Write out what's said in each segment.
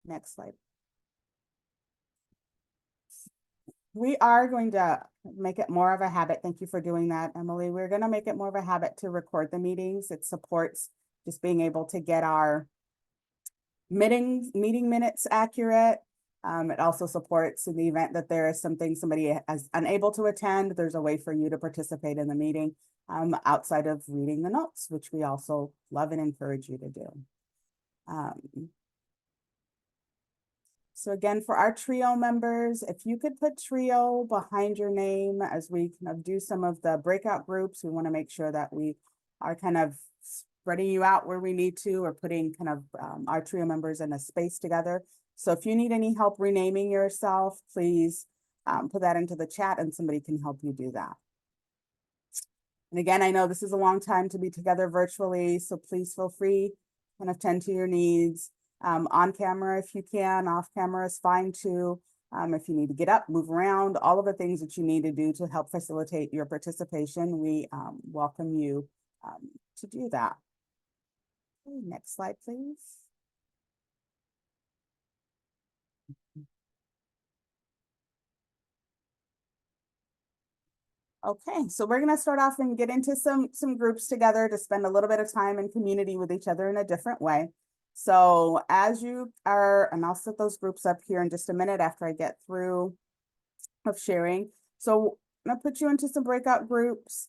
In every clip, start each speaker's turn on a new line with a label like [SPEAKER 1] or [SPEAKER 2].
[SPEAKER 1] Next slide. We are going to make it more of a habit. Thank you for doing that, Emily. We're going to make it more of a habit to record the meetings. It supports just being able to get our meeting minutes accurate. It also supports in the event that there is something somebody is unable to attend, there's a way for you to participate in the meeting outside of reading the notes, which we also love and encourage you to do. So again, for our TRIO members, if you could put TRIO behind your name as we kind of do some of the breakout groups, we want to make sure that we are kind of spreading you out where we need to, or putting kind of our TRIO members in a space together. So if you need any help renaming yourself, please put that into the chat and somebody can help you do that. And again, I know this is a long time to be together virtually, so please feel free and attend to your needs. On camera if you can, off camera is fine too. If you need to get up, move around, all of the things that you need to do to help facilitate your participation, we welcome you to do that. Okay, next slide, please. Okay, so we're gonna start off and get into some groups together to spend a little bit of time in community with each other in a different way. So as you are, and I'll set those groups up here in just a minute after I get through of sharing. So I'm gonna put you into some breakout groups,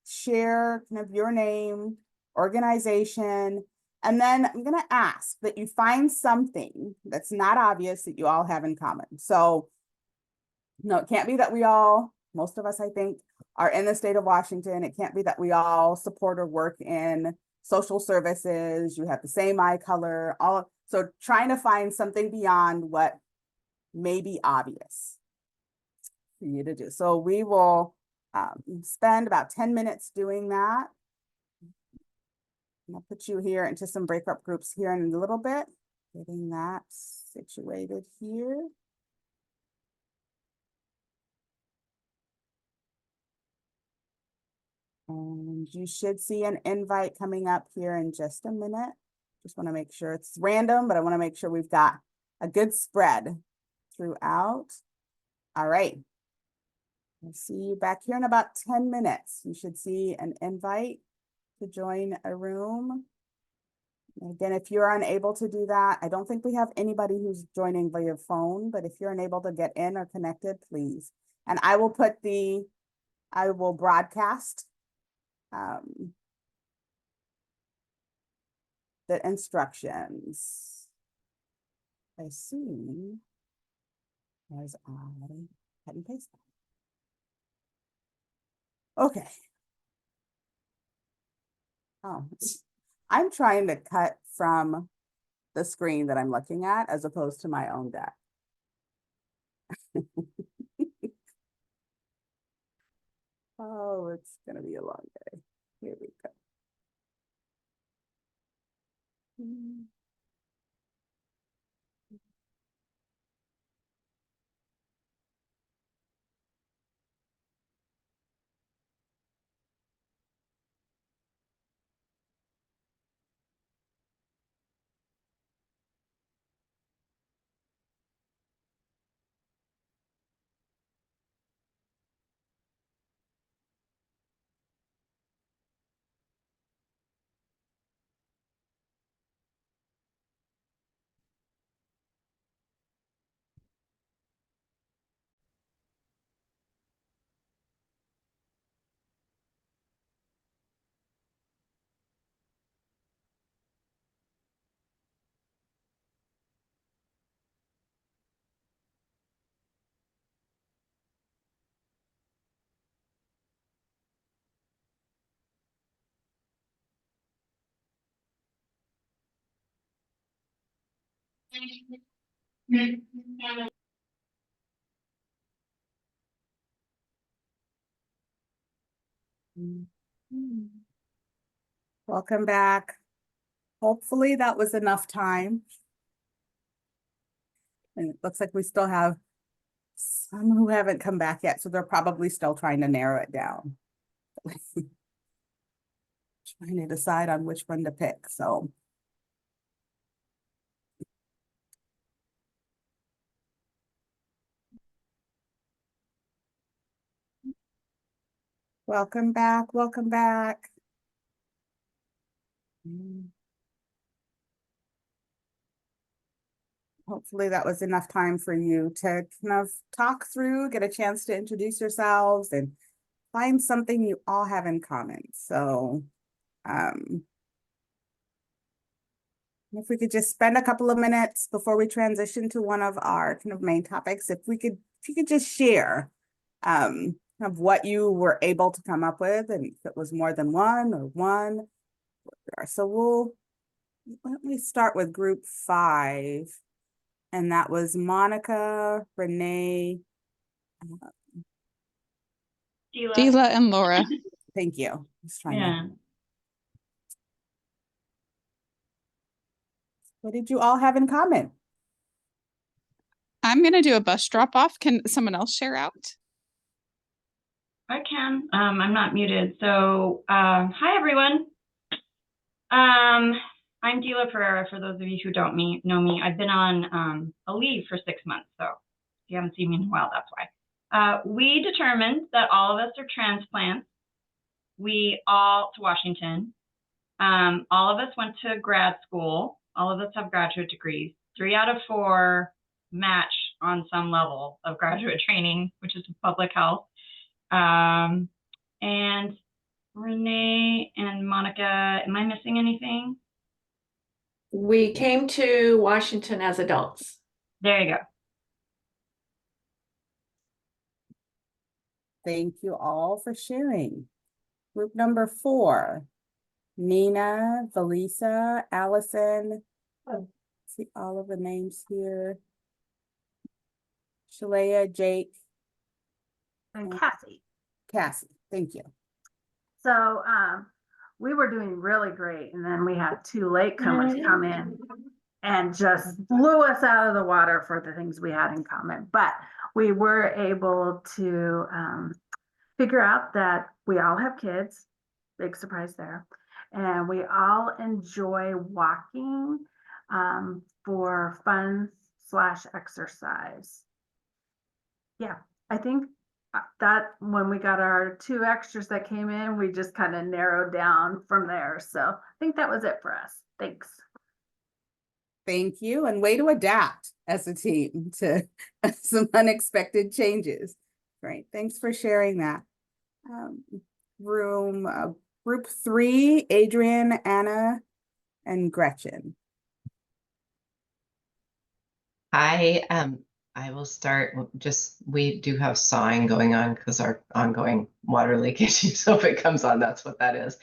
[SPEAKER 1] share kind of your name, organization, and then I'm gonna ask that you find something that's not obvious that you all have in common. So no, it can't be that we all, most of us, I think, are in the state of Washington. It can't be that we all support or work in social services. You have the same eye color, so trying to find something beyond what may be obvious for you to do. So we will spend about 10 minutes doing that. I'll put you here into some breakup groups here in a little bit, getting that situated here. And you should see an invite coming up here in just a minute. Just want to make sure it's random, but I want to make sure we've got a good spread throughout. All right. I'll see you back here in about 10 minutes. You should see an invite to join a room. And again, if you're unable to do that, I don't think we have anybody who's joining via phone, but if you're unable to get in or connected, please. And I will broadcast the instructions. I assume as I cut and paste that. Okay. Oh, I'm trying to cut from the screen that I'm looking at as opposed to my own deck. Oh, it's gonna be a long day. Here we go. Welcome back. Hopefully that was enough time. And it looks like we still have some who haven't come back yet, so they're probably still trying to narrow it down. Trying to decide on which one to pick, so. Welcome back, welcome back. Hopefully that was enough time for you to kind of talk through, get a chance to introduce yourselves and find something you all have in common. So if we could just spend a couple of minutes before we transition to one of our kind of main topics, if you could just share of what you were able to come up with, and if it was more than one or one. So let me start with group 5, and that was Monica, Renee,
[SPEAKER 2] Dila and Laura.
[SPEAKER 1] Thank you.
[SPEAKER 3] Yeah.
[SPEAKER 1] What did you all have in common?
[SPEAKER 2] I'm going to do a bus drop off. Can someone else share out?
[SPEAKER 3] I can. I'm not muted. So, hi everyone. I'm Dila Pereira. For those of you who don't know me, I've been on a leave for 6 months. So, if you haven't seen me in a while, that's why. We determined that all of us are transplants. We all to Washington. All of us went to grad school. All of us have graduate degrees. 3 out of 4 match on some level of graduate training, which is public health. And Renee and Monica, am I missing anything?
[SPEAKER 4] We came to Washington as adults.
[SPEAKER 3] There you go.
[SPEAKER 1] Thank you all for sharing. Group number 4, Nina, Valisa, Allison. See all of the names here. Shalea, Jake,
[SPEAKER 5] and Cassie.
[SPEAKER 1] Cassie. Thank you.
[SPEAKER 5] So we were doing really great, and then we had 2 latecomers come in and just blew us out of the water for the things we had in common. But we were able to figure out that we all have kids, big surprise there, and we all enjoy walking for fun / exercise. Yeah, I think that when we got our 2 extras that came in, we just kind of narrowed down from there. So I think that was it for us. Thanks.
[SPEAKER 1] Thank you, and way to adapt as a team to some unexpected changes. Great, thanks for sharing that. Group 3, Adrian, Anna, and Gretchen.
[SPEAKER 6] I will start. We do have sawing going on because our ongoing water leak issue. So if it comes on, that's what that is.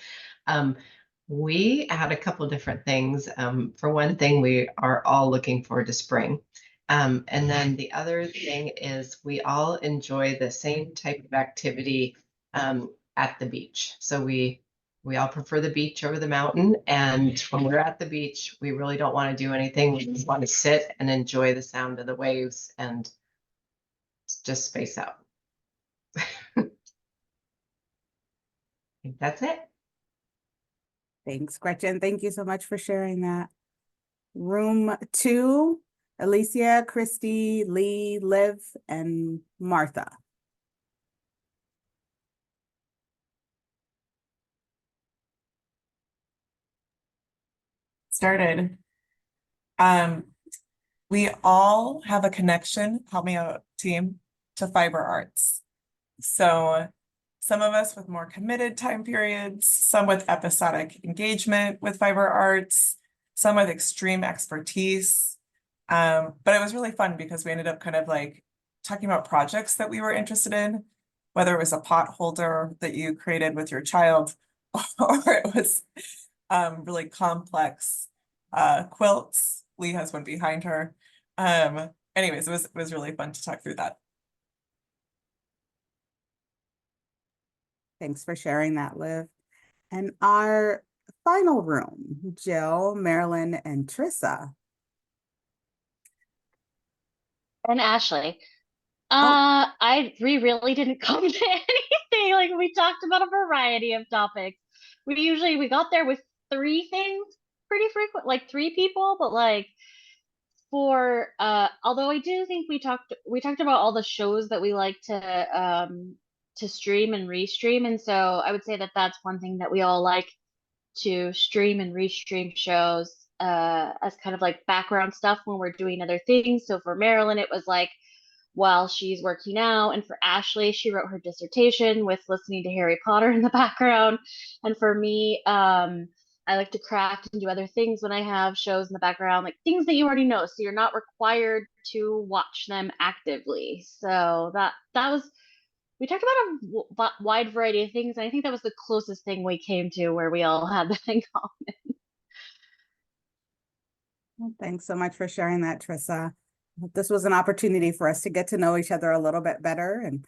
[SPEAKER 6] We had a couple different things. For one thing, we are all looking forward to spring. And then the other thing is we all enjoy the same type of activity at the beach. So we all prefer the beach over the mountain. And when we're at the beach, we really don't want to do anything. We just want to sit and enjoy the sound of the waves and just space out. I think that's it.
[SPEAKER 1] Thanks, Gretchen. Thank you so much for sharing that. Room 2, Alicia, Christy, Lee, Liv, and Martha.
[SPEAKER 7] Started. We all have a connection, help me out team, to fiber arts. So some of us with more committed time periods, some with episodic engagement with fiber arts, some with extreme expertise. But it was really fun because we ended up kind of like talking about projects that we were interested in, whether it was a pot holder that you created with your child, or it was really complex quilts. Lee has one behind her. Anyways, it was really fun to talk through that.
[SPEAKER 1] Thanks for sharing that, Liv. And our final room, Jill, Marilyn, and Trissa.
[SPEAKER 8] And Ashley.
[SPEAKER 1] Oh.
[SPEAKER 8] We really didn't come to anything. Like, we talked about a variety of topics. We got there with 3 things pretty frequent, like 3 people, but like although I do think we talked about all the shows that we like to to stream and restream. And so I would say that that's one thing that we all like to stream and restream shows as kind of like background stuff when we're doing other things. So for Marilyn, it was like while she's working out. And for Ashley, she wrote her dissertation with listening to Harry Potter in the background. And for me, I like to craft and do other things when I have shows in the background, like things that you already know. So you're not required to watch them actively. So that was, we talked about a wide variety of things. And I think that was the closest thing we came to where we all had that in common.
[SPEAKER 1] Well, thanks so much for sharing that, Trissa. This was an opportunity for us to get to know each other a little bit better, and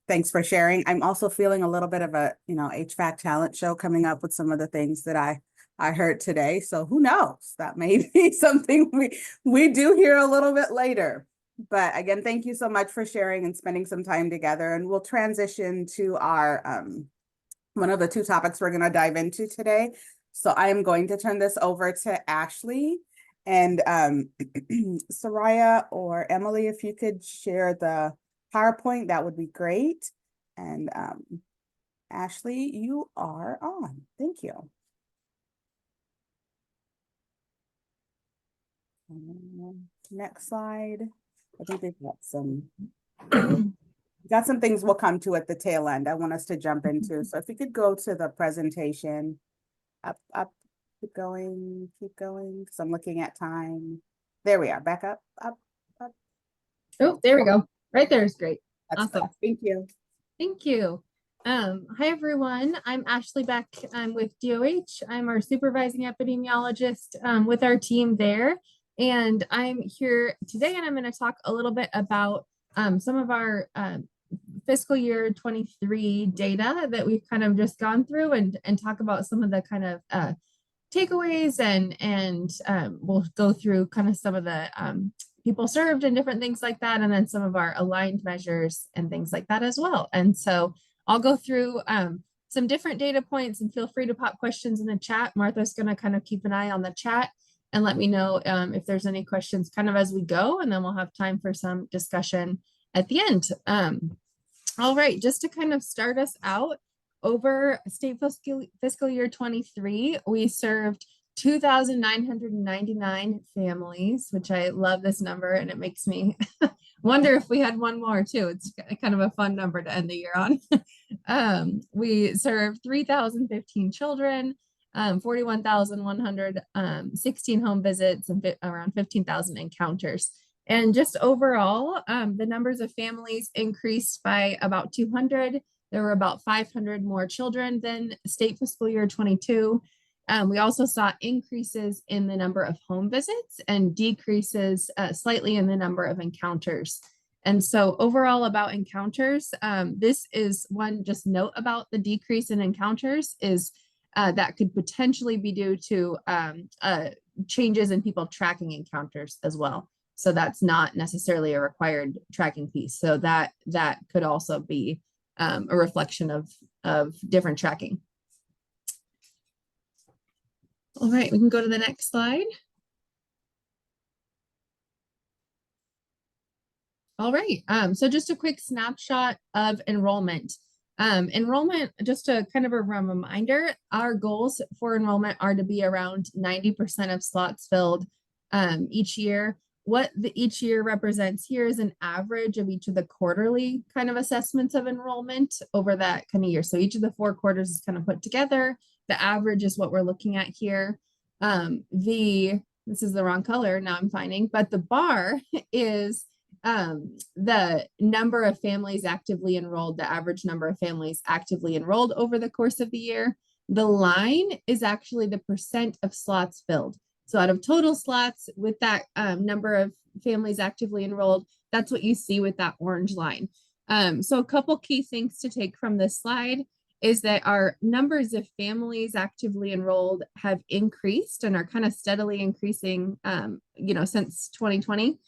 [SPEAKER 1] thanks for sharing. I'm also feeling a little bit of a, HVAC talent show coming up with some of the things that I heard today. So who knows? That may be something we do hear a little bit later. But again, thank you so much for sharing and spending some time together. And we'll transition to our one of the two topics we're going to dive into today. So I am going to turn this over to Ashley. And Soraya or Emily, if you could share the PowerPoint, that would be great. And Ashley, you are on. Thank you. Next slide. I think they've got some things we'll come to at the tail end. I want us to jump into. So if you could go to the presentation, up. Keep going, because I'm looking at time. There we are, back up.
[SPEAKER 9] Oh, there we go. Right there is great.
[SPEAKER 1] That's
[SPEAKER 9] Awesome.
[SPEAKER 1] good. Thank you.
[SPEAKER 9] Thank you. Hi, everyone. I'm Ashley Beck. I'm with DOH. I'm our supervising epidemiologist with our team there. And I'm here today, and I'm going to talk a little bit about some of our fiscal year 23 data that we've kind of just gone through, and talk about some of the kind of takeaways, and we'll go through kind of some of the people served and different things like that, and then some of our aligned measures and things like that as well. And so I'll go through some different data points, and feel free to pop questions in the chat. Martha's going to kind of keep an eye on the chat and let me know if there's any questions kind of as we go, and then we'll have time for some discussion at the end. All right, just to kind of start us out, over state fiscal year 23, we served 2,999 families, which I love this number, and it makes me wonder if we had one more too. It's kind of a fun number to end the year on. We served 3,015 children, 41,116 home visits, and around 15,000 encounters. And just overall, the numbers of families increased by about 200. There were about 500 more children than state fiscal year 22. We also saw increases in the number of home visits and decreases slightly in the number of encounters. And so overall about encounters, this is one just note about the decrease in encounters is that could potentially be due to changes in people tracking encounters as well. So that's not necessarily a required tracking piece. So that could also be a reflection of different tracking. All right, we can go to the next slide. All right, so just a quick snapshot of enrollment. Enrollment, just a kind of a reminder, our goals for enrollment are to be around 90% of slots filled each year. What each year represents here is an average of each of the quarterly kind of assessments of enrollment over that kind of year. So each of the 4 quarters is kind of put together. The average is what we're looking at here. This is the wrong color now I'm finding, but the bar is the number of families actively enrolled, the average number of families actively enrolled over the course of the year. The line is actually the percent of slots filled. So out of total slots with that number of families actively enrolled, that's what you see with that orange line. So a couple key things to take from this slide is that our numbers of families actively enrolled have increased and are kind of steadily increasing, since 2020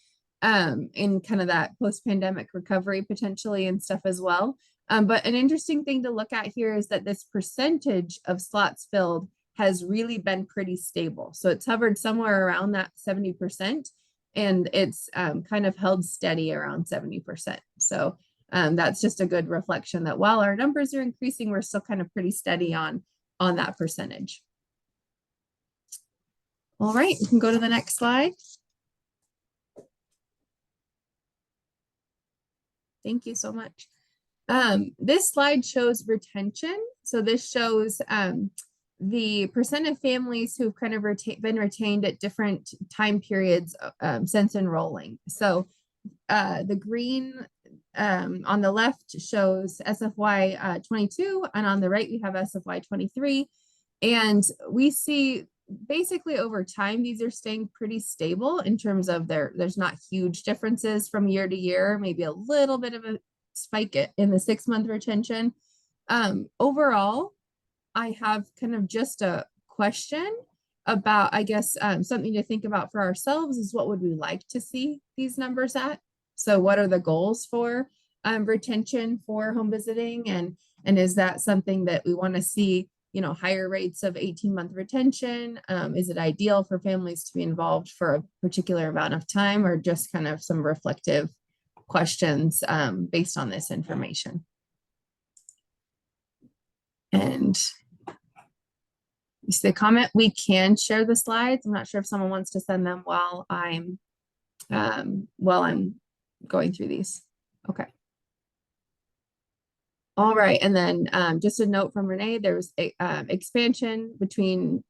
[SPEAKER 9] in kind of that post-pandemic recovery potentially and stuff as well. But an interesting thing to look at here is that this percentage of slots filled has really been pretty stable. So it's hovered somewhere around that 70%, and it's kind of held steady around 70%. So that's just a good reflection that while our numbers are increasing, we're still kind of pretty steady on that percentage. All right, we can go to the next slide. Thank you so much. This slide shows retention. So this shows the percent of families who've kind of been retained at different time periods since enrolling. So the green on the left shows SFY 22, and on the right we have SFY 23. And we see basically over time, these are staying pretty stable in terms of there's not huge differences from year to year, maybe a little bit of a spike in the 6-month retention. Overall, I have kind of just a question about, I guess, something to think about for ourselves is what would we like to see these numbers at? So what are the goals for retention for home visiting? And is that something that we want to see, you know, higher rates of 18-month retention? Is it ideal for families to be involved for a particular amount of time, or just kind of some reflective questions based on this information? And you see the comment, we can share the slides. I'm not sure if someone wants to send them while I'm going through these. Okay. All right, and then just a note from Renee, there was a, expansion between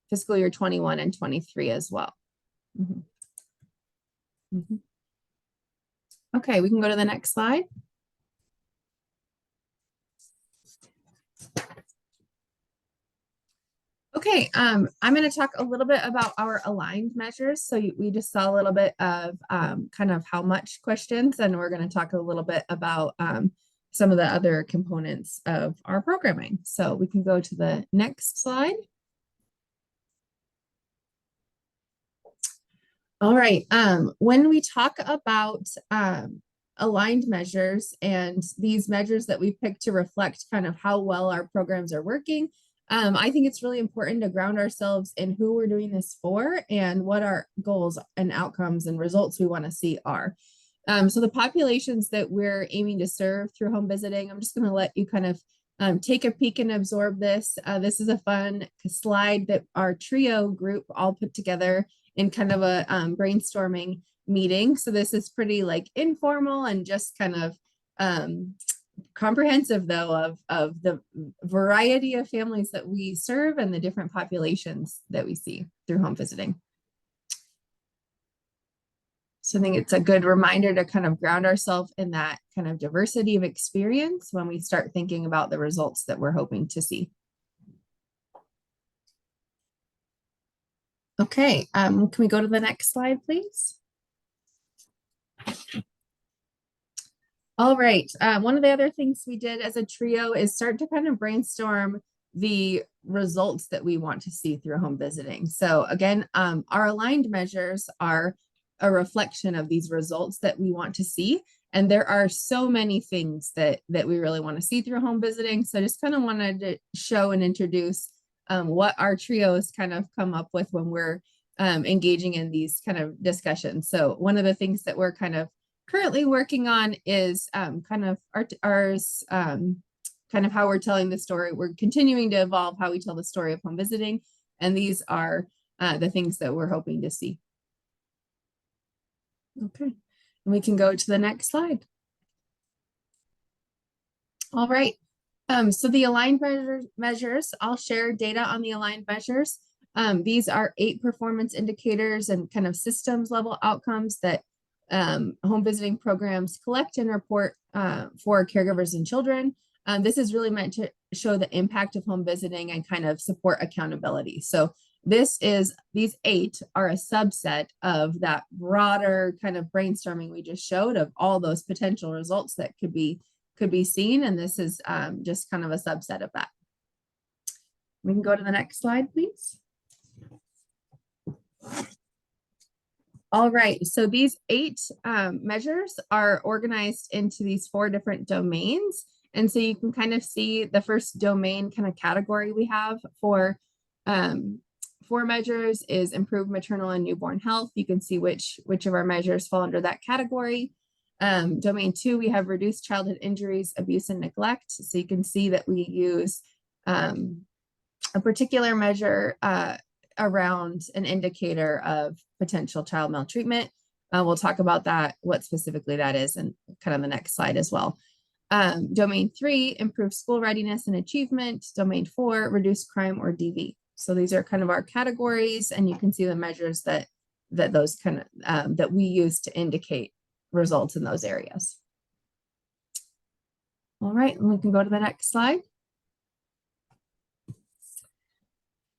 [SPEAKER 9] fiscal year 21 and 23 as well. Okay, we can go to the next slide. Okay, I'm going to talk a little bit about our aligned measures. So we just saw a little bit of kind of how much questions, and we're going to talk a little bit about some of the other components of our programming. So we can go to the next slide. All right, when we talk about aligned measures and these measures that we picked to reflect kind of how well our programs are working, I think it's really important to ground ourselves in who we're doing this for and what our goals and outcomes and results we want to see are. So the populations that we're aiming to serve through home visiting, I'm just going to let you kind of take a peek and absorb this. This is a fun slide that our trio group all put together in kind of a brainstorming meeting. So this is pretty like informal and just kind of comprehensive though of the variety of families that we serve and the different populations that we see through home visiting. So I think it's a good reminder to kind of ground ourselves in that kind of diversity of experience when we start thinking about the results that we're hoping to see. Okay, can we go to the next slide, please? All right, one of the other things we did as a trio is start to kind of brainstorm the results that we want to see through home visiting. So again, our aligned measures are a reflection of these results that we want to see. And there are so many things that we really want to see through home visiting. So I just kind of wanted to show and introduce what our trios kind of come up with when we're engaging in these kind of discussions. So one of the things that we're kind of currently working on is kind of ours, kind of how we're telling the story. We're continuing to evolve how we tell the story of home visiting. And these are the things that we're hoping to see. Okay, and we can go to the next slide. All right, so the aligned measures, I'll share data on the aligned measures. These are 8 performance indicators and kind of systems level outcomes that home visiting programs collect and report for caregivers and children. This is really meant to show the impact of home visiting and kind of support accountability. So these 8 are a subset of that broader kind of brainstorming we just showed of all those potential results that could be seen. And this is just kind of a subset of that. We can go to the next slide, please. All right, so these 8 measures are organized into these 4 different domains. And so you can kind of see the first domain kind of category we have for 4 measures is improved maternal and newborn health. You can see which of our measures fall under that category. Domain 2, we have reduced childhood injuries, abuse, and neglect. So you can see that we use a particular measure around an indicator of potential child maltreatment. We'll talk about that, what specifically that is, and kind of the next slide as well. Domain 3, improve school readiness and achievement. Domain 4, reduce crime or DV. So these are kind of our categories, and you can see the measures that those kind of that we use to indicate results in those areas. All right, and we can go to the next slide.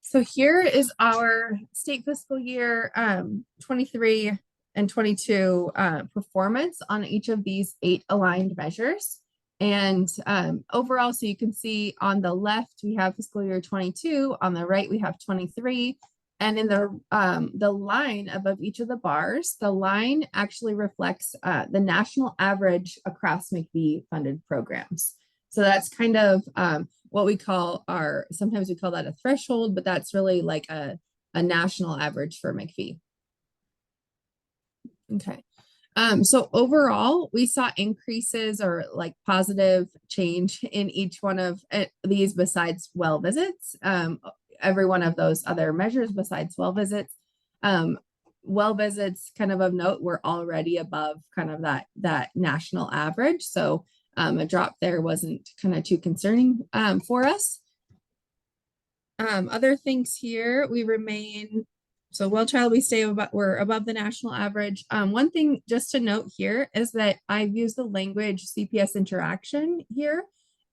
[SPEAKER 9] So here is our state fiscal year 23 and 22 performance on each of these 8 aligned measures. And overall, so you can see on the left, we have fiscal year 22, on the right, we have 23. And in the line above each of the bars, the line actually reflects the national average across McVie funded programs. So that's kind of what we call sometimes we call that a threshold, but that's really like a national average for McVie. Okay. So overall, we saw increases or like positive change in each one of these besides well visits. Every one of those other measures besides well visits. Well visits, kind of note, were already above kind of that national average. So a drop there wasn't kind of too concerning for us. Other things here, we remain, so well child, we're above the national average. One thing just to note here is that I've used the language CPS interaction here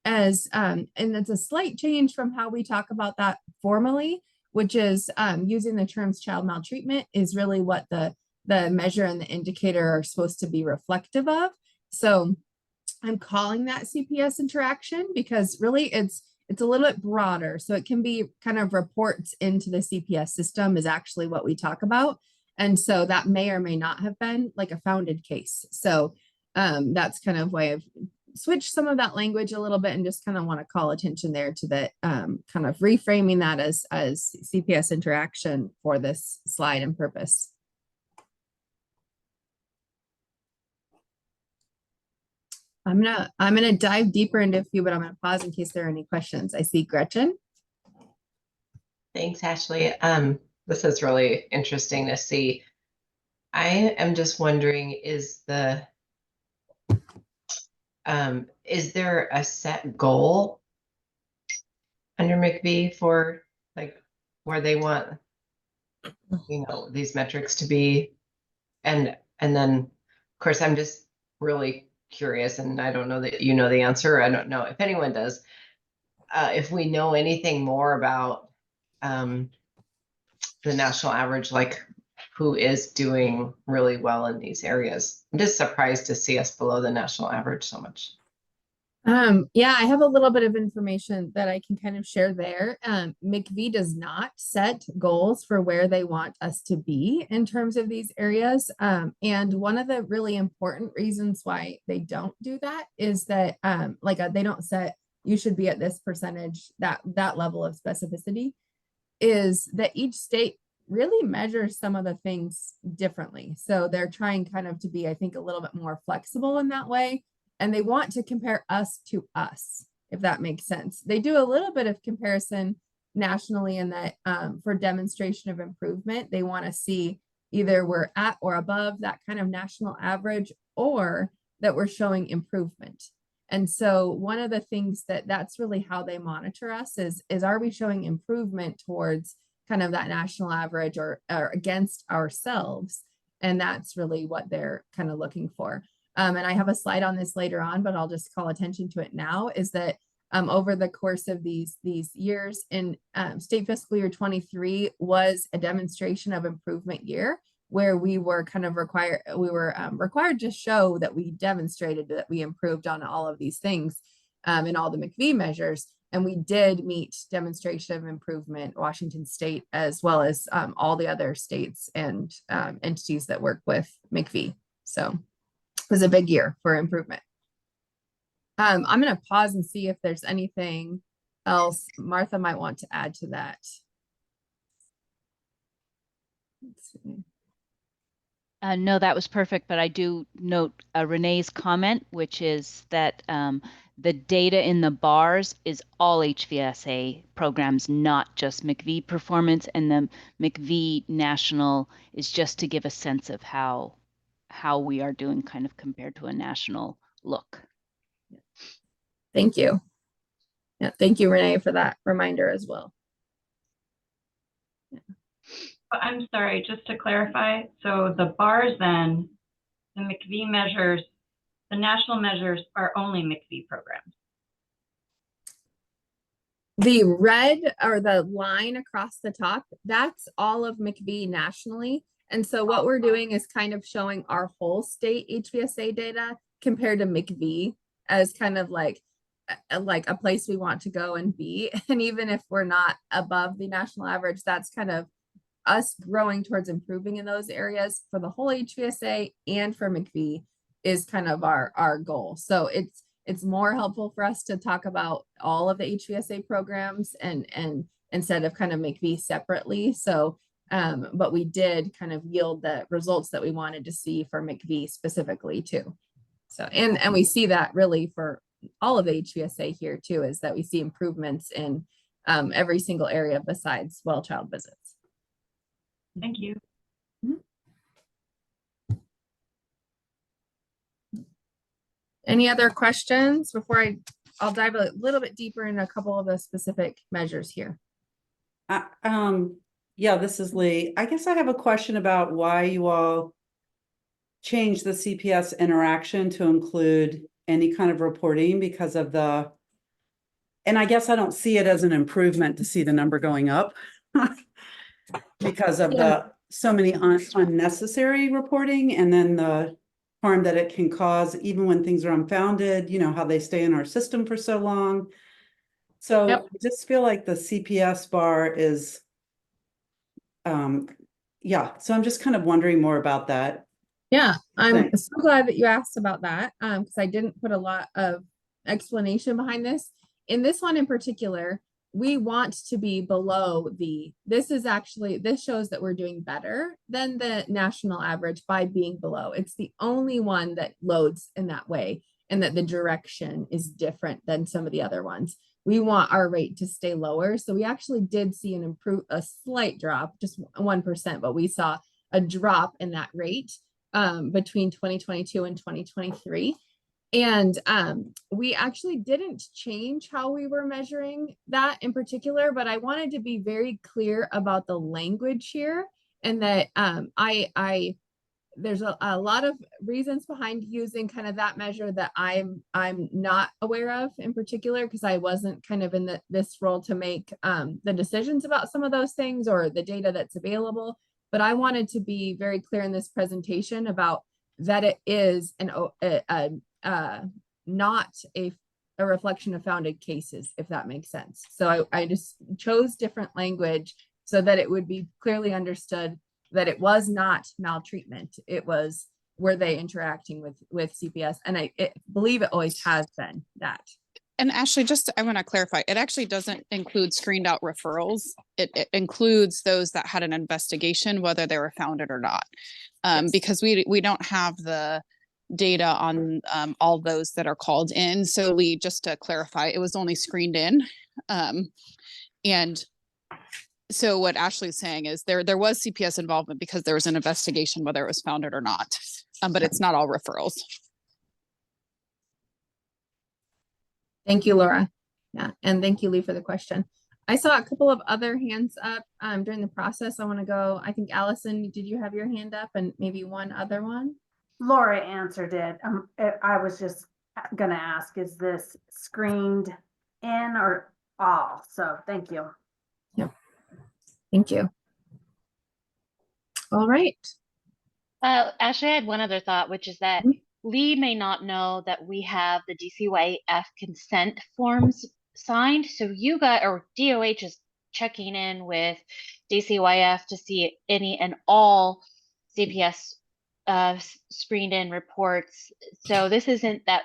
[SPEAKER 9] as, and it's a slight change from how we talk about that formally, which is using the terms child maltreatment is really what the measure and the indicator are supposed to be reflective of. So I'm calling that CPS interaction because really it's a little bit broader. So it can be kind of reports into the CPS system is actually what we talk about. And so that may or may not have been like a founded case. So that's kind of why I've switched some of that language a little bit and just kind of want to call attention there to that, kind of reframing that as CPS interaction for this slide and purpose. I'm gonna dive deeper into a few, but I'm gonna pause in case there are any questions. I see Gretchen.
[SPEAKER 6] Thanks, Ashley. This is really interesting to see. I am just wondering, is there a set goal under McVie for like where they want, these metrics to be? And then of course, I'm just really curious, and I don't know that you know the answer. I don't know if anyone does. If we know anything more about the national average, like who is doing really well in these areas. I'm just surprised to see us below the national average so much.
[SPEAKER 9] Yeah, I have a little bit of information that I can kind of share there. McVie does not set goals for where they want us to be in terms of these areas. And one of the really important reasons why they don't do that is that they don't set, you should be at this percentage, that level of specificity, is that each state really measures some of the things differently. So they're trying kind of to be, I think, a little bit more flexible in that way. And they want to compare us to us, if that makes sense. They do a little bit of comparison nationally in that for demonstration of improvement, they want to see either we're at or above that kind of national average or that we're showing improvement. And so one of the things that's really how they monitor us is are we showing improvement towards kind of that national average or against ourselves? And that's really what they're kind of looking for. And I have a slide on this later on, but I'll just call attention to it now, is that over the course of these years in state fiscal year 23 was a demonstration of improvement year where we were kind of required to show that we demonstrated that we improved on all of these things in all the McVie measures. And we did meet demonstration of improvement, Washington State, as well as all the other states and entities that work with McVie. So it was a big year for improvement. I'm going to pause and see if there's anything else Martha might want to add to that. Let's see.
[SPEAKER 10] No, that was perfect, but I do note Renee's comment, which is that the data in the bars is all HVSA programs, not just McVie performance, and the McVie national is just to give a sense of how we are doing kind of compared to a national look.
[SPEAKER 9] Thank you. Yeah, thank you, Renee, for that reminder as well.
[SPEAKER 3] But I'm sorry, just to clarify, so the bars then, the McVie measures, the national measures are only McVie programs.
[SPEAKER 9] The red or the line across the top, that's all of McVie nationally. And so what we're doing is kind of showing our whole state HVSA data compared to McVie as kind of like a place we want to go and be. And even if we're not above the national average, that's kind of us growing towards improving in those areas for the whole HVSA and for McVie is kind of our goal. So it's more helpful for us to talk about all of the HVSA programs and instead of kind of McVie separately. So but we did kind of yield the results that we wanted to see for McVie specifically too. So and we see that really for all of the HVSA here too, is that we see improvements in every single area besides well child visits.
[SPEAKER 3] Thank you.
[SPEAKER 9] Any other questions before I'll dive a little bit deeper in a couple of the specific measures here.
[SPEAKER 11] Yeah, this is Lee. I guess I have a question about why you all changed the CPS interaction to include any kind of reporting because of and I guess I don't see it as an improvement to see the number going up. Because of so many unnecessary reporting and then the harm that it can cause even when things are unfounded, you know, how they stay in our system for so long. So I just feel like the CPS bar is, yeah, so I'm just kind of wondering more about that.
[SPEAKER 9] Yeah, I'm so glad that you asked about that because I didn't put a lot of explanation behind this. In this one in particular, we want to be below this shows that we're doing better than the national average by being below. It's the only one that loads in that way and that the direction is different than some of the other ones. We want our rate to stay lower. So we actually did see a slight drop, just 1%, but we saw a drop in that rate between 2022 and 2023. And we actually didn't change how we were measuring that in particular, but I wanted to be very clear about the language here and that there's a lot of reasons behind using kind of that measure that I'm not aware of in particular because I wasn't kind of in this role to make the decisions about some of those things or the data that's available. But I wanted to be very clear in this presentation about that it is not a reflection of founded cases, if that makes sense. So I just chose different language so that it would be clearly understood that it was not maltreatment. It was, were they interacting with CPS? And I believe it always has been that.
[SPEAKER 2] And Ashley, I want to clarify, it actually doesn't include screened out referrals. It includes those that had an investigation, whether they were founded or not. Because we don't have the data on all those that are called in. So Lee, just to clarify, it was only screened in. And so what Ashley's saying is there was CPS involvement because there was an investigation, whether it was founded or not, but it's not all referrals.
[SPEAKER 9] Thank you, Laura. Yeah, and thank you, Lee, for the question. I saw a couple of other hands up during the process. I want to go, I think Allison, did you have your hand up and maybe one other one?
[SPEAKER 5] Laura answered it. I was just gonna ask, is this screened in or all? So thank you.
[SPEAKER 9] Yeah, thank you. All right.
[SPEAKER 8] Ashley, I had one other thought, which is that Lee may not know that we have the DCYF consent forms signed. So you got, or DOH is checking in with DCYF to see any and all CPS screened in reports. So this isn't that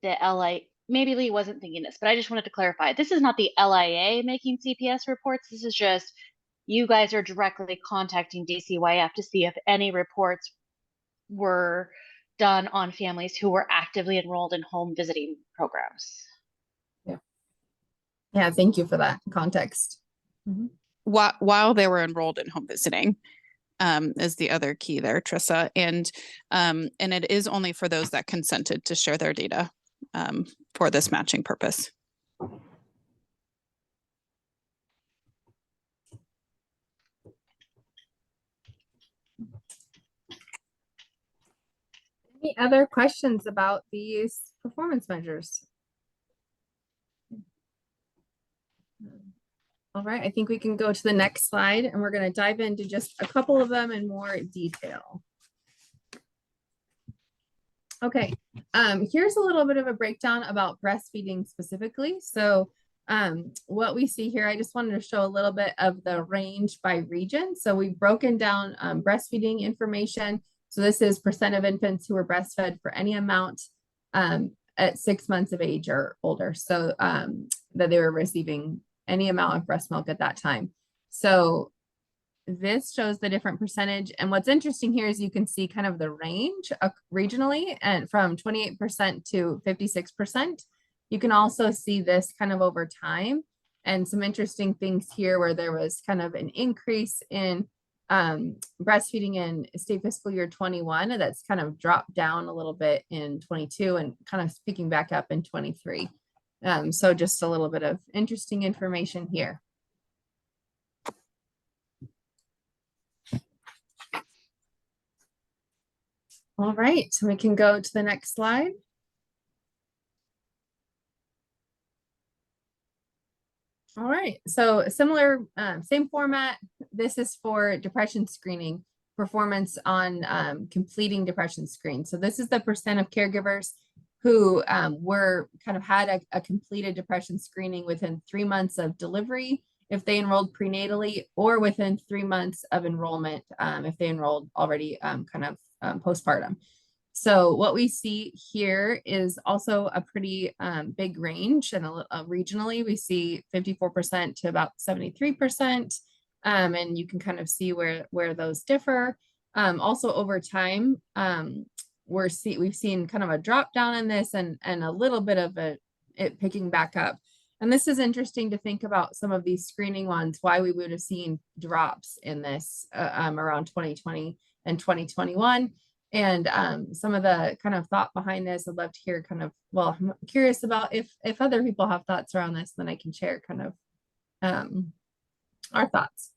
[SPEAKER 8] the LIA, maybe Lee wasn't thinking this, but I just wanted to clarify. This is not the LIA making CPS reports. This is just you guys are directly contacting DCYF to see if any reports were done on families who were actively enrolled in home visiting programs.
[SPEAKER 9] Yeah, thank you for that context.
[SPEAKER 2] While they were enrolled in home visiting, is the other key there, Trissa. And it is only for those that consented to share their data for this matching purpose.
[SPEAKER 9] Any other questions about these performance measures? All right, I think we can go to the next slide, and we're going to dive into just a couple of them in more detail. Okay, here's a little bit of a breakdown about breastfeeding specifically. So what we see here, I just wanted to show a little bit of the range by region. So we've broken down breastfeeding information. So this is percent of infants who were breastfed for any amount at 6 months of age or older. So that they were receiving any amount of breast milk at that time. So this shows the different percentage. And what's interesting here is you can see kind of the range regionally, and from 28% to 56%. You can also see this kind of over time, and some interesting things here where there was kind of an increase in breastfeeding in state fiscal year 21, and that's kind of dropped down a little bit in 22 and kind of picking back up in 23. So just a little bit of interesting information here. All right, so we can go to the next slide. All right, so similar, same format. This is for depression screening performance on completing depression screen. So this is the percent of caregivers who were kind of had a completed depression screening within 3 months of delivery, if they enrolled prenatally, or within 3 months of enrollment, if they enrolled already kind of postpartum. So what we see here is also a pretty big range, and regionally we see 54% to about 73%, and you can kind of see where those differ. Also over time, we've seen kind of a drop down in this and a little bit of it picking back up. And this is interesting to think about some of these screening ones, why we would have seen drops in this around 2020 and 2021. And some of the kind of thought behind this, I'd love to hear kind of, well, I'm curious about if other people have thoughts around this, then I can share kind of our thoughts.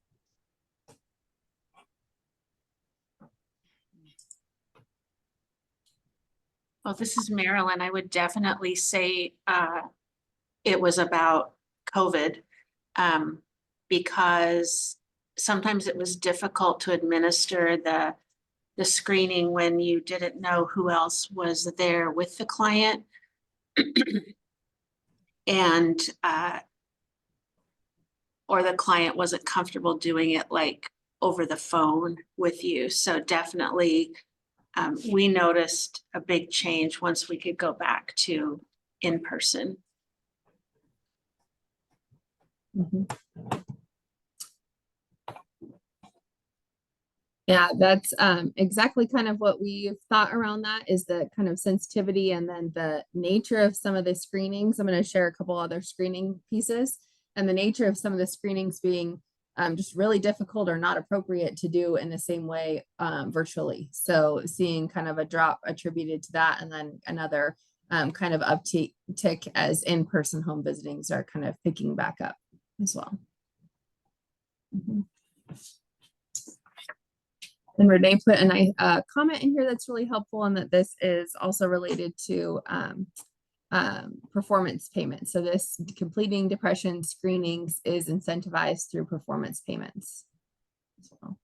[SPEAKER 12] Well, this is Marilyn. I would definitely say it was about COVID because sometimes it was difficult to administer the screening when you didn't know who else was there with the client. And or the client wasn't comfortable doing it like over the phone with you. So definitely we noticed a big change once we could go back to in person.
[SPEAKER 9] Yeah, that's exactly kind of what we've thought around that, is the kind of sensitivity and then the nature of some of the screenings. I'm going to share a couple other screening pieces, and the nature of some of the screenings being just really difficult or not appropriate to do in the same way virtually. So seeing kind of a drop attributed to that, and then another kind of uptick as in-person home visitings are kind of picking back up as well. And Renee put a comment in here that's really helpful, and that this is also related to performance payments. So this completing depression screenings is incentivized through performance payments as well.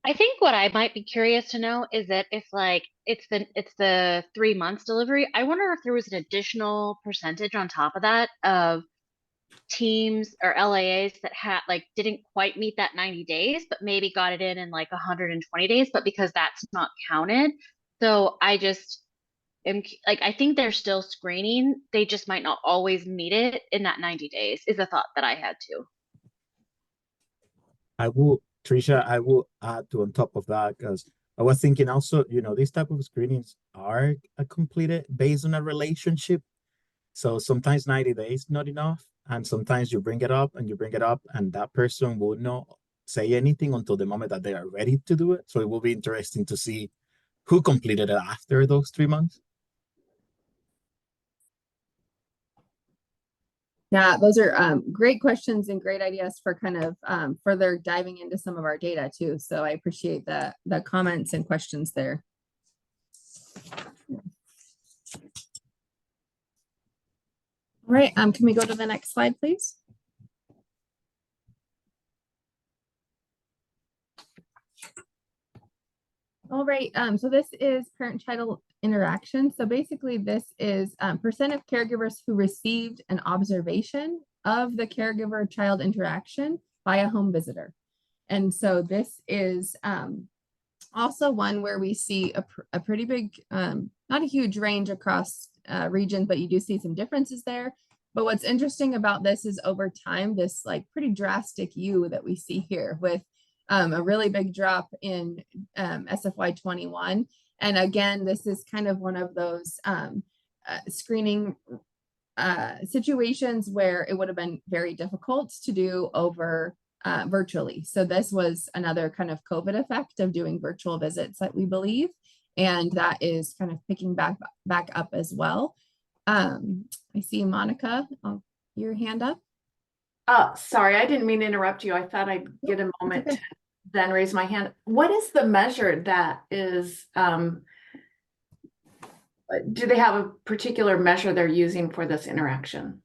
[SPEAKER 8] I think what I might be curious to know is that if like it's the 3 months delivery, I wonder if there was an additional percentage on top of that of teams or LAAs that had like didn't quite meet that 90 days, but maybe got it in like 120 days, but because that's not counted. So I just am like, I think they're still screening. They just might not always meet it in that 90 days is a thought that I had too.
[SPEAKER 13] Tricia, I will add to on top of that, because I was thinking also, these type of screenings are completed based on a relationship. So sometimes 90 days not enough. And sometimes you bring it up and you bring it up, and that person will not say anything until the moment that they are ready to do it. So it will be interesting to see who completed it after those 3 months.
[SPEAKER 9] Yeah, those are great questions and great ideas for kind of further diving into some of our data too. So I appreciate the comments and questions there. All right, can we go to the next slide, please? All right, so this is parent-child interaction. So basically this is percent of caregivers who received an observation of the caregiver-child interaction by a home visitor. And so this is also one where we see a pretty big, not a huge range across regions, but you do see some differences there. But what's interesting about this is over time, this like pretty drastic U that we see here with a really big drop in SFY 21. And again, this is kind of one of those screening situations where it would have been very difficult to do over virtually. So this was another kind of COVID effect of doing virtual visits that we believe, and that is kind of picking back up as well. I see Monica, your hand up.
[SPEAKER 4] Sorry, I didn't mean to interrupt you. I thought I'd get a moment to then raise my hand. What is the measure that is, do they have a particular measure they're using for this interaction?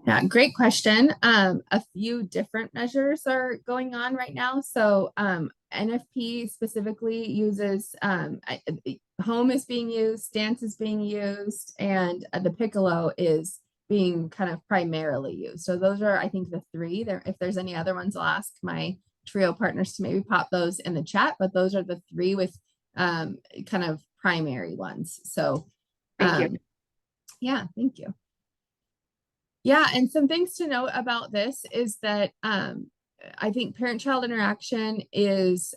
[SPEAKER 9] Yeah, great question. A few different measures are going on right now. So NFP specifically uses, home is being used, stance is being used, and the Piccolo is being kind of primarily used. So those are, I think, the three. There, if there's any other ones, I'll ask my TRIO partners to maybe pop those in the chat, but those are the three with kind of primary ones. So
[SPEAKER 4] thank you.
[SPEAKER 9] Yeah, thank you. Yeah, and some things to note about this is that I think parent-child interaction is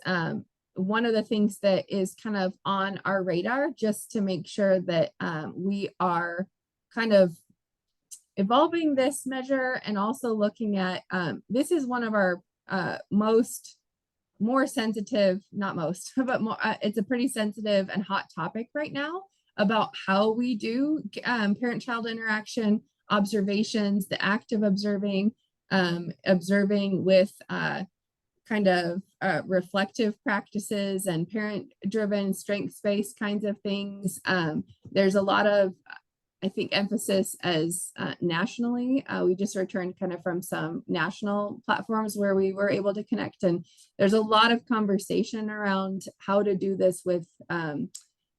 [SPEAKER 9] one of the things that is kind of on our radar, just to make sure that we are kind of evolving this measure and also looking at, this is one of our more sensitive, not most, but more, it's a pretty sensitive and hot topic right now about how we do parent-child interaction observations, the act of observing, observing with kind of reflective practices and parent-driven strengths-based kinds of things. There's a lot of, I think, emphasis as nationally. We just returned kind of from some national platforms where we were able to connect, and there's a lot of conversation around how to do this with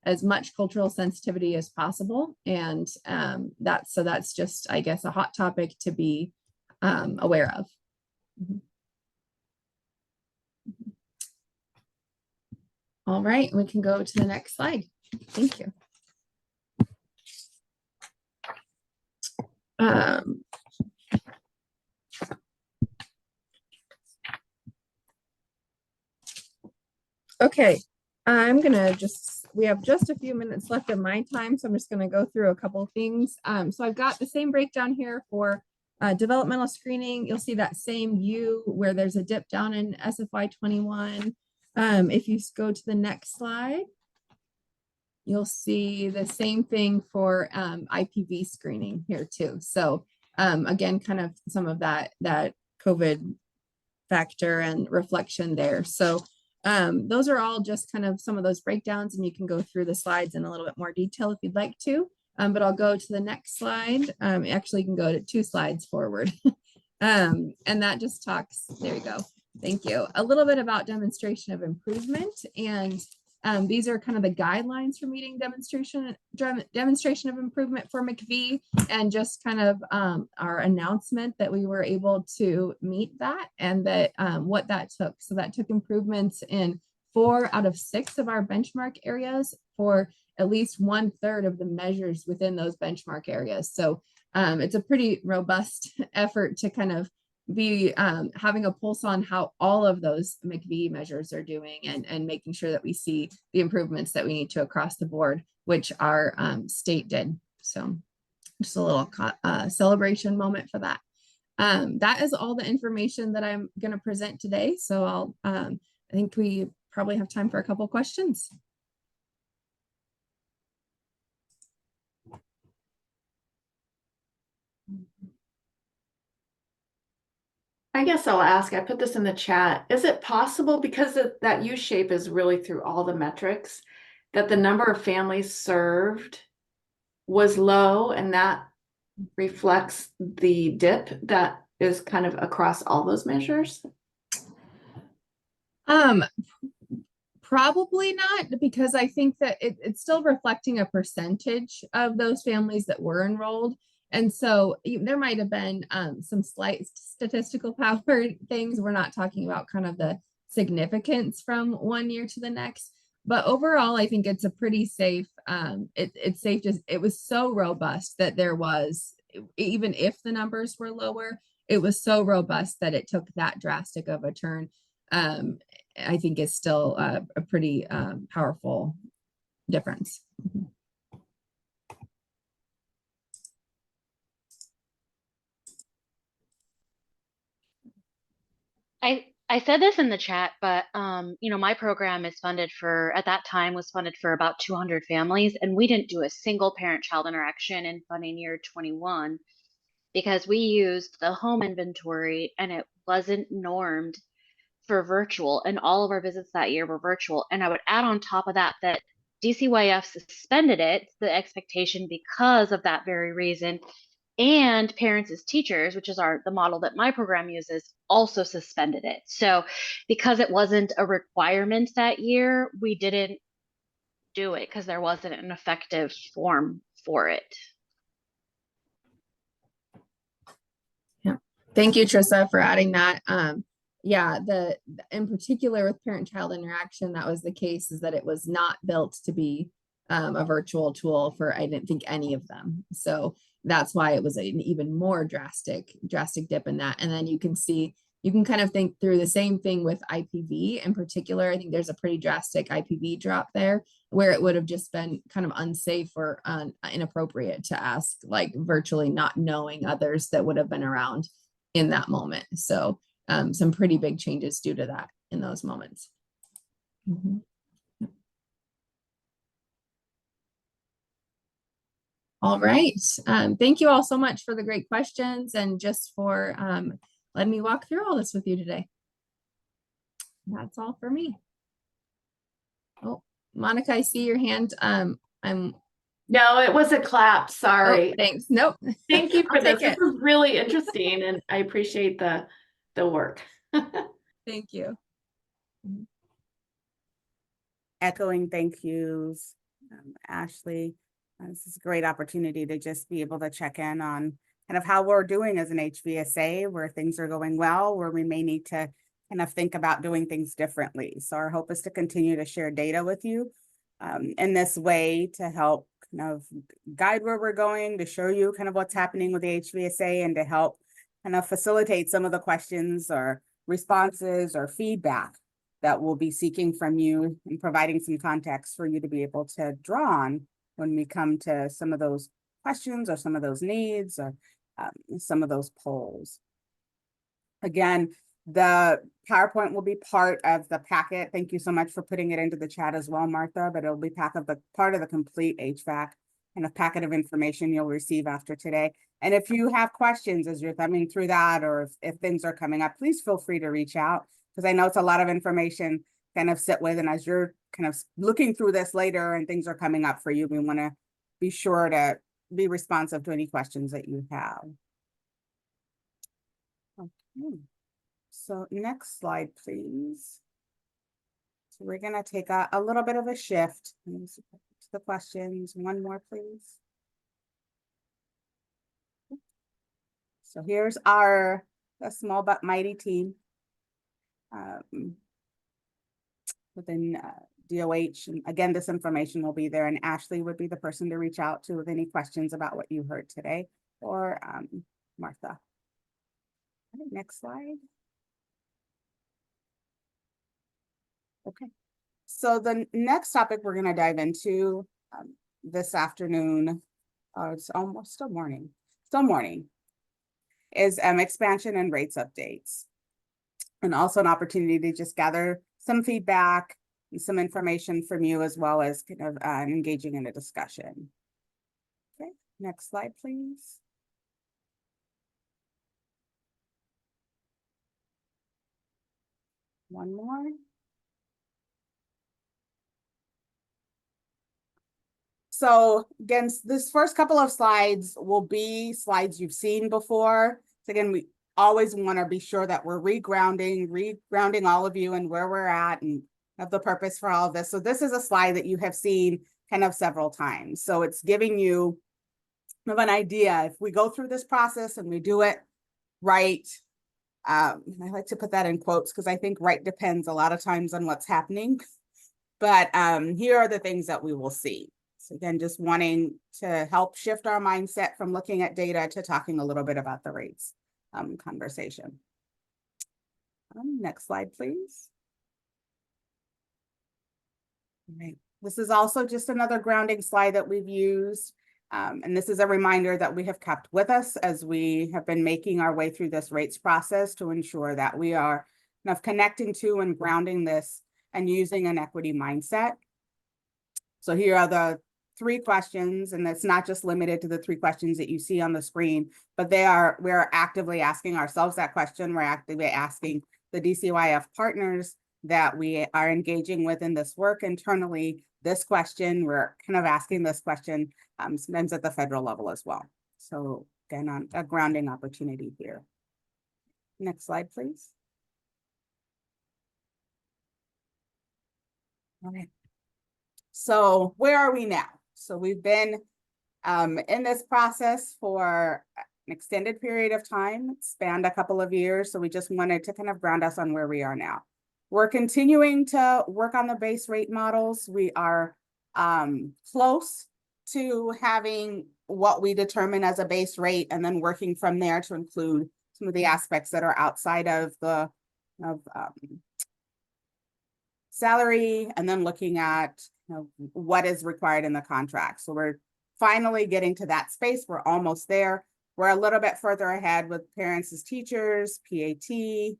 [SPEAKER 9] as much cultural sensitivity as possible. And that's just, I guess, a hot topic to be aware of. All right, we can go to the next slide. Thank you. Okay, I'm gonna we have just a few minutes left of my time, so I'm just gonna go through a couple of things. So I've got the same breakdown here for developmental screening. You'll see that same U where there's a dip down in SFY 21. If you go to the next slide, you'll see the same thing for IPV screening here too. So again, kind of some of that COVID factor and reflection there. So those are all just kind of some of those breakdowns, and you can go through the slides in a little bit more detail if you'd like to, but I'll go to the next slide. Actually, you can go to 2 slides forward. And that just talks, there you go. Thank you. A little bit about demonstration of improvement, and these are kind of the guidelines for meeting demonstration of improvement for MCV, and just kind of our announcement that we were able to meet that, and that what that took. So that took improvements in 4 out of 6 of our benchmark areas for at least 1/3 of the measures within those benchmark areas. So it's a pretty robust effort to kind of be having a pulse on how all of those McVie measures are doing and making sure that we see the improvements that we need to across the board, which our state did. So just a little celebration moment for that. That is all the information that I'm going to present today. So I think we probably have time for a couple questions.
[SPEAKER 4] I guess I'll ask, I put this in the chat. Is it possible, because that U shape is really through all the metrics, that the number of families served was low and that reflects the dip that is kind of across all those measures?
[SPEAKER 9] Probably not, because I think that it's still reflecting a percentage of those families that were enrolled. And so there might have been some slight statistical power things. We're not talking about kind of the significance from one year to the next. But overall, I think it's a pretty safe, it's safe. It was so robust that there was, even if the numbers were lower, it was so robust that it took that drastic of a turn. I think is still a pretty powerful difference.
[SPEAKER 8] I said this in the chat, but you know, my program is funded for, at that time was funded for about 200 families, and we didn't do a single parent-child interaction in funding year 21 because we used the home inventory and it wasn't normed for virtual, and all of our visits that year were virtual. And I would add on top of that that DCYF suspended it, the expectation, because of that very reason. And parents as teachers, which is the model that my program uses, also suspended it. So because it wasn't a requirement that year, we didn't do it because there wasn't an effective form for it.
[SPEAKER 9] Yeah, thank you, Trissa, for adding that. Yeah, in particular with parent-child interaction, that was the case, is that it was not built to be a virtual tool for, I didn't think, any of them. So that's why it was an even more drastic dip in that. And then you can see, you can kind of think through the same thing with IPV in particular. I think there's a pretty drastic IPV drop there, where it would have just been kind of unsafe or inappropriate to ask, like virtually not knowing others that would have been around in that moment. So some pretty big changes due to that in those moments. Mm-hmm. All right. Thank you all so much for the great questions and just for letting me walk through all this with you today. That's all for me. Oh, Monica, I see your hand.
[SPEAKER 4] No, it was a clap. Sorry.
[SPEAKER 9] Oh, thanks. Nope.
[SPEAKER 4] Thank you for
[SPEAKER 9] I'll
[SPEAKER 4] this.
[SPEAKER 9] take it.
[SPEAKER 4] This is really interesting, and I appreciate the work.
[SPEAKER 9] Thank you.
[SPEAKER 1] Echoing thank yous, Ashley. This is a great opportunity to just be able to check in on kind of how we're doing as an HVSA, where things are going well, where we may need to kind of think about doing things differently. So our hope is to continue to share data with you in this way to help kind of guide where we're going, to show you kind of what's happening with the HVSA, and to help kind of facilitate some of the questions or responses or feedback that we'll be seeking from you, and providing some context for you to be able to draw on when we come to some of those questions or some of those needs or some of those polls. Again, the PowerPoint will be part of the packet. Thank you so much for putting it into the chat as well, Martha, but it'll be part of the complete HVAC and a packet of information you'll receive after today. And if you have questions as you're thumbing through that, or if things are coming up, please feel free to reach out, because I know it's a lot of information kind of sit with, and as you're kind of looking through this later and things are coming up for you, we want to be sure to be responsive to any questions that you have. Okay. So next slide, please. So we're going to take a little bit of a shift to the questions. One more, please. So here's our small but mighty team within DOH. And again, this information will be there, and Ashley would be the person to reach out to with any questions about what you heard today, or Martha. right, next slide. Okay, so the next topic we're going to dive into this afternoon, it's almost still morning, is expansion and rates updates. And also an opportunity to just gather some feedback and some information from you, as well as kind of engaging in a discussion. Okay, next slide, please. One more. So again, this first couple of slides will be slides you've seen before. So again, we always want to be sure that we're regrounding all of you and where we're at and of the purpose for all of this. So this is a slide that you have seen kind of several times. So it's giving you kind of an idea. If we go through this process and we do it right, I like to put that in quotes because I think right depends a lot of times on what's happening. But here are the things that we will see. So again, just wanting to help shift our mindset from looking at data to talking a little bit about the rates conversation. Next slide, please. All right. This is also just another grounding slide that we've used. And this is a reminder that we have kept with us as we have been making our way through this rates process to ensure that we are kind of connecting to and grounding this and using an equity mindset. So here are the 3 questions, and it's not just limited to the 3 questions that you see on the screen, but we're actively asking ourselves that question. We're actively asking the DCYF partners that we are engaging with in this work internally this question. We're kind of asking this question sometimes at the federal level as well. So again, on a grounding opportunity here. Next slide, please. All right. So where are we now? So we've been in this process for an extended period of time. It spanned a couple of years. So we just wanted to kind of ground us on where we are now. We're continuing to work on the base rate models. We are close to having what we determine as a base rate and then working from there to include some of the aspects that are outside of the salary, and then looking at what is required in the contract. So we're finally getting to that space. We're almost there. We're a little bit further ahead with parents as teachers, PAT,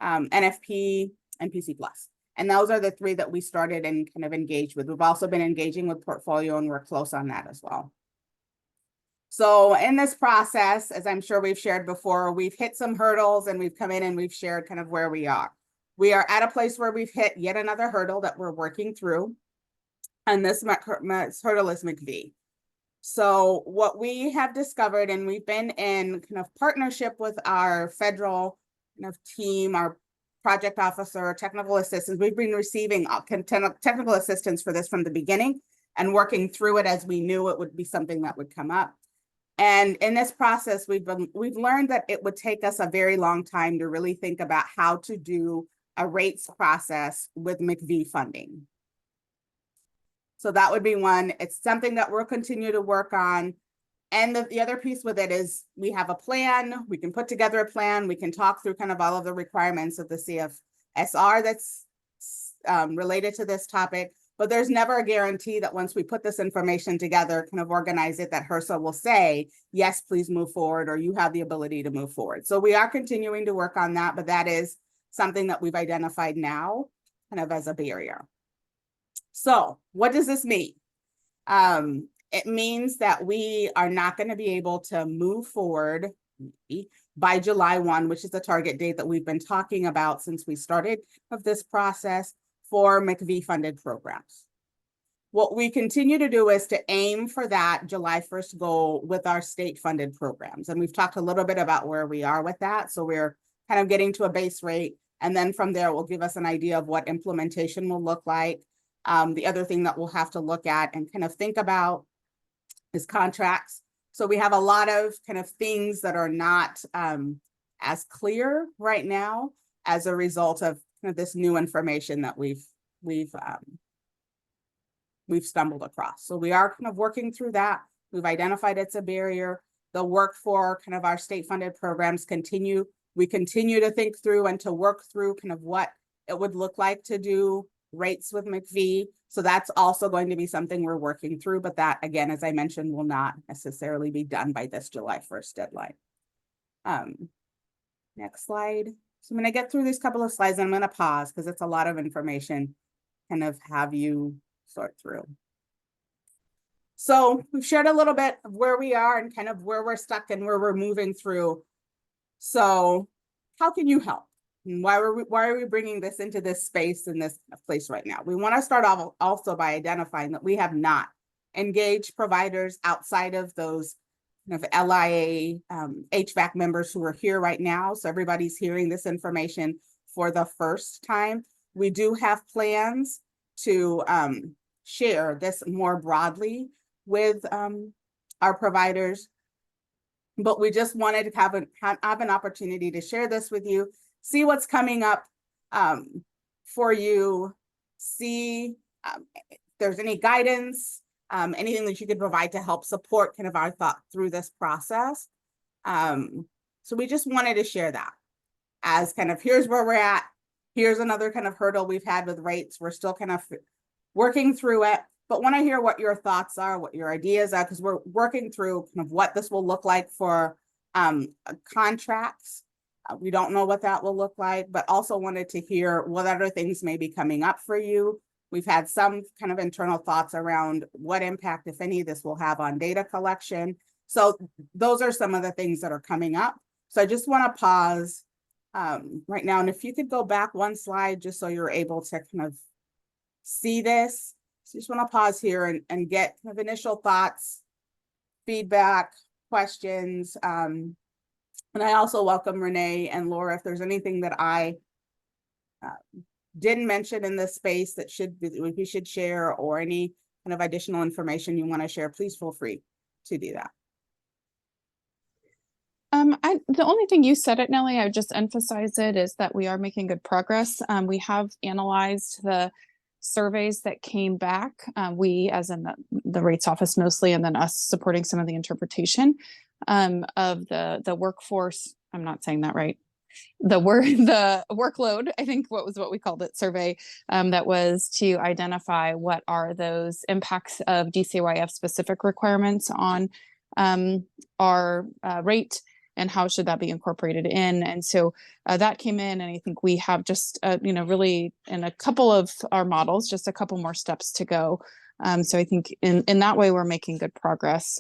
[SPEAKER 1] NFP, and PC Plus. And those are the 3 that we started and kind of engaged with. We've also been engaging with portfolio, and we're close on that as well. So in this process, as I'm sure we've shared before, we've hit some hurdles and we've come in and we've shared kind of where we are. We are at a place where we've hit yet another hurdle that we're working through. And this hurdle is MCV. So what we have discovered, and we've been in kind of partnership with our federal kind of team, our project officer, technical assistance, we've been receiving technical assistance for this from the beginning and working through it as we knew it would be something that would come up. And in this process, we've learned that it would take us a very long time to really think about how to do a rates process with MCV funding. So that would be one. It's something that we'll continue to work on. And the other piece with it is we have a plan. We can put together a plan. We can talk through kind of all of the requirements of the CFSR that's related to this topic. But there's never a guarantee that once we put this information together, kind of organize it, that HRSA will say, yes, please move forward, or you have the ability to move forward. So we are continuing to work on that, but that is something that we've identified now kind of as a barrier. So what does this mean? It means that we are not going to be able to move forward by July 1, which is the target date that we've been talking about since we started of this process for MCV funded programs. What we continue to do is to aim for that July 1st goal with our state funded programs. And we've talked a little bit about where we are with that. So we're kind of getting to a base rate. And then from there, it will give us an idea of what implementation will look like. The other thing that we'll have to look at and kind of think about is contracts. So we have a lot of kind of things that are not as clear right now as a result of kind of this new information that we've stumbled across. So we are kind of working through that. We've identified it's a barrier. The work for kind of our state funded programs continue we continue to think through and to work through kind of what it would look like to do rates with McVie. So that's also going to be something we're working through, but that, again, as I mentioned, will not necessarily be done by this July 1st deadline. Next slide. So I'm going to get through these couple of slides and I'm going to pause because it's a lot of information, kind of have you sort through. So we've shared a little bit of where we are and kind of where we're stuck and where we're moving through. So how can you help? And why are we bringing this into this space in this place right now? We want to start off also by identifying that we have not engaged providers outside of those kind of LIA HVAC members who are here right now. So everybody's hearing this information for the first time. We do have plans to share this more broadly with our providers, but we just wanted to have an opportunity to share this with you, see what's coming up for you, see if there's any guidance, anything that you could provide to help support kind of our thought through this process. So we just wanted to share that as kind of, here's where we're at. Here's another kind of hurdle we've had with rates. We're still kind of working through it, but want to hear what your thoughts are, what your ideas are, because we're working through kind of what this will look like for contracts. We don't know what that will look like, but also wanted to hear what other things may be coming up for you. We've had some kind of internal thoughts around what impact, if any, this will have on data collection. So those are some of the things that are coming up. So I just want to pause right now. And if you could go back one slide, just so you're able to kind of see this. So just want to pause here and get kind of initial thoughts, feedback, questions. And I also welcome Renee and Laura, if there's anything that I didn't mention in this space that we should share, or any kind of additional information you want to share, please feel free to do that.
[SPEAKER 2] The only thing you said it, Nellie, I would just emphasize it, is that we are making good progress. We have analyzed the surveys that came back. We, as in the rates office mostly, and then us supporting some of the interpretation of the workforce. I'm not saying that right. The workload, I think what we called it, survey, that was to identify what are those impacts of DCYF specific requirements on our rate, and how should that be incorporated in. And so that came in, and I think we have just, really in a couple of our models, just a couple more steps to go. So I think in that way, we're making good progress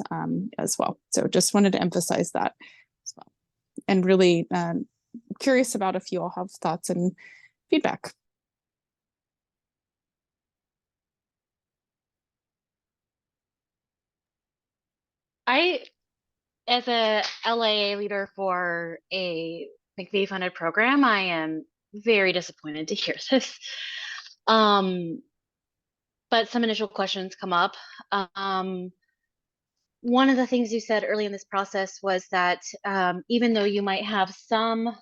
[SPEAKER 2] as well. So just wanted to emphasize that as well. And really curious about if you all have thoughts and feedback.
[SPEAKER 8] As a LAA leader for a McVie funded program, I am very disappointed to hear this. But some initial questions come up. One of the things you said early in this process was that even though you might have some,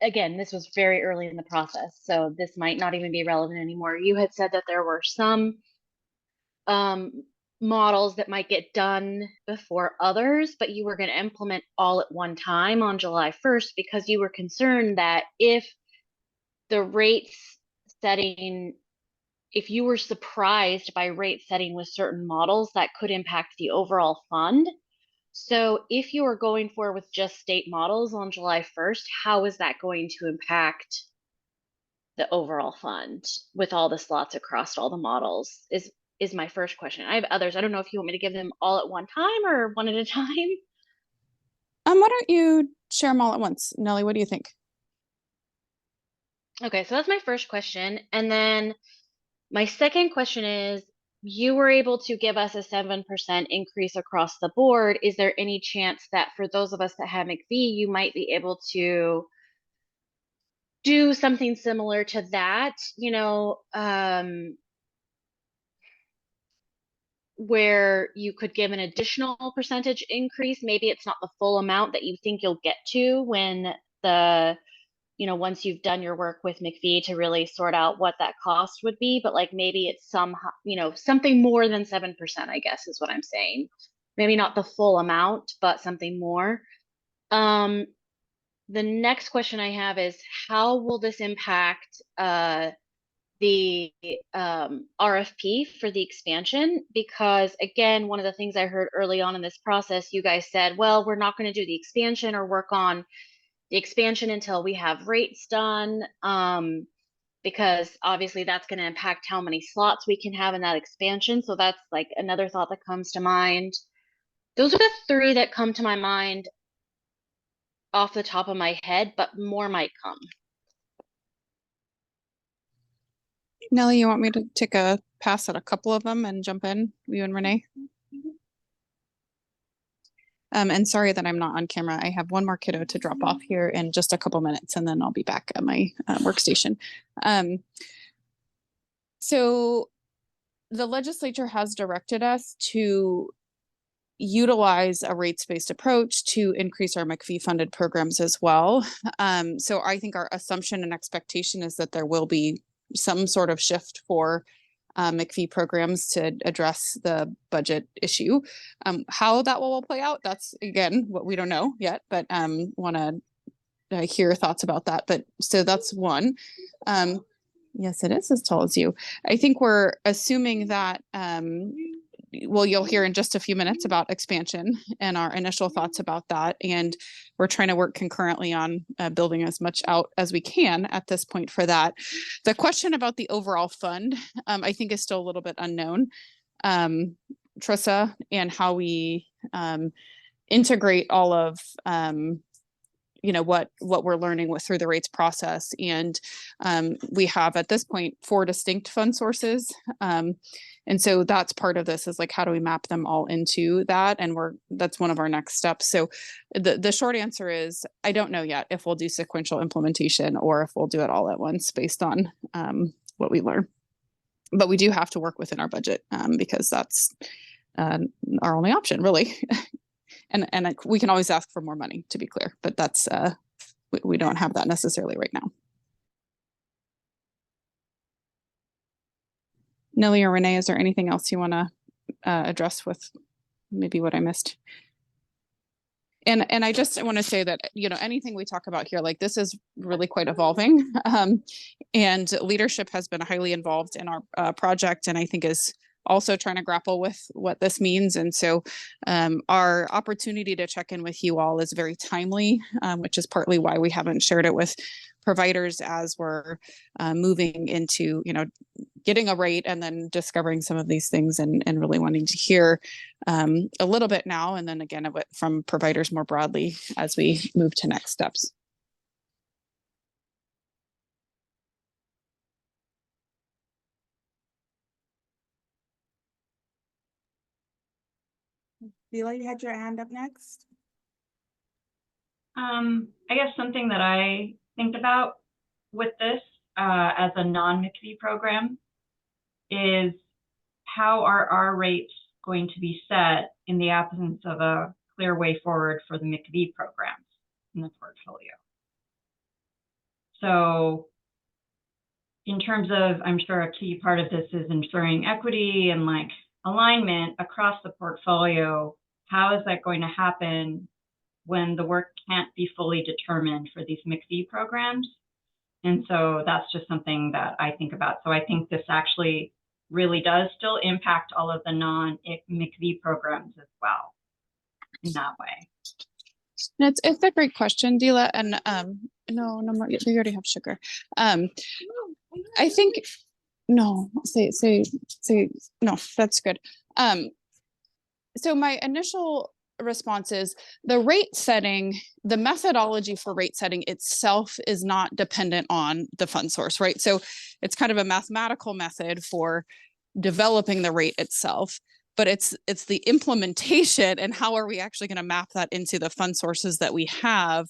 [SPEAKER 8] again, this was very early in the process, so this might not even be relevant anymore. You had said that there were some models that might get done before others, but you were going to implement all at one time on July 1st because you were concerned that if the rates setting, if you were surprised by rate setting with certain models, that could impact the overall fund. So if you are going forward with just state models on July 1st, how is that going to impact the overall fund with all the slots across all the models is my first question. I have others. I don't know if you want me to give them all at one time or one at a time.
[SPEAKER 2] Why don't you share them all at once? Nellie, what do you think?
[SPEAKER 8] Okay, so that's my first question. And then my second question is, you were able to give us a 7% increase across the board. Is there any chance that for those of us that have McVie, you might be able to do something similar to that, where you could give an additional percentage increase? Maybe it's not the full amount that you think you'll get to when once you've done your work with McVie to really sort out what that cost would be, but like maybe it's something more than 7%, I guess is what I'm saying. Maybe not the full amount, but something more. the next question I have is how will this impact the RFP for the expansion? Because again, one of the things I heard early on in this process, you guys said, well, we're not going to do the expansion or work on the expansion until we have rates done, because obviously that's going to impact how many slots we can have in that expansion. So that's like another thought that comes to mind. Those are the three that come to my mind off the top of my head, but more might come.
[SPEAKER 2] Nellie, you want me to take a pass at a couple of them and jump in, you and Renee? And sorry that I'm not on camera. I have one more kiddo to drop off here in just a couple minutes, and then I'll be back at my workstation. So the legislature has directed us to utilize a rates-based approach to increase our McPhee funded programs as well. So I think our assumption and expectation is that there will be some sort of shift for McPhee programs to address the budget issue. How that will play out, that's again what we don't know yet, but want to hear your thoughts about that. But so that's one. Yes, it is as tall as you. I think we're assuming that well, you'll hear in just a few minutes about expansion and our initial thoughts about that. And we're trying to work concurrently on building as much out as we can at this point for that. The question about the overall fund, I think is still a little bit unknown. Trissa, and how we integrate all of you know, what we're learning with through the rates process. And we have at this point 4 distinct fund sources. And so that's part of this, is like, how do we map them all into that? And that's one of our next steps. So the short answer is, I don't know yet if we'll do sequential implementation or if we'll do it all at once based on what we learn. But we do have to work within our budget because that's our only option, really. And we can always ask for more money, to be clear, but that's we don't have that necessarily right now. Nellie or Renee, is there anything else you want to address with maybe what I missed? And I just want to say that, you know, anything we talk about here, like, this is really quite evolving, and leadership has been highly involved in our project, and I think is also trying to grapple with what this means. And so our opportunity to check in with you all is very timely, which is partly why we haven't shared it with providers as we're moving into, you know, getting a rate and then discovering some of these things and really wanting to hear a little bit now, and then again from providers more broadly as we move to next steps.
[SPEAKER 1] Sheila, you had your hand up next.
[SPEAKER 3] I guess something that I think about with this as a non-McPhee program is, how are our rates going to be set in the absence of a clear way forward for the McPhee programs in the portfolio? So in terms of, I'm sure a key part of this is ensuring equity and like alignment across the portfolio. How is that going to happen when the work can't be fully determined for these McPhee programs? And so that's just something that I think about. So I think this actually really does still impact all of the non-McPhee programs as well in that way.
[SPEAKER 2] It's a great question, Dila. And no more, you already have sugar. I think, no, say no, that's good. So my initial response is, the rate setting, the methodology for rate setting itself is not dependent on the fund source, right? So it's kind of a mathematical method for developing the rate itself, but it's the implementation and how are we actually going to map that into the fund sources that we have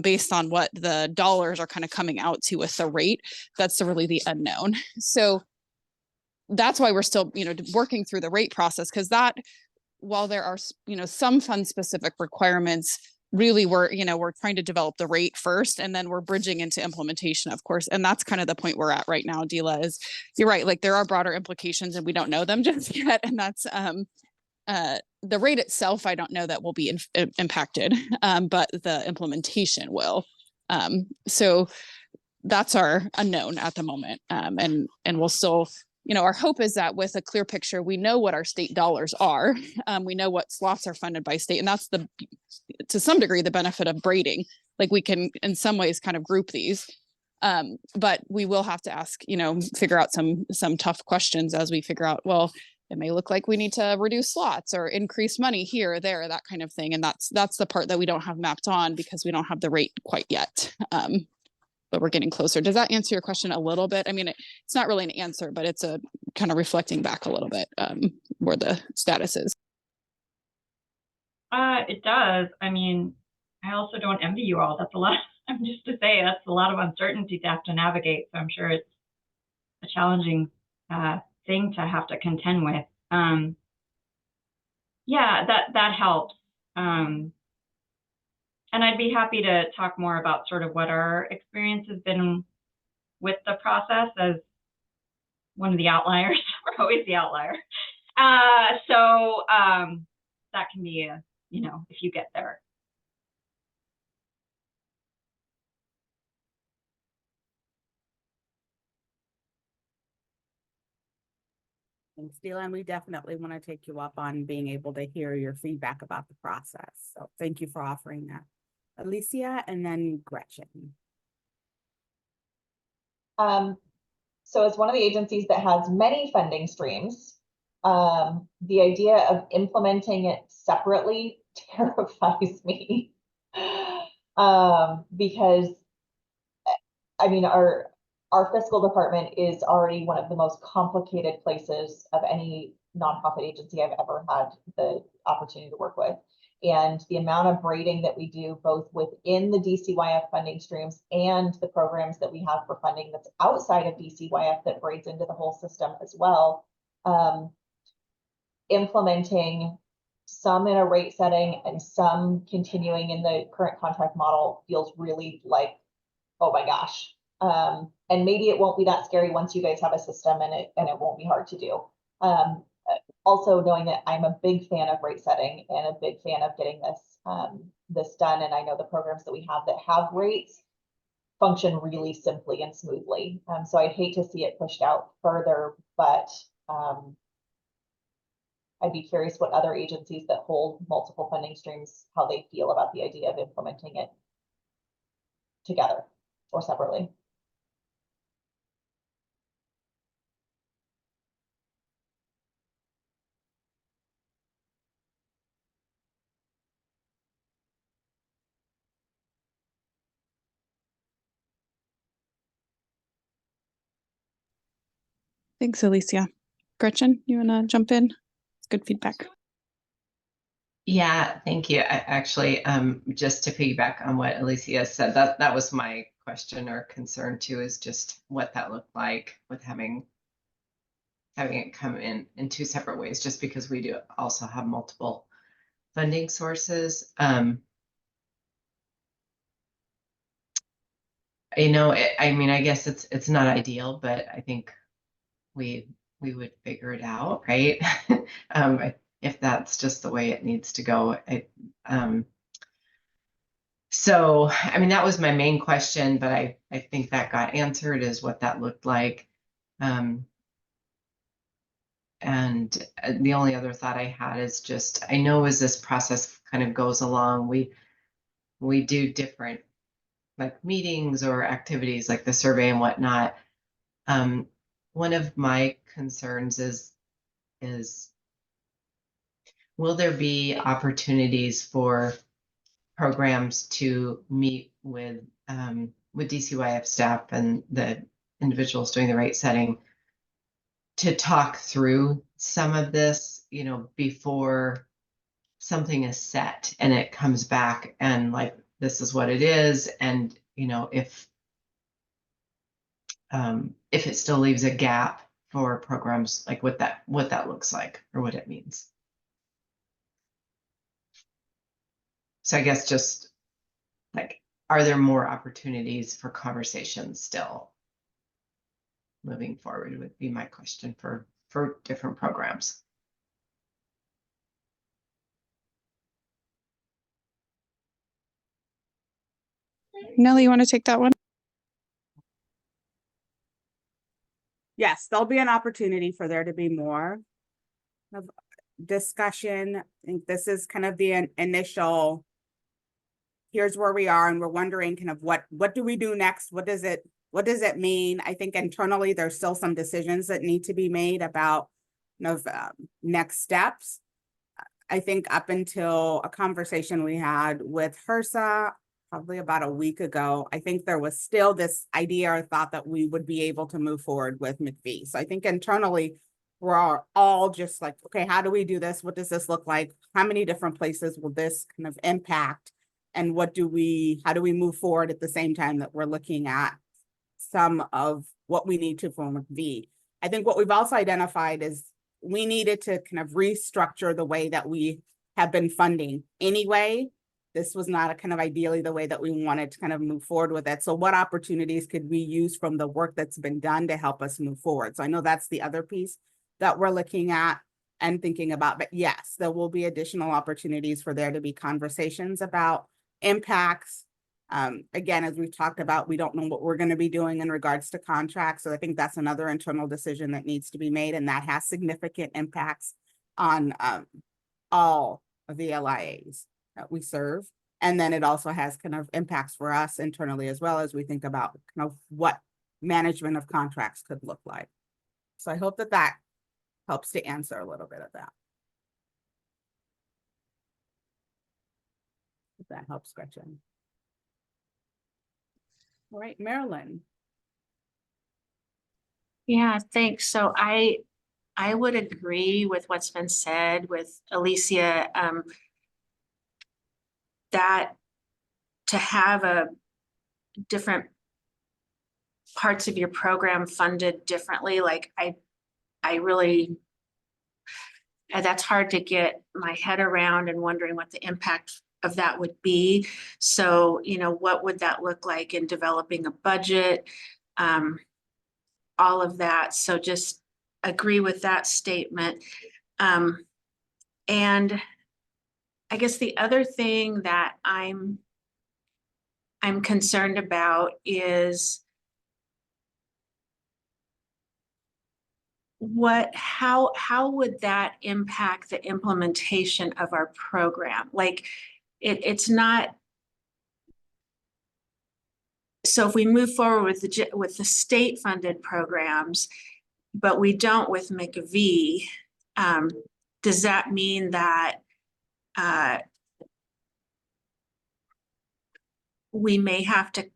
[SPEAKER 2] based on what the dollars are kind of coming out to with the rate. That's really the unknown. So that's why we're still, you know, working through the rate process, because that, while there are, you know, some fund specific requirements, really we're trying to develop the rate first, and then we're bridging into implementation, of course. And that's kind of the point we're at right now, Dila, is you're right, like there are broader implications and we don't know them just yet. And that's the rate itself, I don't know that will be impacted, but the implementation will. So that's our unknown at the moment. And we'll still, you know, our hope is that with a clear picture, we know what our state dollars are. We know what slots are funded by state, and that's to some degree, the benefit of braiding. Like we can, in some ways, kind of group these. But we will have to ask, you know, figure out some tough questions as we figure out, well, it may look like we need to reduce slots or increase money here or there, that kind of thing. And that's the part that we don't have mapped on because we don't have the rate quite yet. But we're getting closer. Does that answer your question a little bit? I mean, it's not really an answer, but it's a kind of reflecting back a little bit where the status is.
[SPEAKER 3] It does. I mean, I also don't envy you all. That's a lot. I'm just to say that's a lot of uncertainty to have to navigate. So I'm sure it's a challenging thing to have to contend with. Yeah, that helps. And I'd be happy to talk more about sort of what our experience has been with the process as one of the outliers. We're always the outlier. So that can be a, you know, if you get there.
[SPEAKER 1] Thanks, Dylan. We definitely want to take you up on being able to hear your feedback about the process. So thank you for offering that. Alicia and then Gretchen.
[SPEAKER 14] So as one of the agencies that has many funding streams, the idea of implementing it separately terrifies me. Because I mean, our fiscal department is already one of the most complicated places of any nonprofit agency I've ever had the opportunity to work with. And the amount of braiding that we do both within the DCYF funding streams and the programs that we have for funding that's outside of DCYF that braids into the whole system as well. Implementing some in a rate setting and some continuing in the current contract model feels really like, oh my gosh. And maybe it won't be that scary once you guys have a system and it won't be hard to do. Also knowing that I'm a big fan of rate setting and a big fan of getting this done. And I know the programs that we have that have rates function really simply and smoothly. So I'd hate to see it pushed out further, but I'd be curious what other agencies that hold multiple funding streams, how they feel about the idea of implementing it together or separately.
[SPEAKER 2] Thanks, Alicia. Gretchen, you want to jump in? It's good feedback.
[SPEAKER 6] Yeah, thank you. Actually, just to piggyback on what Alicia said, that was my question or concern too, is just what that looked like with having it come in two separate ways, just because we do also have multiple funding sources. You know, I mean, I guess it's not ideal, but I think we would figure it out, right? If that's just the way it needs to go. So, I mean, that was my main question, but I think that got answered, is what that looked like. And the only other thought I had is just, I know as this process kind of goes along, we do different like meetings or activities like the survey and whatnot. One of my concerns is will there be opportunities for programs to meet with DCYF staff and the individuals doing the rate setting to talk through some of this, you know, before something is set and it comes back and like, this is what it is. And, you know, if it still leaves a gap for programs, like what that looks like or what it means. So I guess just like, are there more opportunities for conversations still moving forward would be my question for different programs.
[SPEAKER 2] Nellie, you want to take that one?
[SPEAKER 1] Yes, there'll be an opportunity for there to be more of discussion. I think this is kind of the initial, here's where we are, and we're wondering kind of what do we do next? What does it mean? I think internally there's still some decisions that need to be made about next steps. I think up until a conversation we had with HRSA probably about a week ago, I think there was still this idea or thought that we would be able to move forward with McVie. So I think internally we're all just like, okay, how do we do this? What does this look like? How many different places will this kind of impact? And how do we move forward at the same time that we're looking at some of what we need to for McVie? I think what we've also identified is we needed to kind of restructure the way that we have been funding anyway. This was not a kind of ideally the way that we wanted to kind of move forward with it. So what opportunities could we use from the work that's been done to help us move forward? So I know that's the other piece that we're looking at and thinking about, but yes, there will be additional opportunities for there to be conversations about impacts. Again, as we've talked about, we don't know what we're going to be doing in regards to contracts. So I think that's another internal decision that needs to be made, and that has significant impacts on all of the LIAs that we serve. And then it also has kind of impacts for us internally as well as we think about kind of what management of contracts could look like. So I hope that that helps to answer a little bit of that. If that helps, Gretchen. All right, Marilyn.
[SPEAKER 12] Yeah, thanks. So I would agree with what's been said with Alicia, that to have a different parts of your program funded differently, like I really, that's hard to get my head around and wondering what the impact of that would be. So, what would that look like in developing a budget? All of that. So just agree with that statement. And I guess the other thing that I'm concerned about is how would that impact the implementation of our program? Like it's not. So if we move forward with the state funded programs, but we don't with McVie, does that mean that we may have to,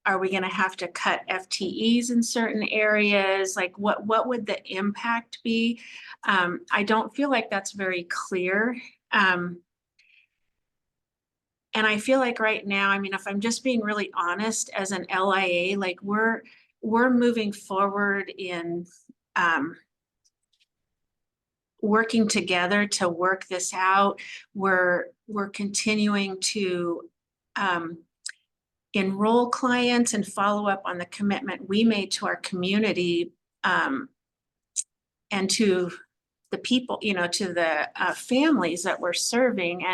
[SPEAKER 12] are we going to have to cut FTEs in certain areas? Like what would the impact be? I don't feel like that's very clear. And I feel like right now, if I'm just being really honest as an LIA, like we're moving forward in working together to work this out. We're continuing to enroll clients and follow up on the commitment we made to our community and to the people, to the families that we're serving.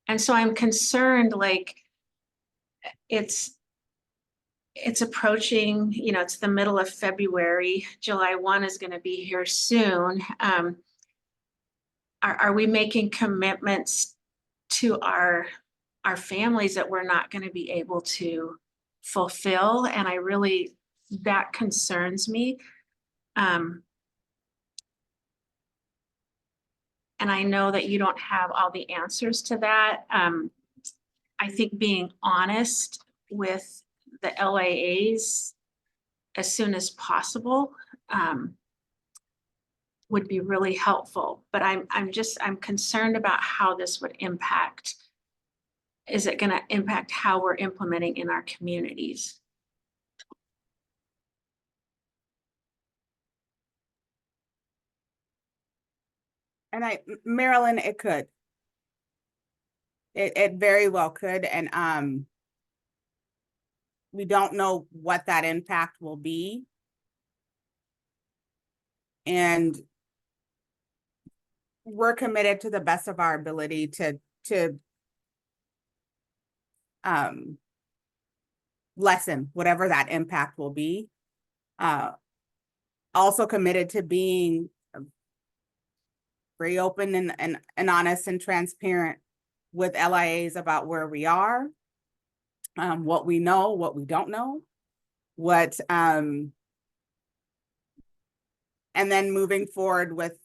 [SPEAKER 12] And so I'm concerned, like it's approaching, it's the middle of February. July 1 is going to be here soon. Are we making commitments to our families that we're not going to be able to fulfill? And that concerns me. And I know that you don't have all the answers to that. I think being honest with the LAAs as soon as possible would be really helpful. But I'm concerned about how this would impact. Is it going to impact how we're implementing in our communities?
[SPEAKER 1] And Marilyn, it could. It very well could. And we don't know what that impact will be. And we're committed to the best of our ability to lessen whatever that impact will be. Also committed to being very open and honest and transparent with LIAs about where we are, what we know, what we don't know, and then moving forward with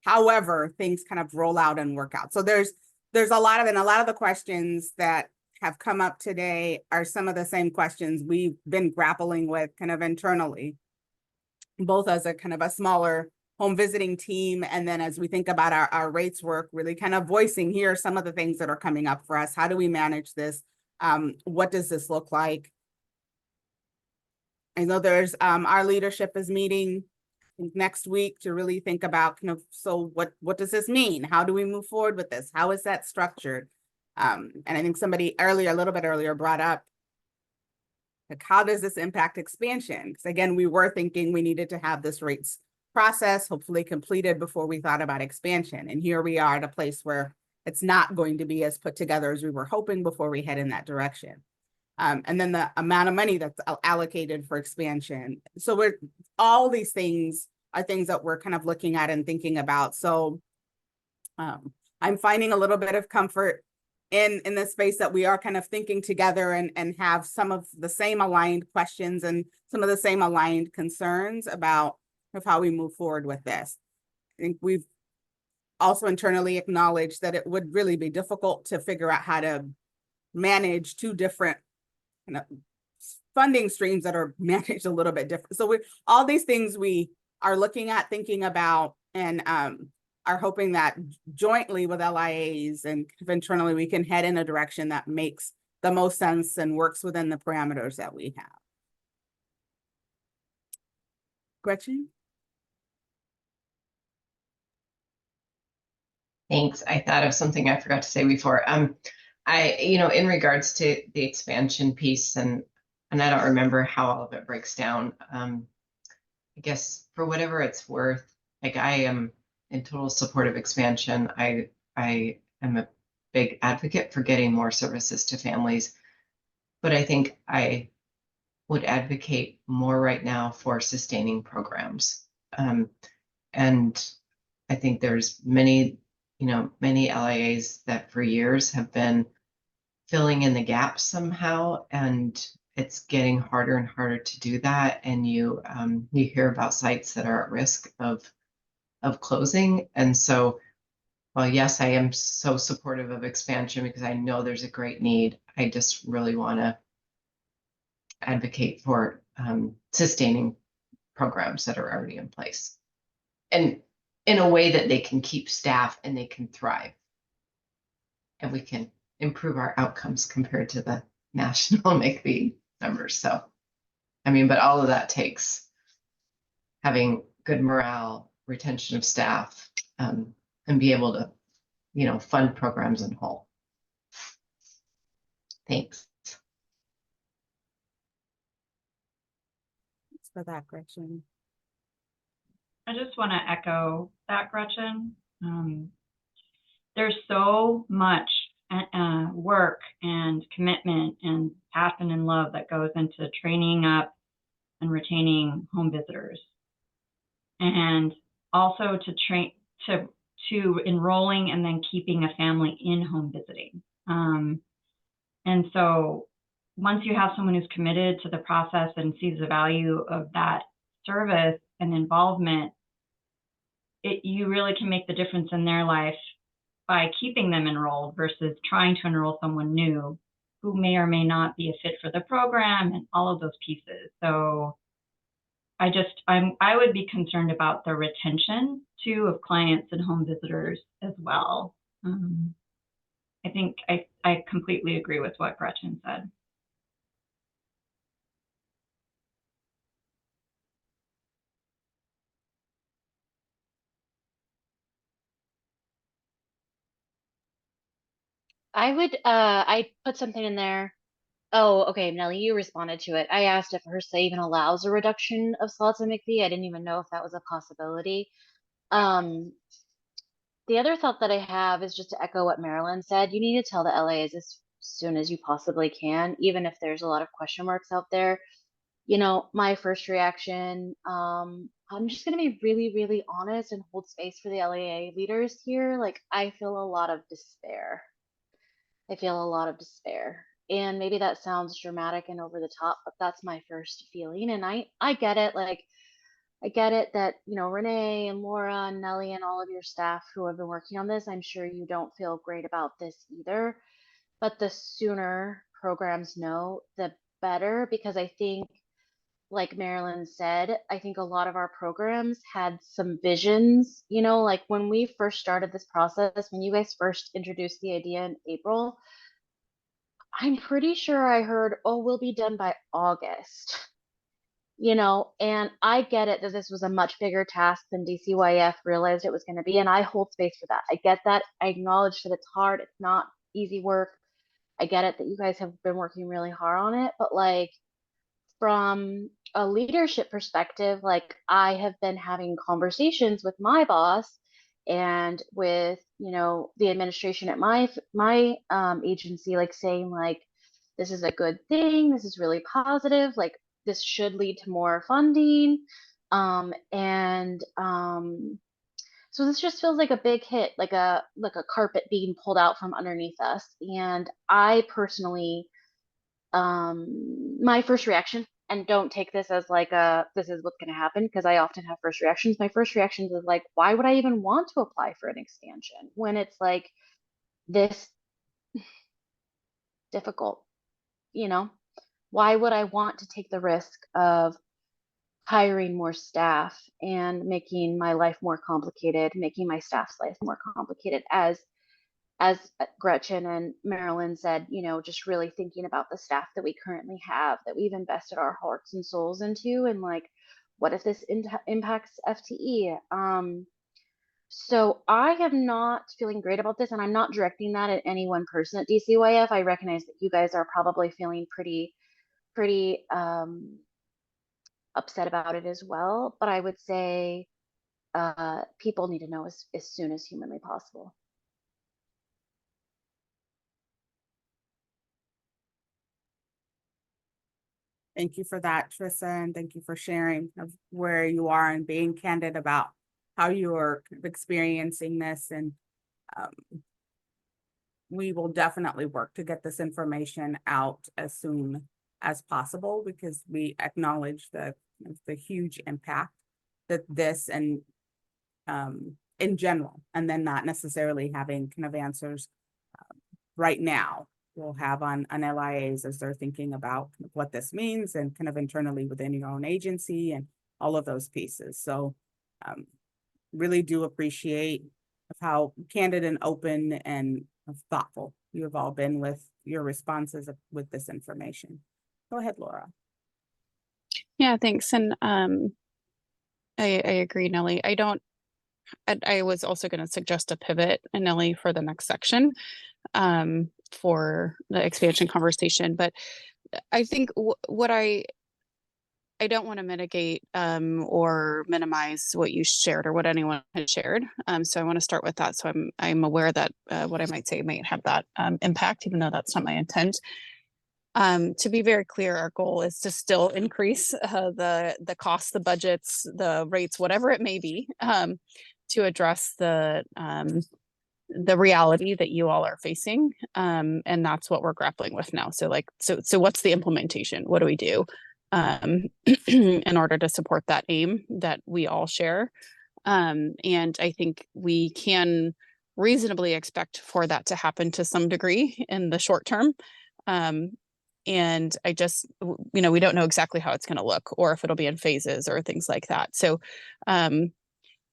[SPEAKER 1] however things kind of roll out and work out. So there's a lot of the questions that have come up today are some of the same questions we've been grappling with kind of internally, both as a kind of a smaller home visiting team, and then as we think about our rates work, really kind of voicing here some of the things that are coming up for us. How do we manage this? What does this look like? I know there's our leadership is meeting next week to really think about so what does this mean? How do we move forward with this? How is that structured? And I think somebody a little bit earlier brought up, like, how does this impact expansion? Because again, we were thinking we needed to have this rates process hopefully completed before we thought about expansion. And here we are at a place where it's not going to be as put together as we were hoping before we head in that direction. And then the amount of money that's allocated for expansion. So all these things are things that we're kind of looking at and thinking about. So I'm finding a little bit of comfort in the space that we are kind of thinking together and have some of the same aligned questions and some of the same aligned concerns about how we move forward with this. I think we've also internally acknowledged that it would really be difficult to figure out how to manage two different funding streams that are managed a little bit different. So all these things we are looking at, thinking about, and are hoping that jointly with LIAs and internally we can head in a direction that makes the most sense and works within the parameters that we have. Gretchen?
[SPEAKER 6] Thanks. I thought of something I forgot to say before. In regards to the expansion piece, and I don't remember how all of it breaks down. I guess for whatever it's worth, like, I am in total support of expansion. I am a big advocate for getting more services to families, but I think I would advocate more right now for sustaining programs. And I think there's many LIAs that for years have been filling in the gaps somehow, and it's getting harder and harder to do that. And you hear about sites that are at risk of closing. And so, while yes, I am so supportive of expansion because I know there's a great need, I just really want to advocate for sustaining programs that are already in place, and in a way that they can keep staff and they can thrive, and we can improve our outcomes compared to the national MCV numbers. So, but all of that takes having good morale, retention of staff, and be able to, fund programs in whole. Thanks.
[SPEAKER 1] Thanks for that, Gretchen.
[SPEAKER 3] I just want to echo that, Gretchen. There's so much work and commitment and passion and love that goes into training up and retaining home visitors, and also to enrolling and then keeping a family in home visiting. And so once you have someone who's committed to the process and sees the value of that service and involvement, you really can make the difference in their life by keeping them enrolled versus trying to enroll someone new who may or may not be a fit for the program and all of those pieces. So I would be concerned about the retention too of clients and home visitors as well. I think I completely agree with what Gretchen said.
[SPEAKER 8] I put something in there. Oh, okay, Nelly, you responded to it. I asked if HRSA even allows a reduction of slots in MCV. I didn't even know if that was a possibility. The other thought that I have is just to echo what Marilyn said. You need to tell the LAs soon as you possibly can, even if there's a lot of question marks out there. You know, my first reaction, I'm just gonna be really, really honest and hold space for the LEA leaders here. Like, I feel a lot of despair. I feel a lot of despair. And maybe that sounds dramatic and over the top, but that's my first feeling. And I get it. Like, I get it that, you know, Renee and Laura and Nellie and all of your staff who have been working on this, I'm sure you don't feel great about this either. But the sooner programs know, the better, because I think, like Marilyn said, I think a lot of our programs had some visions, you know, like when we first started this process, when you guys first introduced the idea in April, I'm pretty sure I heard, oh, we'll be done by August, you know, and I get it that this was a much bigger task than DCYF realized it was going to be. And I hold space for that. I get that. I acknowledge that it's hard. It's not easy work. I get it that you guys have been working really hard on it, but like, from a leadership perspective, like I have been having conversations with my boss and with, you know, the administration at my agency, like saying like, this is a good thing, this is really positive, like this should lead to more funding. So this just feels like a big hit, like a carpet being pulled out from underneath us. And I personally, my first reaction, and don't take this as like this is what's going to happen, because I often have first reactions. My first reactions is like, why would I even want to apply for an expansion when it's like this difficult? You know, why would I want to take the risk of hiring more staff and making my life more complicated, making my staff's life more complicated, as Gretchen and Marilyn said, you know, just really thinking about the staff that we currently have, that we've invested our hearts and souls into, and like, what if this impacts FTE? So I am not feeling great about this, and I'm not directing that at any one person at DCYF. I recognize that you guys are probably feeling pretty upset about it as well, but I would say people need to know as soon as humanly possible.
[SPEAKER 1] Thank you for that, Trissa, and thank you for sharing of where you are and being candid about how you are experiencing this. And we will definitely work to get this information out as soon as possible, because we acknowledge the huge impact that this and in general, and then not necessarily having kind of answers right now, will have on LIAs as they're thinking about what this means and kind of internally within your own agency and all of those pieces. So really do appreciate of how candid and open and thoughtful you have all been with your responses with this information. Go ahead, Laura.
[SPEAKER 2] Yeah, thanks. And I agree, Nellie. I was also going to suggest a pivot, Nellie, for the next section for the expansion conversation. But I think what I don't want to mitigate or minimize what you shared or what anyone had shared. So I want to start with that. So I'm aware that what I might say might have that impact, even though that's not my intent. To be very clear, our goal is to still increase the costs, the budgets, the rates, whatever it may be, to address the reality that you all are facing. And that's what we're grappling with now. So what's the implementation? What do we do in order to support that aim that we all share? And I think we can reasonably expect for that to happen to some degree in the short term. And I just, we don't know exactly how it's going to look, or if it'll be in phases or things like that. So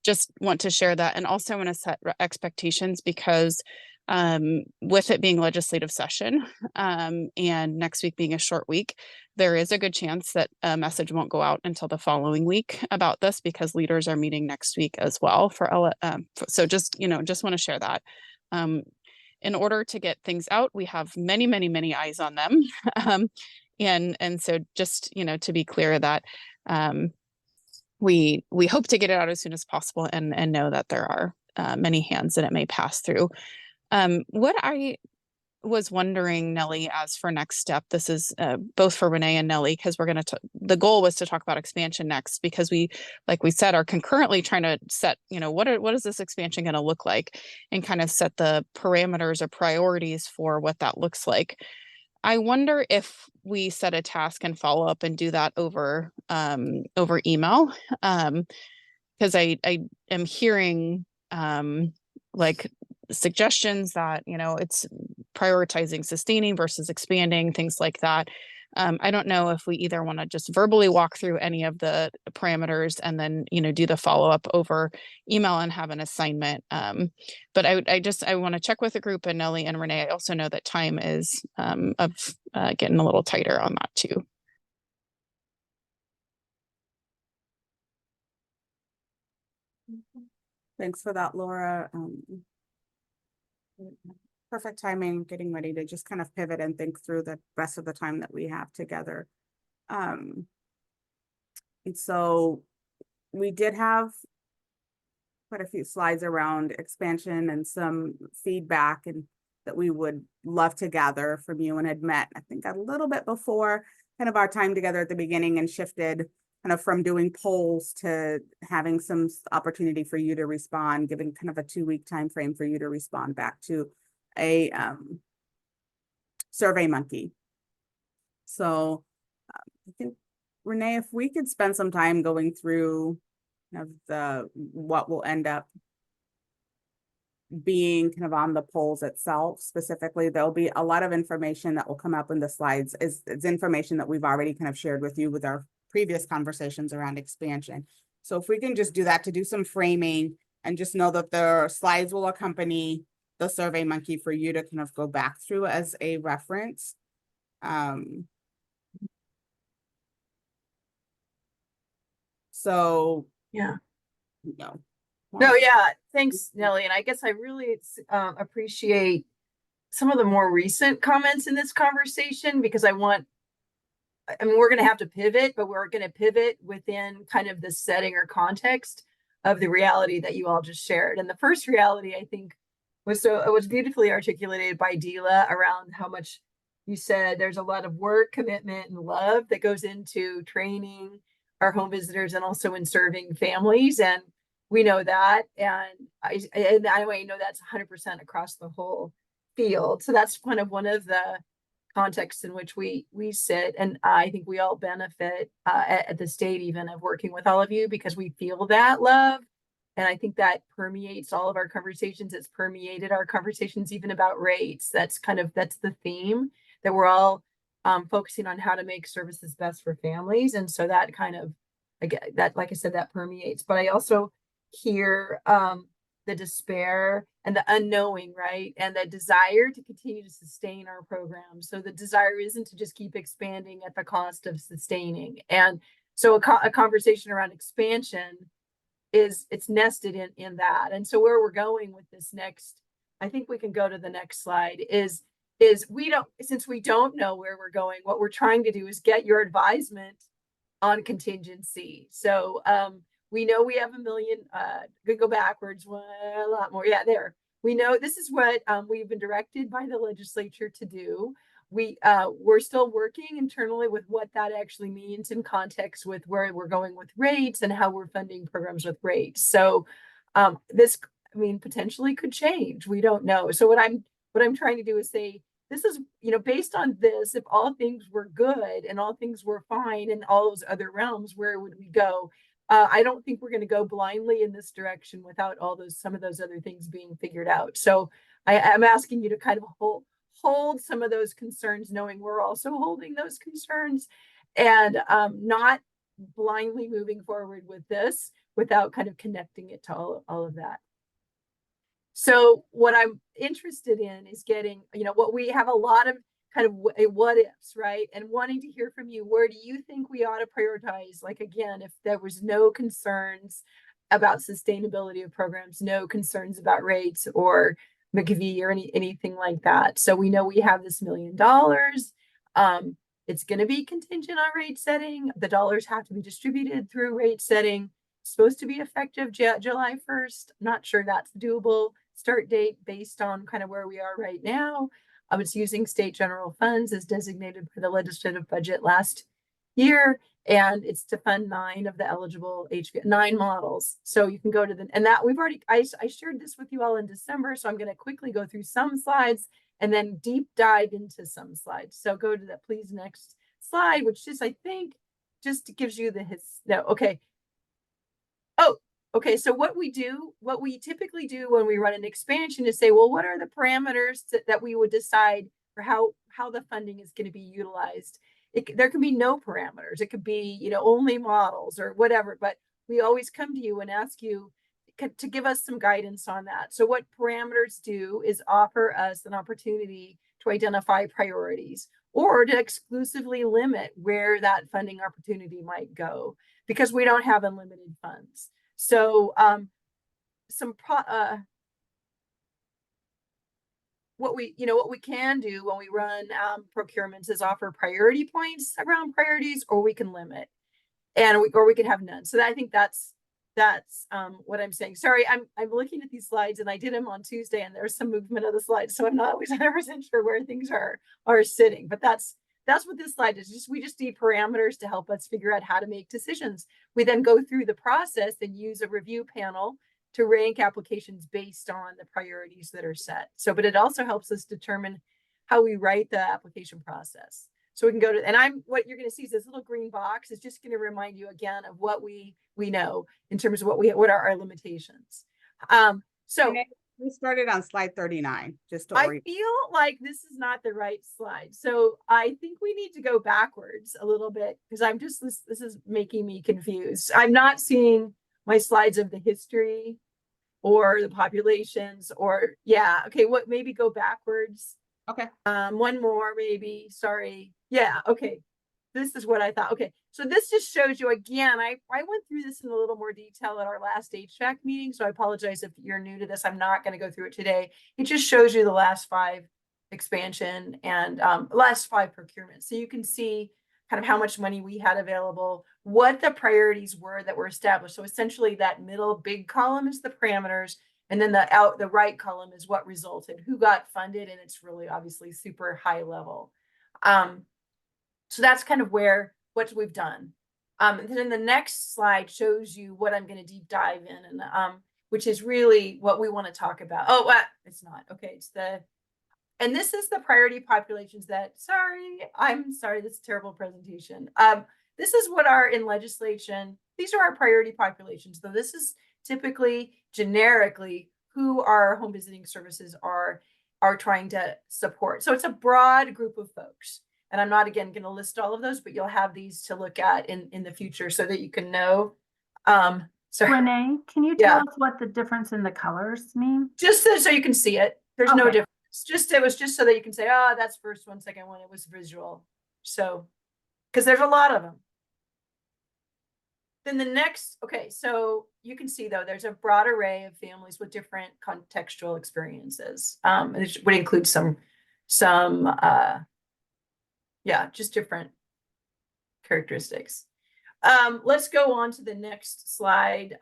[SPEAKER 2] just want to share that. And also want to set expectations, because with it being legislative session and next week being a short week, there is a good chance that a message won't go out until the following week about this, because leaders are meeting next week as well so just want to share that. In order to get things out, we have many, many, many eyes on them. And so just, to be clear that we hope to get it out as soon as possible, and know that there are many hands that it may pass through. What I was wondering, Nellie, as for next step, this is both for Renee and Nellie, because we're going to, the goal was to talk about expansion next, because we, like we said, are concurrently trying to set, you know, what is this expansion going to look like, and kind of set the parameters or priorities for what that looks like. I wonder if we set a task and follow up and do that over email, because I am hearing like suggestions that, you know, it's prioritizing sustaining versus expanding, things like that. I don't know if we either want to just verbally walk through any of the parameters and then, you know, do the follow-up over email and have an assignment. But I want to check with the group, and Nellie and Renee. I also know that time is getting a little tighter on that too.
[SPEAKER 1] Thanks for that, Laura. Perfect timing, getting ready to just kind of pivot and think through the rest of the time that we have together. And so we did have quite a few slides around expansion and some feedback and that we would love to gather from you, and had met, I think, a little bit before kind of our time together at the beginning, and shifted kind of from doing polls to having some opportunity for you to respond, giving kind of a 2-week time frame for you to respond back to a Survey Monkey. So I think, Renee, if we could spend some time going through kind of what will end up being kind of on the polls itself. Specifically, there'll be a lot of information that will come up in the slides. It's information that we've already kind of shared with you with our previous conversations around expansion. So if we can just do that to do some framing, and just know that the slides will accompany the Survey Monkey for you to kind of go back through as a reference. So
[SPEAKER 15] yeah.
[SPEAKER 1] No.
[SPEAKER 15] No, yeah, thanks, Nellie. And I guess I really appreciate some of the more recent comments in this conversation, because I mean, we're going to have to pivot, but we're going to pivot within kind of the setting or context of the reality that you all just shared. And the first reality, I think, was beautifully articulated by Dila around how much you said there's a lot of work, commitment, and love that goes into training our home visitors and also in serving families. And we know that. And I know that's 100% across the whole field. So that's kind of one of the contexts in which we sit. And I think we all benefit at the state even of working with all of you, because we feel that love. And I think that permeates all of our conversations. It's permeated our conversations even about rates. That's the theme, that we're all focusing on how to make services best for families. And so that kind of, that, like I said, that permeates. But I also hear the despair and the unknowing, right? And the desire to continue to sustain our program. So the desire isn't to just keep expanding at the cost of sustaining. And so a conversation around expansion it's nested in that. And so where we're going with this next, I think we can go to the next slide, is since we don't know where we're going, what we're trying to do is get your advisement on contingency. So we know we have 1 million, could go backwards, a lot more. Yeah, there. We know this is what we've been directed by the legislature to do. We're still working internally with what that actually means in context with where we're going with rates and how we're funding programs with rates. So this, I mean, potentially could change. We don't know. So what I'm trying to do is say, this is, based on this, if all things were good and all things were fine in all those other realms, where would we go? I don't think we're going to go blindly in this direction without some of those other things being figured out. So I'm asking you to kind of hold some of those concerns, knowing we're also holding those concerns, and not blindly moving forward with this without kind of connecting it to all of that. So what I'm interested in is getting, what we have a lot of kind of what ifs, right? And wanting to hear from you, where do you think we ought to prioritize? Like, again, if there was no concerns about sustainability of programs, no concerns about rates or McVie or anything like that. So we know we have this $1 million. It's going to be contingent on rate setting. The dollars have to be distributed through rate setting. It's supposed to be effective July 1st. I'm not sure that's doable start date based on kind of where we are right now. It's using state general funds as designated by the legislative budget last year. And it's to fund 9 of the eligible 9 models. So you can go to and that we've already, I shared this with you all in December. So I'm going to quickly go through some slides and then deep dive into some slides. So go to the please next slide, which just, I think, just gives you the okay. Oh, okay. So what we typically do when we run an expansion is say, well, what are the parameters that we would decide for how the funding is going to be utilized? There can be no parameters. It could be, only models or whatever, but we always come to you and ask you to give us some guidance on that. So what parameters do is offer us an opportunity to identify priorities or to exclusively limit where that funding opportunity might go, because we don't have unlimited funds. So what we can do when we run procurements is offer priority points around priorities, or we can limit, or we can have none. So I think that's what I'm saying. Sorry, I'm looking at these slides, and I did them on Tuesday, and there's some movement of the slides, so I'm not always 100% sure where things are sitting. But that's what this slide is. We just need parameters to help us figure out how to make decisions. We then go through the process and use a review panel to rank applications based on the priorities that are set. But it also helps us determine how we write the application process. So we can go to, and what you're going to see is this little green box is just going to remind you again of what we know in terms of what are our limitations. So
[SPEAKER 1] we started on slide 39, just to
[SPEAKER 15] I feel like this is not the right slide. So I think we need to go backwards a little bit, because this is making me confused. I'm not seeing my slides of the history or the populations maybe go backwards.
[SPEAKER 1] Okay.
[SPEAKER 15] One more, maybe. Sorry. Yeah. Okay. This is what I thought. Okay. So this just shows you again, I went through this in a little more detail at our last HVAC meeting. So I apologize if you're new to this. I'm not going to go through it today. It just shows you the last 5 expansion and last 5 procurements. So you can see kind of how much money we had available, what the priorities were that were established. So essentially that middle big column is the parameters, and then the right column is what resulted, who got funded, and it's really obviously super high level. So that's kind of what we've done. And then the next slide shows you what I'm going to deep dive in, and which is really what we want to talk about. Oh, it's not. Okay, and this is the priority populations I'm sorry, this is a terrible presentation. This is what are in legislation. These are our priority populations, though this is typically generically who our home visiting services are trying to support. So it's a broad group of folks. And I'm not, again, going to list all of those, but you'll have these to look at in the future so that you can know.
[SPEAKER 5] Renee, can you tell us what the difference in the colors mean?
[SPEAKER 15] Just so you can see it. There's no difference. It was just so that you can say, oh, that's first one, second one. It was visual. So, because there's a lot of them. Then the next, so you can see, though, there's a broad array of families with different contextual experiences. It would include some just different characteristics. Let's go on to the next slide,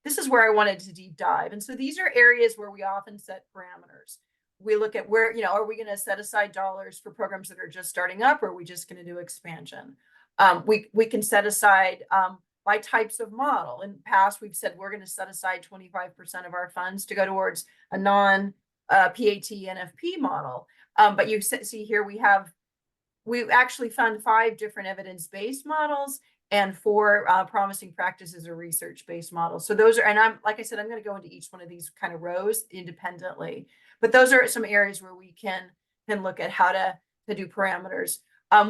[SPEAKER 15] this is where I wanted to deep dive. And so these are areas where we often set parameters. We look at where, are we going to set aside dollars for programs that are just starting up, or are we just going to do expansion? We can set aside by types of model. In the past, we've said we're going to set aside 25% of our funds to go towards a non-PAT NFP model. But you see here, we actually fund 5 different evidence-based models and 4 promising practices or research-based models. So those are, and like I said, I'm going to go into each one of these kind of rows independently, but those are some areas where we can look at how to do parameters.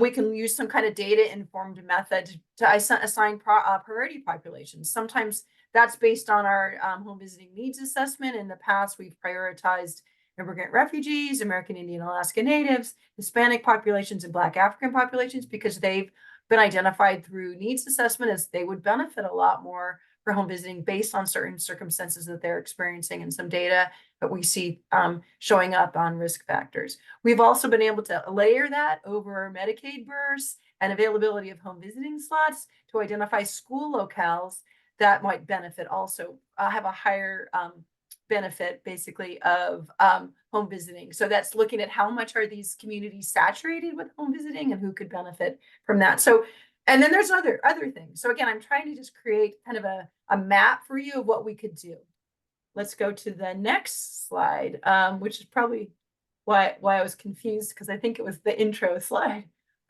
[SPEAKER 15] We can use some kind of data-informed method to assign priority populations. Sometimes that's based on our home visiting needs assessment. In the past, we've prioritized immigrant refugees, American Indian Alaska Natives, Hispanic populations, and Black African populations, because they've been identified through needs assessment as they would benefit a lot more for home visiting based on certain circumstances that they're experiencing and some data that we see showing up on risk factors. We've also been able to layer that over Medicaid births and availability of home visiting slots to identify school locales that might benefit also, have a higher benefit basically of home visiting. So that's looking at how much are these communities saturated with home visiting and who could benefit from that. So, and then there's other things. So again, I'm trying to just create kind of a map for you of what we could do. Let's go to the next slide, which is probably why I was confused, because I think it was the intro slide.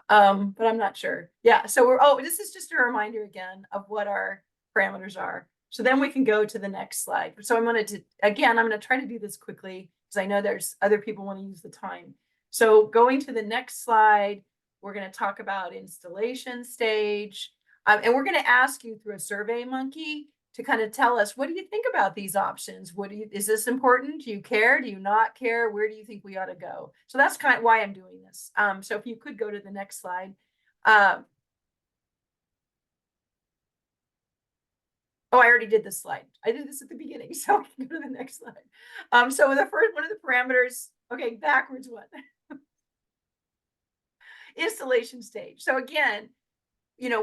[SPEAKER 15] But I'm not sure. Yeah, so this is just a reminder again of what our parameters are. So then we can go to the next slide. So I'm going to try to do this quickly because I know there's other people want to use the time. So going to the next slide, we're going to talk about installation stage. And we're going to ask you through a Survey Monkey to kind of tell us, what do you think about these options? Is this important? Do you care? Do you not care? Where do you think we ought to go? So that's kind of why I'm doing this. So if you could go to the next slide. Oh, I already did this slide. I did this at the beginning, so I can go to the next slide. So the first one of the parameters, okay, backwards one. Installation stage. So again,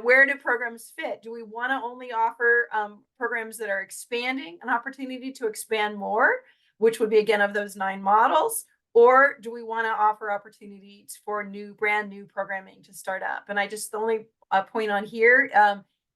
[SPEAKER 15] where do programs fit? Do we want to only offer programs that are expanding, an opportunity to expand more, which would be again of those 9 models? Or do we want to offer opportunities for brand new programming to start up? And the only point on here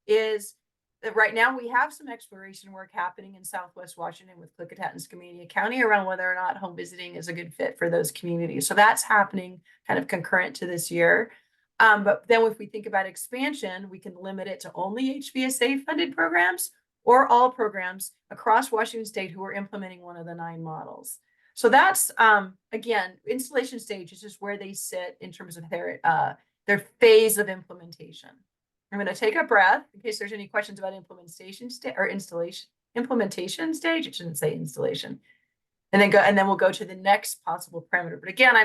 [SPEAKER 15] is that right now we have some exploration work happening in Southwest Washington with Klickitat and Skamania County around whether or not home visiting is a good fit for those communities. So that's happening kind of concurrent to this year. But then if we think about expansion, we can limit it to only HVSA funded programs or all programs across Washington State who are implementing one of the 9 models. So that's, again, installation stage is just where they sit in terms of their phase of implementation. I'm going to take a breath in case there's any questions about implementation stage or implementation stage. It shouldn't say installation. And then we'll go to the next possible parameter. But again,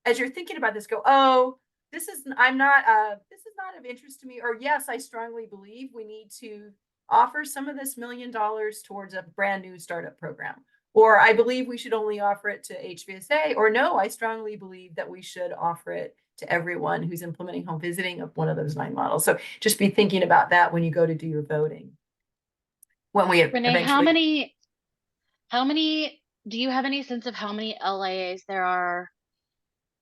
[SPEAKER 15] as you're thinking about this, go, this is not of interest to me, or yes, I strongly believe we need to offer some of this $1 million towards a brand new startup program, or I believe we should only offer it to HVSA, or no, I strongly believe that we should offer it to everyone who's implementing home visiting of one of those 9 models. So just be thinking about that when you go to do your voting. When we
[SPEAKER 8] Renee, how many do you have any sense of how many LIAs there are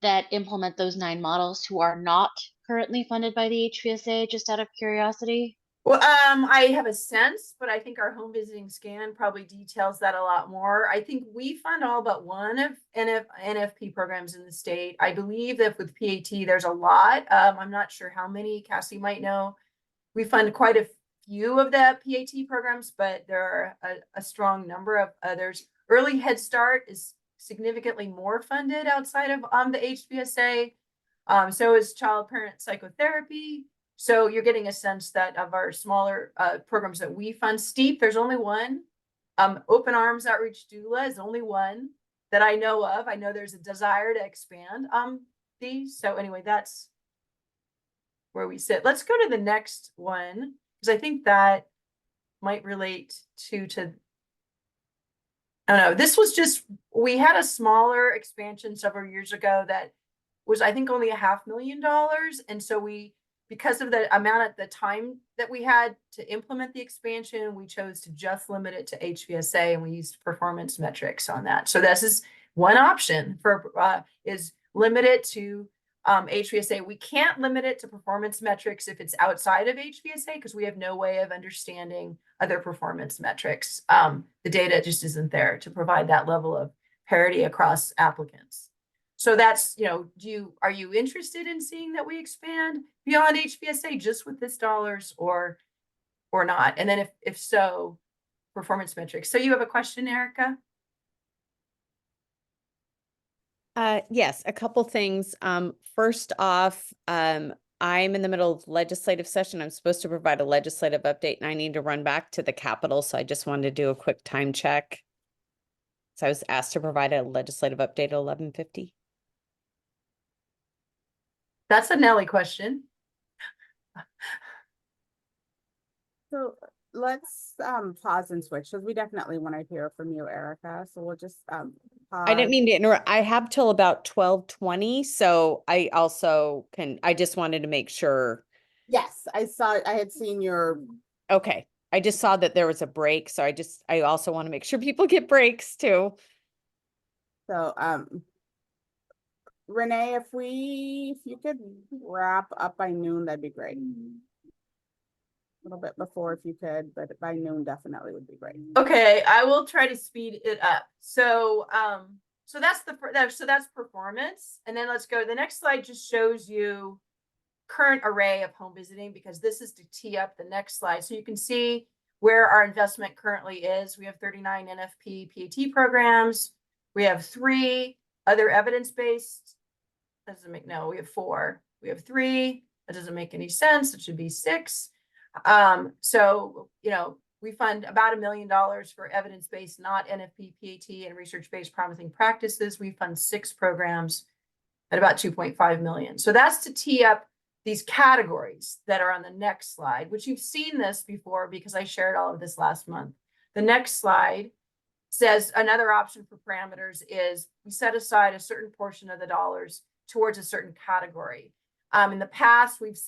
[SPEAKER 8] that implement those 9 models who are not currently funded by the HVSA, just out of curiosity?
[SPEAKER 15] Well, I have a sense, but I think our home visiting scan probably details that a lot more. I think we fund all but one of NFP programs in the state. I believe that with PAT, there's a lot. I'm not sure how many, Cassie might know. We fund quite a few of the PAT programs, but there are a strong number of others. Early Head Start is significantly more funded outside of the HVSA. So is child parent psychotherapy. So you're getting a sense that of our smaller programs that we fund, STEEP, there's only one. Open Arms Outreach Doula is only one that I know of. I know there's a desire to expand these. So anyway, that's where we sit. Let's go to the next one, because I think that might relate to I don't know. This was just, we had a smaller expansion several years ago that was, I think, only $500,000. And so because of the amount of the time that we had to implement the expansion, we chose to just limit it to HVSA, and we used performance metrics on that. So this is one option is limit it to HVSA. We can't limit it to performance metrics if it's outside of HVSA, because we have no way of understanding other performance metrics. The data just isn't there to provide that level of parity across applicants. So that's, are you interested in seeing that we expand beyond HVSA just with this dollars or not? And then if so, performance metrics. So you have a question, Erica?
[SPEAKER 16] Yes, a couple things. First off, I'm in the middle of legislative session. I'm supposed to provide a legislative update, and I need to run back to the Capitol. So I just wanted to do a quick time check. So I was asked to provide a legislative update at 11:50.
[SPEAKER 15] That's a Nelly question.
[SPEAKER 1] So let's pause and switch, because we definitely want to hear from you, Erica. So we'll just
[SPEAKER 16] I
[SPEAKER 1] pause.
[SPEAKER 16] didn't mean to interrupt. I have till about 12:20. So I just wanted to make sure.
[SPEAKER 1] Yes, I had seen your
[SPEAKER 16] Okay. I just saw that there was a break, so I also want to make sure people get breaks too.
[SPEAKER 1] So, Renee, if you could wrap up by noon, that'd be great. A little bit before if you could, but by noon definitely would be great.
[SPEAKER 15] Okay, I will try to speed it up. So, so that's that's performance. And then let's go, the next slide just shows you current array of home visiting, because this is to tee up the next slide. So you can see where our investment currently is. We have 39 NFP PAT programs. We have 3 other evidence-based. No, we have 4. We have 3. That doesn't make any sense. It should be 6. So, you know, we fund about $1 million for evidence-based, not NFP, PAT, and research-based promising practices. We fund 6 programs at about 2.5 million. So that's to tee up these categories that are on the next slide, which you've seen this before because I shared all of this last month. The next slide says another option for parameters is we set aside a certain portion of the dollars towards a certain category. In the past, we've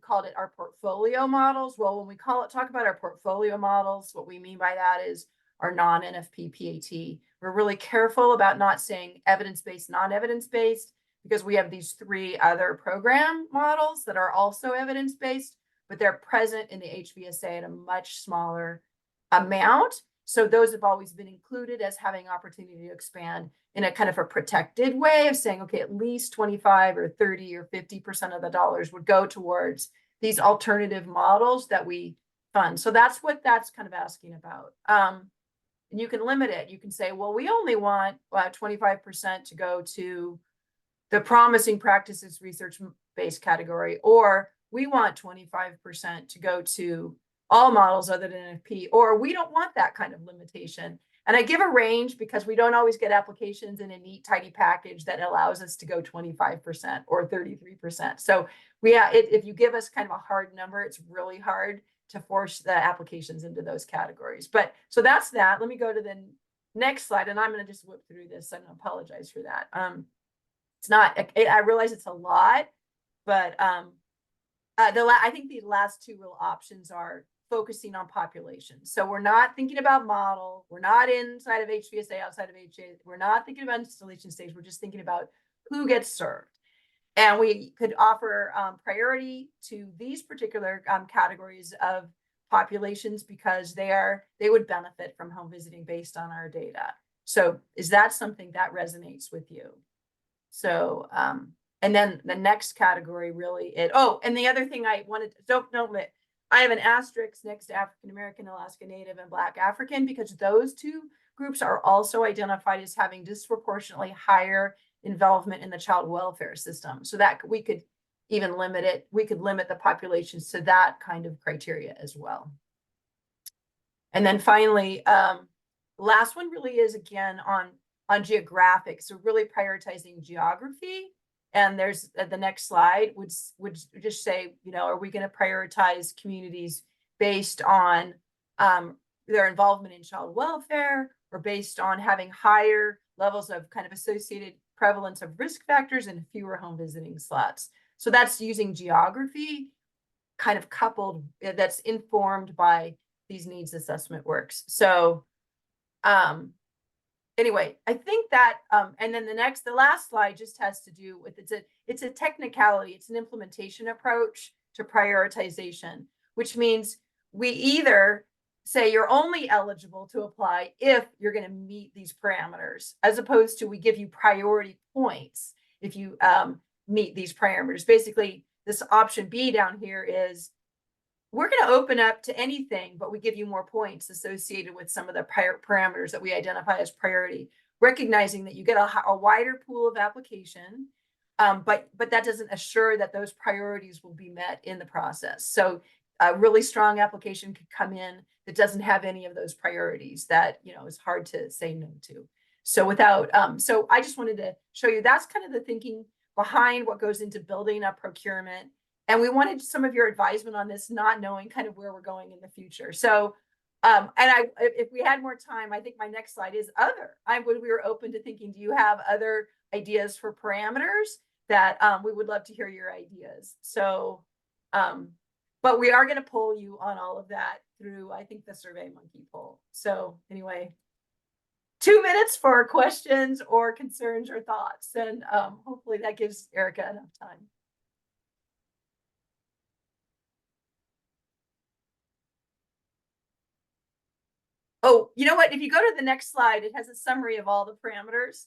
[SPEAKER 15] called it our portfolio models. Well, when we talk about our portfolio models, what we mean by that is our non-NFP PAT. We're really careful about not saying evidence-based, non-evidence-based, because we have these 3 other program models that are also evidence-based, but they're present in the HVSA at a much smaller amount. So those have always been included as having opportunity to expand in a kind of a protected way of saying, okay, at least 25 or 30 or 50% of the dollars would go towards these alternative models that we fund. So that's what that's kind of asking about. And you can limit it. You can say, well, we only want 25% to go to the promising practices research-based category, or we want 25% to go to all models other than NFP, or we don't want that kind of limitation. And I give a range because we don't always get applications in a neat, tidy package that allows us to go 25% or 33%. So if you give us kind of a hard number, it's really hard to force the applications into those categories. But so that's that. Let me go to the next slide, and I'm going to just whip through this. I'm going to apologize for that. It's not, I realize it's a lot, but I think the last 2 real options are focusing on population. So we're not thinking about model. We're not inside of HVSA, outside of HVSA. We're not thinking about installation stage. We're just thinking about who gets served. And we could offer priority to these particular categories of populations because they would benefit from home visiting based on our data. So is that something that resonates with you? So, and then the next category really, and the other thing I wanted, I have an asterisk next to African American, Alaska Native, and Black African, because those 2 groups are also identified as having disproportionately higher involvement in the child welfare system. So that we could even limit it. We could limit the populations to that kind of criteria as well. And then finally, last one really is again on geographic. So really prioritizing geography. And there's the next slide would just say, you know, are we going to prioritize communities based on their involvement in child welfare, or based on having higher levels of kind of associated prevalence of risk factors and fewer home visiting slots? So that's using geography kind of coupled, that's informed by these needs assessment works. So anyway, I think that, and then the last slide just has to do with, it's a technicality, it's an implementation approach to prioritization, which means we either say you're only eligible to apply if you're going to meet these parameters, as opposed to we give you priority points if you meet these parameters. Basically, this option B down here is, we're going to open up to anything, but we give you more points associated with some of the parameters that we identify as priority, recognizing that you get a wider pool of application, but that doesn't assure that those priorities will be met in the process. So a really strong application could come in that doesn't have any of those priorities that, you know, is hard to say no to. So so I just wanted to show you that's kind of the thinking behind what goes into building a procurement. And we wanted some of your advisement on this, not knowing kind of where we're going in the future. So, if we had more time, I think my next slide is other. We were open to thinking, do you have other ideas for parameters that we would love to hear your ideas? So, But we are gonna poll you on all of that through, I think, the Survey Monkey poll. So anyway, 2 minutes for questions or concerns or thoughts, and hopefully that gives Erica enough time. Oh, you know what? If you go to the next slide, it has a summary of all the parameters.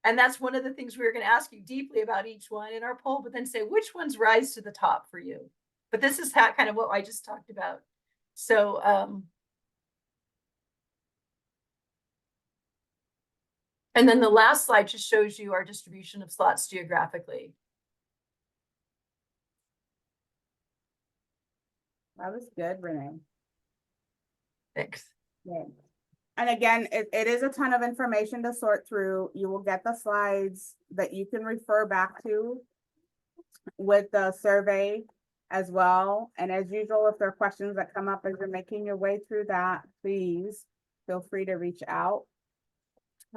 [SPEAKER 15] And that's one of the things we were going to ask you deeply about each one in our poll, but then say which ones rise to the top for you. But this is kind of what I just talked about. So, and then the last slide just shows you our distribution of slots geographically.
[SPEAKER 1] That was good, Renee.
[SPEAKER 15] Thanks.
[SPEAKER 1] Yeah. And again, it is a ton of information to sort through. You will get the slides that you can refer back to with the survey as well. And as usual, if there are questions that come up as you're making your way through that, please feel free to reach out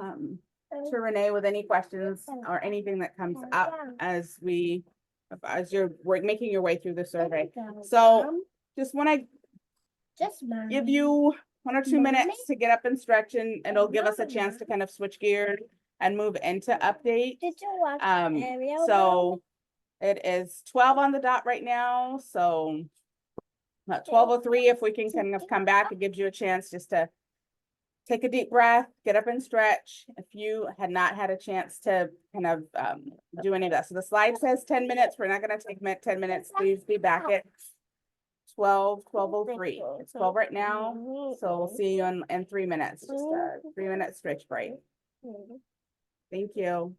[SPEAKER 1] to Renee with any questions or anything that comes up as you're making your way through the survey. So just want to give you 1 or 2 minutes to get up and stretch, and it'll give us a chance to kind of switch gears and move into update. So it is 12 on the dot right now. So 12:03, if we can kind of come back, it gives you a chance just to take a deep breath, get up and stretch. If you had not had a chance to kind of do any of that. So the slide says 10 minutes. We're not going to take 10 minutes. Please be back at 12:03. It's 12 right now. So we'll see you in 3 minutes. Just a 3-minute stretch break. Thank you.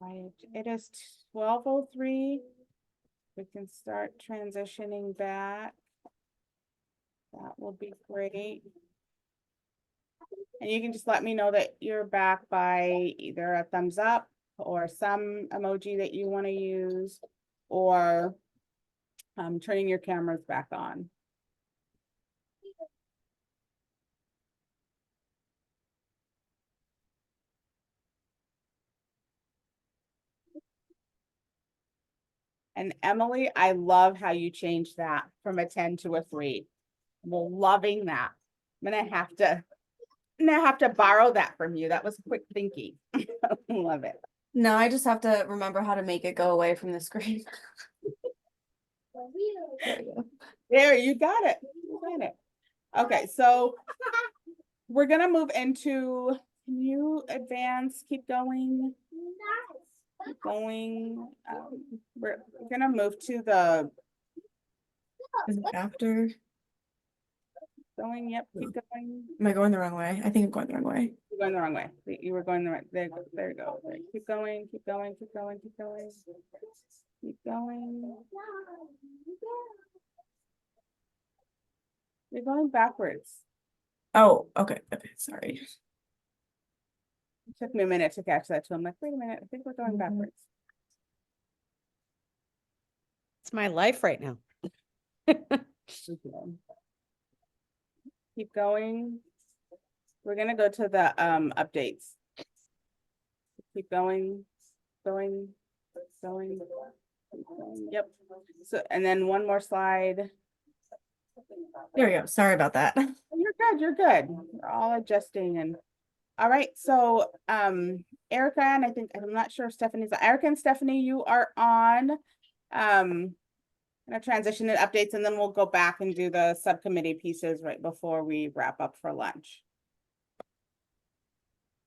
[SPEAKER 1] Right, it is 12:03. We can start transitioning back. That will be great. And you can just let me know that you're back by either a thumbs up or some emoji that you want to use, or turning your cameras back on. And Emily, I love how you changed that from a 10 to a 3. I'm loving that. I'm gonna have to borrow that from you. That was quick thinking. Love it.
[SPEAKER 17] No, I just have to remember how to make it go away from the screen. There we go.
[SPEAKER 1] There, you got it. You got it. Okay, so we're gonna move into, can you advance, keep going? Keep going. We're gonna move to the
[SPEAKER 17] Is it after?
[SPEAKER 1] going, yep, keep going.
[SPEAKER 17] Am I going the wrong way? I think I'm going the wrong way.
[SPEAKER 1] You're going the wrong way. You were going the right, there you go. There, keep going, keep going, keep going, keep going. Keep going. You're going backwards.
[SPEAKER 17] Oh, okay. Okay, sorry.
[SPEAKER 1] It took me a minute to catch that too. I'm like, wait a minute, I think we're going backwards.
[SPEAKER 16] It's my life right now.
[SPEAKER 1] Keep going. We're gonna go to the updates. Keep going, going, going. Yep. So, and then one more slide.
[SPEAKER 17] There we go. Sorry about that.
[SPEAKER 1] You're good, you're good. We're all adjusting. And all right, so Erica, and I think, I'm not sure if Stephanie's, Erica and Stephanie, you are on. Gonna transition to updates, and then we'll go back and do the subcommittee pieces right before we wrap up for lunch.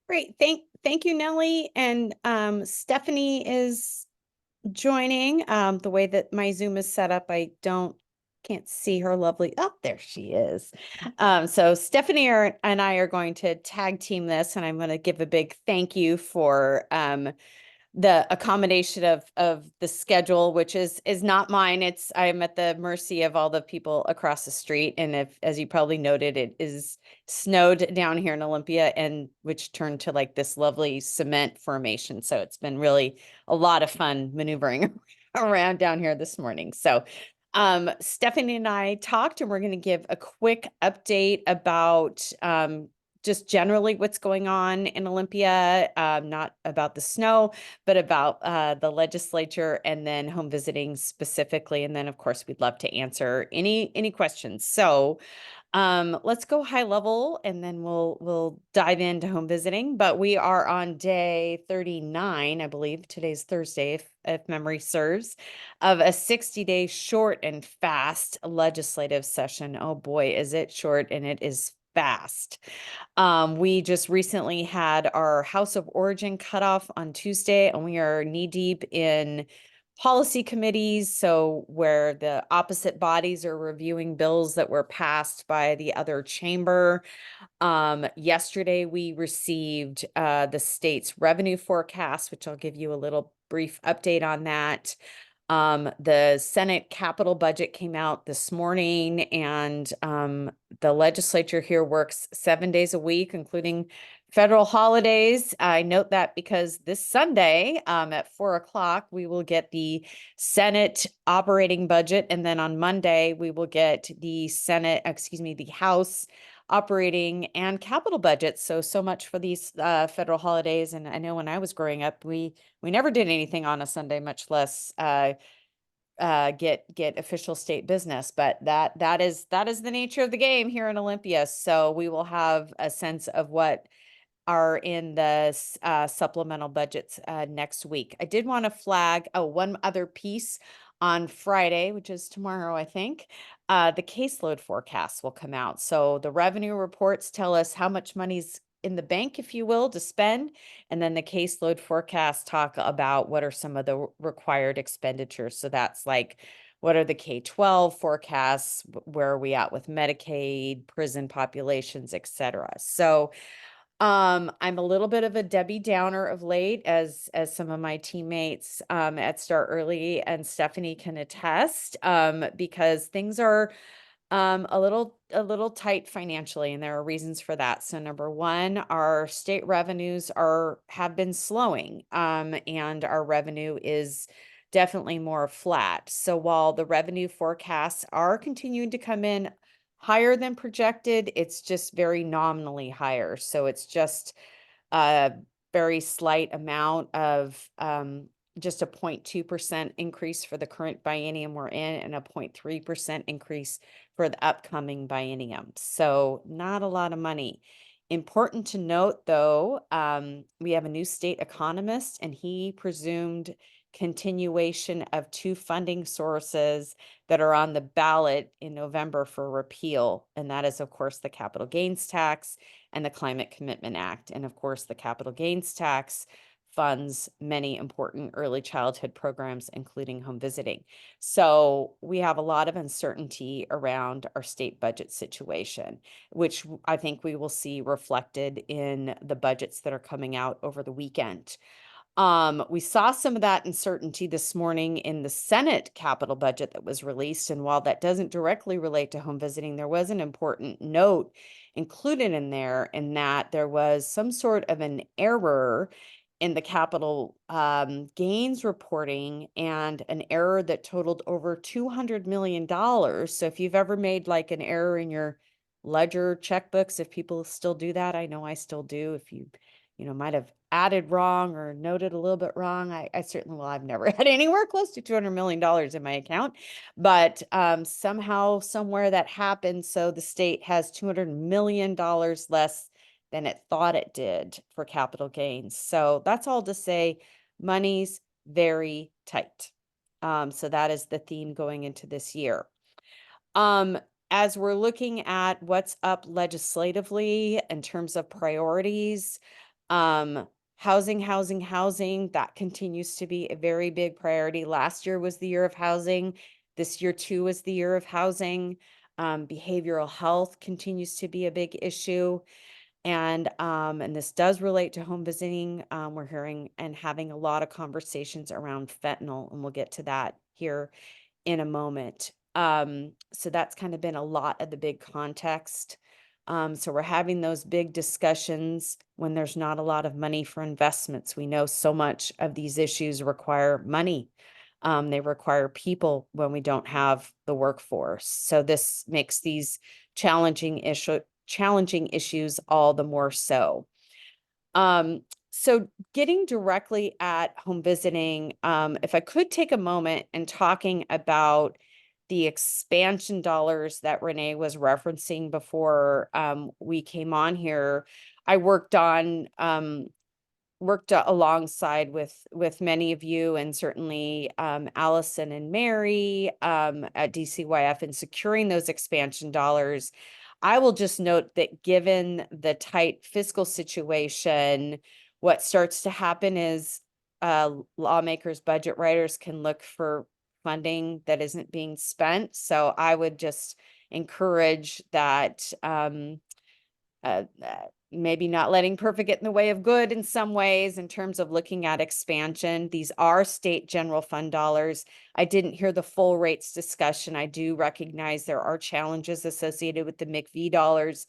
[SPEAKER 16] Great. Thank you, Nellie. And Stephanie is joining. The way that my Zoom is set up, I can't see her lovely. Oh, there she is. So Stephanie and I are going to tag team this, and I'm going to give a big thank you for the accommodation of the schedule, which is not mine. I'm at the mercy of all the people across the street. And as you probably noted, it is snowed down here in Olympia, and which turned to like this lovely cement formation. So it's been really a lot of fun maneuvering around down here this morning. So Stephanie and I talked, and we're going to give a quick update about just generally what's going on in Olympia, not about the snow, but about the legislature, and then home visiting specifically. And then of course, we'd love to answer any questions. So let's go high level, and then we'll dive into home visiting. But we are on day 39, I believe. Today's Thursday, if memory serves, of a 60-day short and fast legislative session. Oh boy, is it short and it is fast. We just recently had our House of Origin cutoff on Tuesday, and we are knee deep in policy committees. So where the opposite bodies are reviewing bills that were passed by the other chamber. Yesterday, we received the state's revenue forecast, which I'll give you a little brief update on that. The Senate capital budget came out this morning, and the legislature here works 7 days a week, including federal holidays. I note that because this Sunday at 4 o'clock, we will get the Senate operating budget. And then on Monday, we will get the the House operating and capital budgets. So much for these federal holidays. And I know when I was growing up, we never did anything on a Sunday, much less get official state business. But that is the nature of the game here in Olympia. So we will have a sense of what are in the supplemental budgets next week. I did want to flag one other piece. On Friday, which is tomorrow, I think, the caseload forecasts will come out. So the revenue reports tell us how much money's in the bank, if you will, to spend. And then the caseload forecasts talk about what are some of the required expenditures. So that's like, what are the K-12 forecasts? Where are we at with Medicaid, prison populations, et cetera. So I'm a little bit of a Debbie Downer of late, as some of my teammates at Start Early and Stephanie can attest, because things are A little tight financially, and there are reasons for that. So number one, our state revenues have been slowing, and our revenue is definitely more flat. So while the revenue forecasts are continuing to come in higher than projected, it's just very nominally higher. So it's just a very slight amount of just a 0.2% increase for the current biennium we're in and a 0.3% increase for the upcoming biennium. So not a lot of money. Important to note, though, we have a new state economist, and he presumed continuation of two funding sources that are on the ballot in November for repeal. And that is, of course, the capital gains tax and the Climate Commitment Act. And of course, the capital gains tax funds many important early childhood programs, including home visiting. So we have a lot of uncertainty around our state budget situation, which I think we will see reflected in the budgets that are coming out over the weekend. We saw some of that uncertainty this morning in the Senate capital budget that was released. And while that doesn't directly relate to home visiting, there was an important note included in there, in that there was some sort of an error in the capital gains reporting, and an error that totaled over $200 million. So if you've ever made like an error in your ledger checkbooks, if people still do that, I know I still do. If you might have added wrong or noted a little bit wrong. I certainly, well, I've never had anywhere close to $200 million in my account, but somehow, somewhere that happened. So the state has $200 million less than it thought it did for capital gains. So that's all to say, money's very tight. So that is the theme going into this year. As we're looking at what's up legislatively in terms of priorities, housing, that continues to be a very big priority. Last year was the year of housing. This year too is the year of housing. Behavioral health continues to be a big issue. And this does relate to home visiting. We're hearing and having a lot of conversations around fentanyl, and we'll get to that here in a moment. So that's kind of been a lot of the big context. So we're having those big discussions when there's not a lot of money for investments. We know so much of these issues require money. They require people when we don't have the workforce. So this makes these challenging issues all the more so. So getting directly at home visiting, if I could take a moment and talking about the expansion dollars that Renee was referencing before we came on here. I worked alongside with many of you, and certainly Allison and Mary at DCYF in securing those expansion dollars. I will just note that given the tight fiscal situation, what starts to happen is lawmakers, budget writers can look for funding that isn't being spent. So I would just encourage that maybe not letting perfect get in the way of good in some ways in terms of looking at expansion. These are state general fund dollars. I didn't hear the full rates discussion. I do recognize there are challenges associated with the MCV dollars.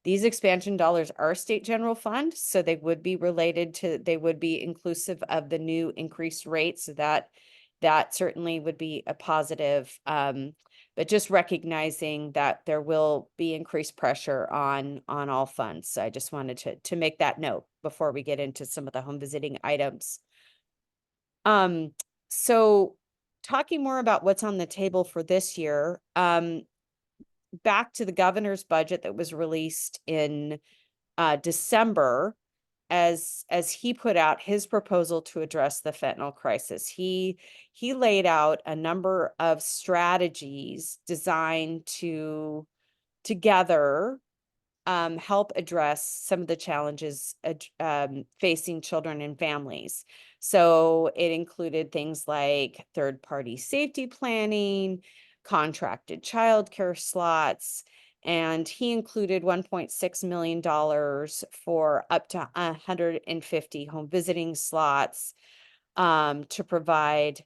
[SPEAKER 16] These expansion dollars are state general fund, so they would be inclusive of the new increased rates. So that certainly would be a positive, but just recognizing that there will be increased pressure on all funds. So I just wanted to make that note before we get into some of the home visiting items. So talking more about what's on the table for this year, back to the governor's budget that was released in December. As he put out his proposal to address the fentanyl crisis, he laid out a number of strategies designed to together help address some of the challenges facing children and families. So it included things like third-party safety planning, contracted childcare slots, and he included $1.6 million for up to 150 home visiting slots to provide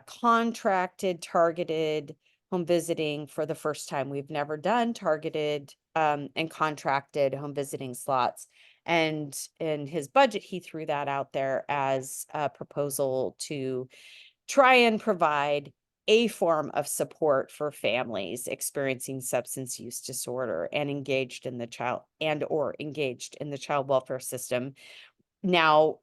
[SPEAKER 16] contracted, targeted home visiting for the first time. We've never done targeted and contracted home visiting slots. And in his budget, he threw that out there as a proposal to try and provide a form of support for families experiencing substance use disorder and engaged in the child welfare system. Now,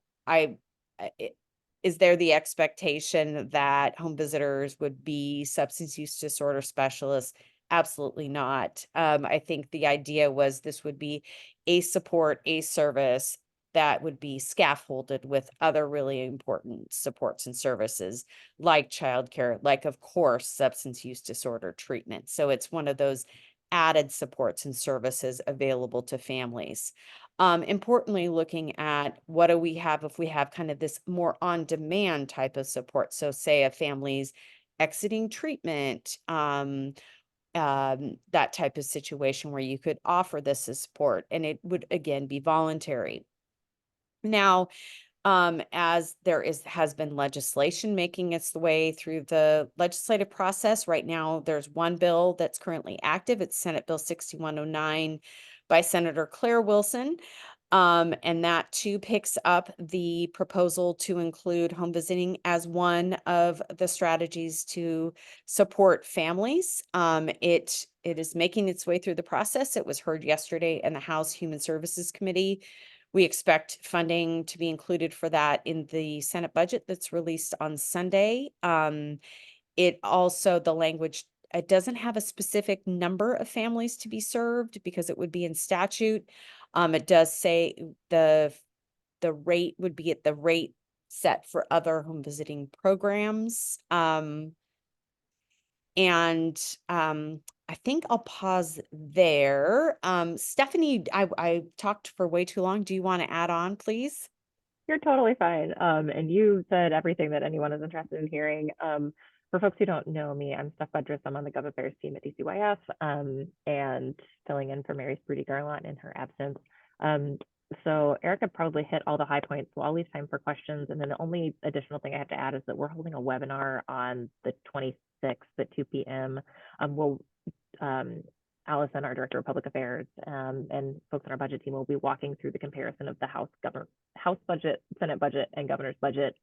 [SPEAKER 16] is there the expectation that home visitors would be substance use disorder specialists? Absolutely not. I think the idea was this would be a support, a service that would be scaffolded with other really important supports and services like childcare, like, of course, substance use disorder treatment. So it's one of those added supports and services available to families. Importantly, looking at what do we have if we have kind of this more on-demand type of support. So say a family's exiting treatment, that type of situation where you could offer this as support, and it would again be voluntary. Now, as has been legislation making its way through the legislative process. Right now, there's one bill that's currently active. It's Senate Bill 6109 by Senator Claire Wilson. And that too picks up the proposal to include home visiting as one of the strategies to support families. It is making its way through the process. It was heard yesterday in the House Human Services Committee. We expect funding to be included for that in the Senate budget that's released on Sunday. It also, the language, it doesn't have a specific number of families to be served because it would be in statute. It does say the rate would be at the rate set for other home visiting programs. I think I'll pause there. Stephanie, I talked for way too long. Do you want to add on, please?
[SPEAKER 18] You're totally fine. And you said everything that anyone is interested in hearing. For folks who don't know me, I'm Steph Budris. I'm on the Gov Affairs team at DCYF, and filling in for Mary Sprudy-Garland in her absence. So Erica probably hit all the high points, so I'll leave time for questions. And then the only additional thing I have to add is that we're holding a webinar on the 26th at 2 p.m. Allison, our Director of Public Affairs, and folks on our budget team will be walking through the comparison of the House budget, Senate budget, and Governor's budget.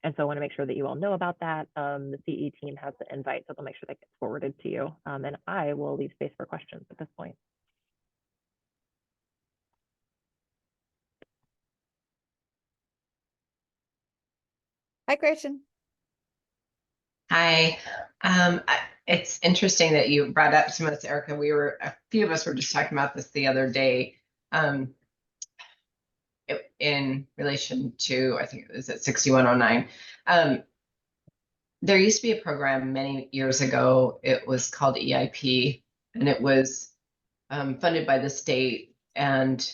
[SPEAKER 18] And so I want to make sure that you all know about that. The CE team has the invite, so they'll make sure that gets forwarded to you. And I will leave space for questions at this point.
[SPEAKER 16] Hi, Gretchen.
[SPEAKER 6] Hi. It's interesting that you brought up some of this, Erica. A few of us were just talking about this the other day in relation to, I think it was at 6109. There used to be a program many years ago. It was called EIP, and it was funded by the state, and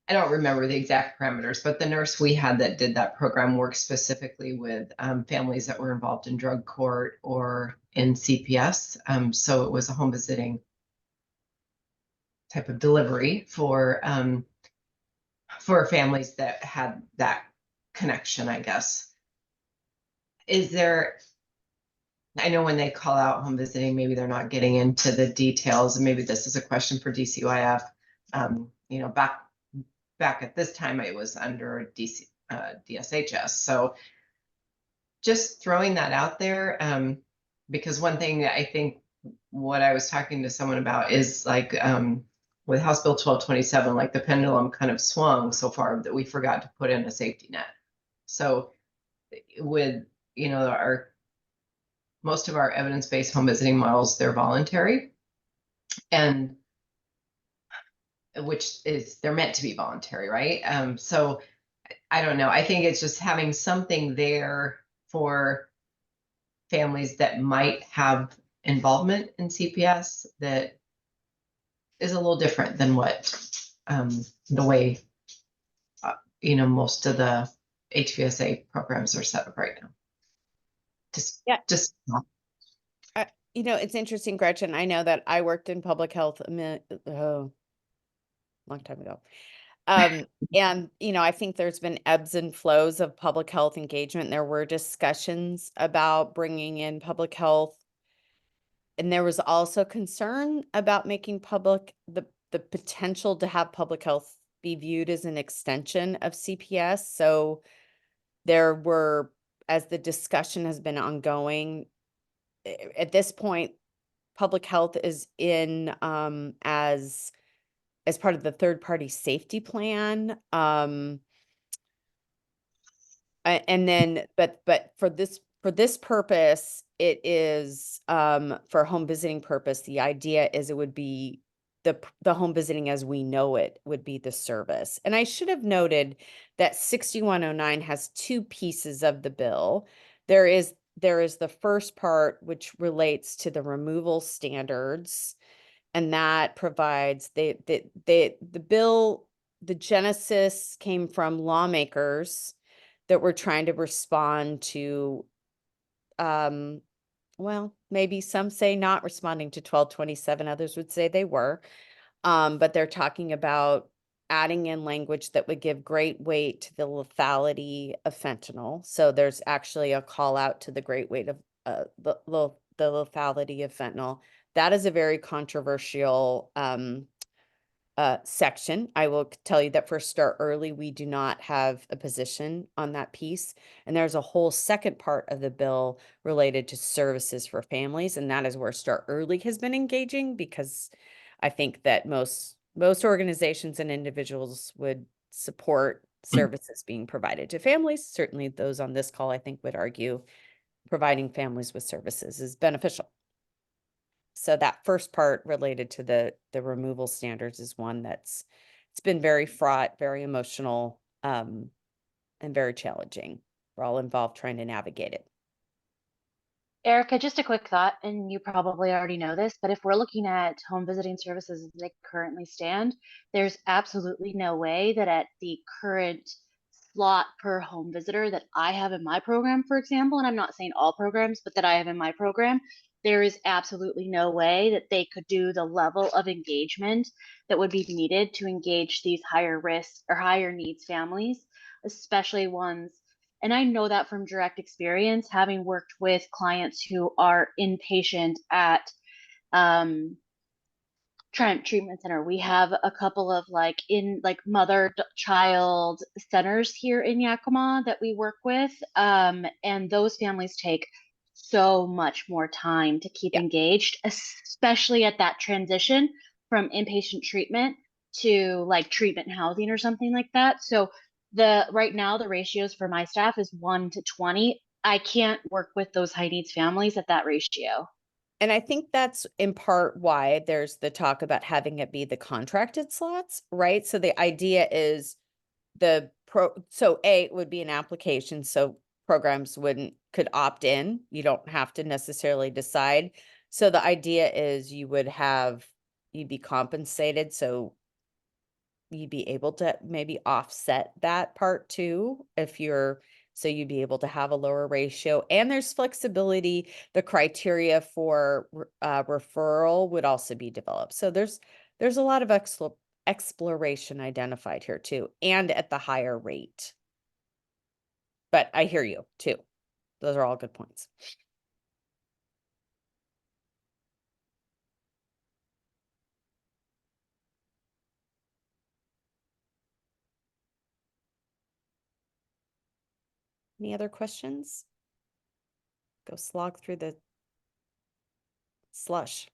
[SPEAKER 6] I don't remember the exact parameters, but the nurse we had that did that program worked specifically with families that were involved in drug court or in CPS. So it was a home visiting type of delivery for families that had that connection, I guess. I know when they call out home visiting, maybe they're not getting into the details, and maybe this is a question for DCYF. Back at this time, it was under DSHS. So just throwing that out there, because one thing that I think what I was talking to someone about is like with House Bill 1227, like the pendulum kind of swung so far that we forgot to put in a safety net. So with, most of our evidence-based home visiting models, they're voluntary, and they're meant to be voluntary, right? So I don't know. I think it's just having something there for families that might have involvement in CPS that is a little different than what the way most of the HVSA programs are set up right now.
[SPEAKER 16] It's interesting, Gretchen. I know that I worked in public health long time ago. And, you know, I think there's been ebbs and flows of public health engagement. There were discussions about bringing in public health. And there was also concern about making the potential to have public health be viewed as an extension of CPS. So there were, as the discussion has been ongoing, at this point, public health is in as part of the third party safety plan. And then, but for this purpose, it is for home visiting purpose, the idea is it would be the home visiting as we know it would be the service. And I should have noted that 6109 has two pieces of the bill. There is the first part, which relates to the removal standards, and that provides the bill, the genesis came from lawmakers that were trying to respond to, well, maybe some say not responding to 1227, others would say they were. But they're talking about adding in language that would give great weight to the lethality of fentanyl. So there's actually a call out to the great weight of the lethality of fentanyl. That is a very controversial section. I will tell you that for Start Early, we do not have a position on that piece. And there's a whole second part of the bill related to services for families. And that is where Start Early has been engaging, because I think that most organizations and individuals would support services being provided to families. Certainly those on this call, I think, would argue providing families with services is beneficial. So that first part related to the removal standards is one it's been very fraught, very emotional, and very challenging. We're all involved trying to navigate it.
[SPEAKER 8] Erica, just a quick thought, and you probably already know this, but if we're looking at home visiting services as they currently stand, there's absolutely no way that at the current slot per home visitor that I have in my program, for example, and I'm not saying all programs, but that I have in my program, there is absolutely no way that they could do the level of engagement that would be needed to engage these higher risk or higher needs families, especially ones. And I know that from direct experience, having worked with clients who are inpatient at Triumph Treatment Center. We have a couple of mother-child centers here in Yakima that we work with. And those families take so much more time to keep engaged, especially at that transition from inpatient treatment to like treatment housing or something like that. So right now the ratios for my staff is 1 to 20. I can't work with those high needs families at that ratio.
[SPEAKER 16] And I think that's in part why there's the talk about having it be the contracted slots, right? So the idea is so A would be an application. So programs could opt in. You don't have to necessarily decide. So the idea is you'd be compensated. So you'd be able to maybe offset that part too, so you'd be able to have a lower ratio. And there's flexibility. The criteria for referral would also be developed. So there's a lot of exploration identified here too, and at the higher rate. But I hear you too. Those are all good points. Any other questions? Go slog through the slush.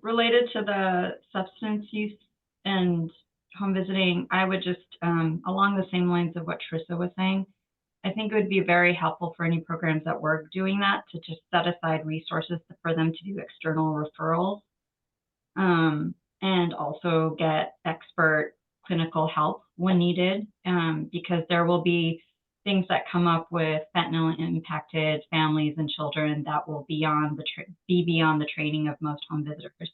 [SPEAKER 3] Related to the substance use and home visiting, I would just, along the same lines of what Trissa was saying, I think it would be very helpful for any programs that were doing that to just set aside resources for them to do external referrals, and also get expert clinical help when needed, because there will be things that come up with fentanyl impacted families and children that will be beyond the training of most home visitors,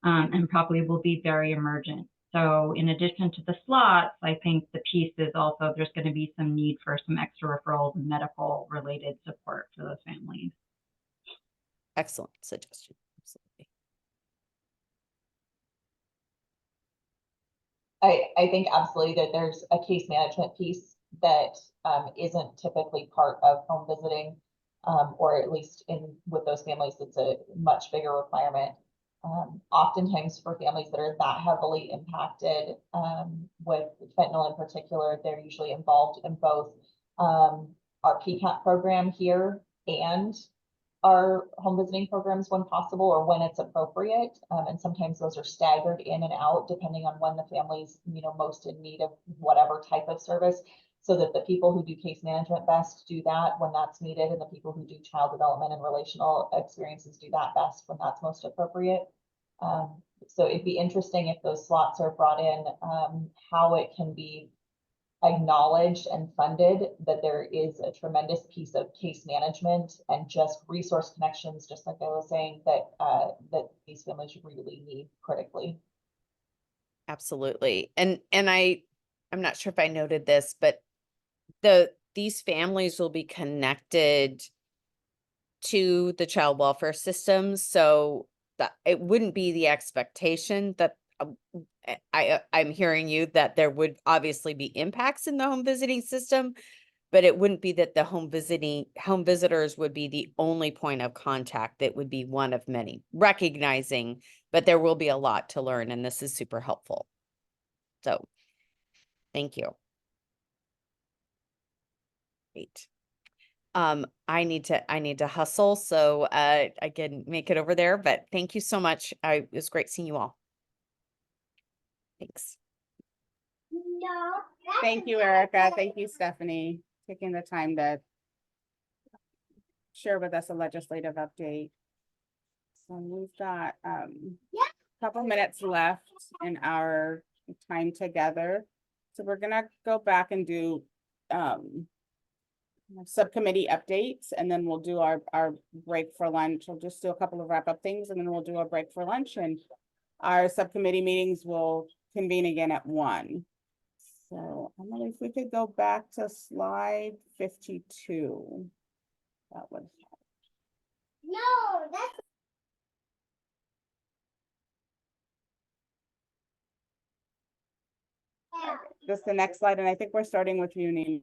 [SPEAKER 3] and probably will be very emergent. So in addition to the slots, I think the piece is also there's going to be some need for some extra referrals and medical related support for those families.
[SPEAKER 16] Excellent suggestion. Absolutely.
[SPEAKER 14] I think absolutely that there's a case management piece that isn't typically part of home visiting, or at least with those families, it's a much bigger requirement. Oftentimes for families that are that heavily impacted with fentanyl in particular, they're usually involved in both our PCAP program here and our home visiting programs when possible or when it's appropriate. And sometimes those are staggered in and out depending on when the family's, most in need of whatever type of service, so that the people who do case management best do that when that's needed, and the people who do child development and relational experiences do that best when that's most appropriate. So it'd be interesting if those slots are brought in, how it can be acknowledged and funded that there is a tremendous piece of case management and just resource connections, just like I was saying, that that these families really need critically.
[SPEAKER 16] Absolutely. And I'm not sure if I noted this, but these families will be connected to the child welfare systems, so that it wouldn't be the expectation that I'm hearing you that there would obviously be impacts in the home visiting system, but it wouldn't be that the home visitors would be the only point of contact. That would be one of many, recognizing, but there will be a lot to learn, and this is super helpful. So thank you. Great. I need to hustle, so I can make it over there, but thank you so much. It was great seeing you all. Thanks.
[SPEAKER 1] Thank you, Erica. Thank you, Stephanie, taking the time to share with us a legislative update. So we've got a couple minutes left in our time together. So we're gonna go back and do subcommittee updates, and then we'll do our break for lunch. We'll just do a couple of wrap-up things, and then we'll do a break for lunch, and our subcommittee meetings will convene again at 1. So Emily, if we could go back to slide 52. That was.
[SPEAKER 19] No, that's.
[SPEAKER 1] Just the next slide, and I think we're starting with you, Neem.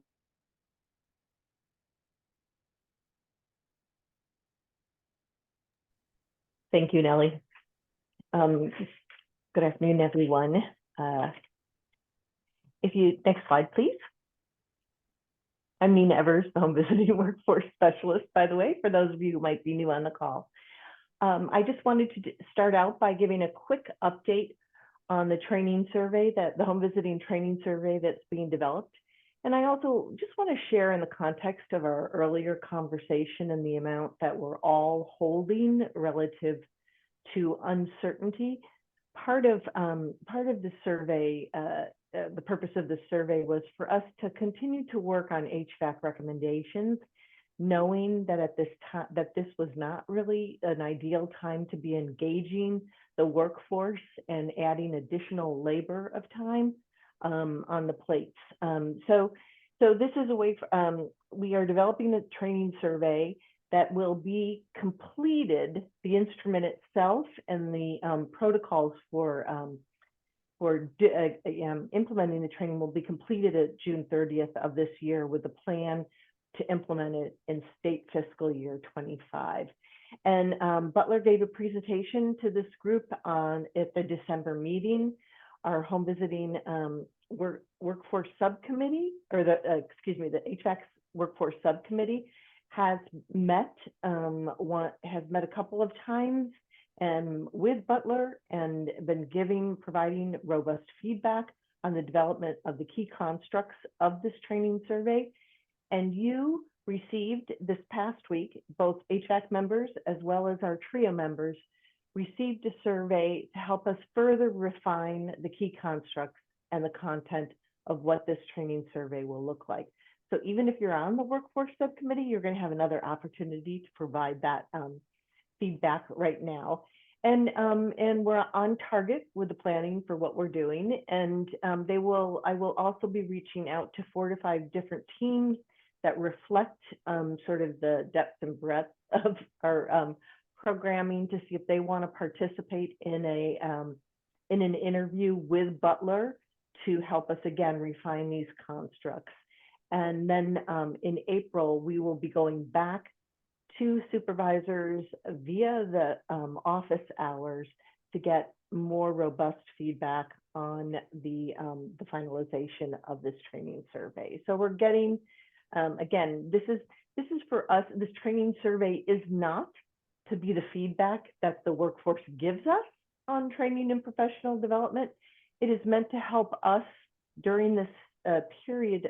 [SPEAKER 18] Thank you, Nellie. Good afternoon, everyone. Next slide, please. I'm Nina Evers, the home visiting workforce specialist, by the way, for those of you who might be new on the call. I just wanted to start out by giving a quick update on the training survey, the home visiting training survey that's being developed. And I also just want to share in the context of our earlier conversation and the amount that we're all holding relative to uncertainty. Part of the survey, the purpose of the survey was for us to continue to work on HVAC recommendations, knowing that at this time that this was not really an ideal time to be engaging the workforce and adding additional labor of time on the plates. So this is a way for, we are developing a training survey that will be completed, the instrument itself and the protocols for implementing the training will be completed at June 30th of this year, with a plan to implement it in state fiscal year 25. And Butler gave a presentation to this group at the December meeting. Our home visiting workforce subcommittee, or the HVAC workforce subcommittee has met a couple of times and with Butler, and been providing robust feedback on the development of the key constructs of this training survey. And you received this past week, both HVAC members as well as our TRIO members received a survey to help us further refine the key constructs and the content of what this training survey will look like. So even if you're on the workforce subcommittee, you're going to have another opportunity to provide that feedback right now. And we're on target with the planning for what we're doing. And I will also be reaching out to 4 to 5 different teams that reflect sort of the depth and breadth of our programming, to see if they want to participate in an interview with Butler to help us again refine these constructs. And then in April, we will be going back to supervisors via the office hours to get more robust feedback on the finalization of this training survey. So we're getting, again, this is for us, this training survey is not to be the feedback that the workforce gives us on training and professional development. It is meant to help us during this period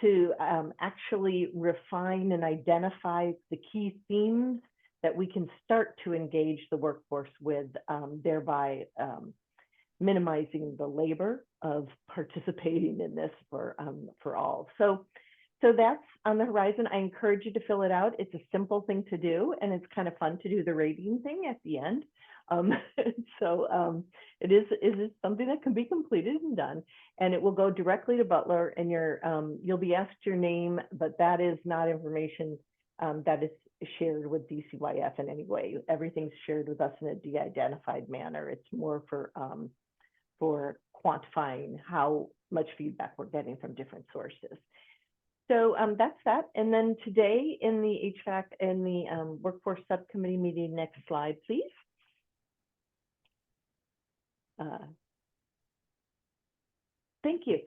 [SPEAKER 18] to actually refine and identify the key themes that we can start to engage the workforce with, thereby minimizing the labor of participating in this for all. So that's on the horizon. I encourage you to fill it out. It's a simple thing to do, and it's kind of fun to do the rating thing at the end. It is something that can be completed and done, and it will go directly to Butler, and you'll be asked your name, but that is not information that is shared with DCYF in any way. Everything's shared with us in a de-identified manner. It's more for quantifying how much feedback we're getting from different sources. So that's that. And then today in the HVAC and the workforce subcommittee meeting, next slide, please. Thank you.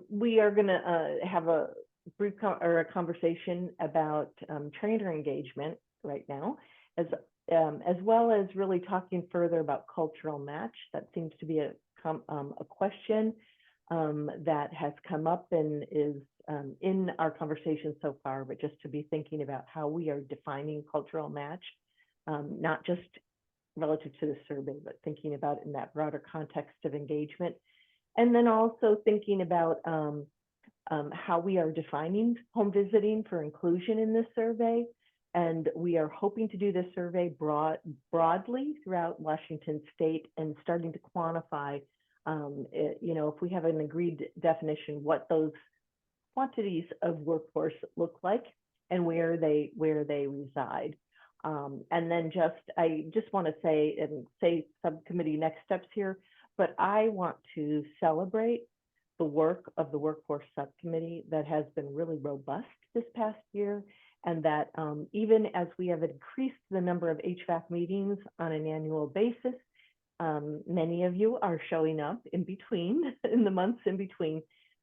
[SPEAKER 18] We are going to have a brief a conversation about trainer engagement right now, as well as really talking further about cultural match. That seems to be a question that has come up and is in our conversation so far, but just to be thinking about how we are defining cultural match, not just relative to the survey, but thinking about it in that broader context of engagement. And then also thinking about how we are defining home visiting for inclusion in this survey. And we are hoping to do this survey broadly throughout Washington state and starting to quantify, if we have an agreed definition, what those quantities of workforce look like and where they reside. And then I just want to say subcommittee next steps here, but I want to celebrate the work of the workforce subcommittee that has been really robust this past year, and that even as we have increased the number of HVAC meetings on an annual basis, many of you are showing up in the months in between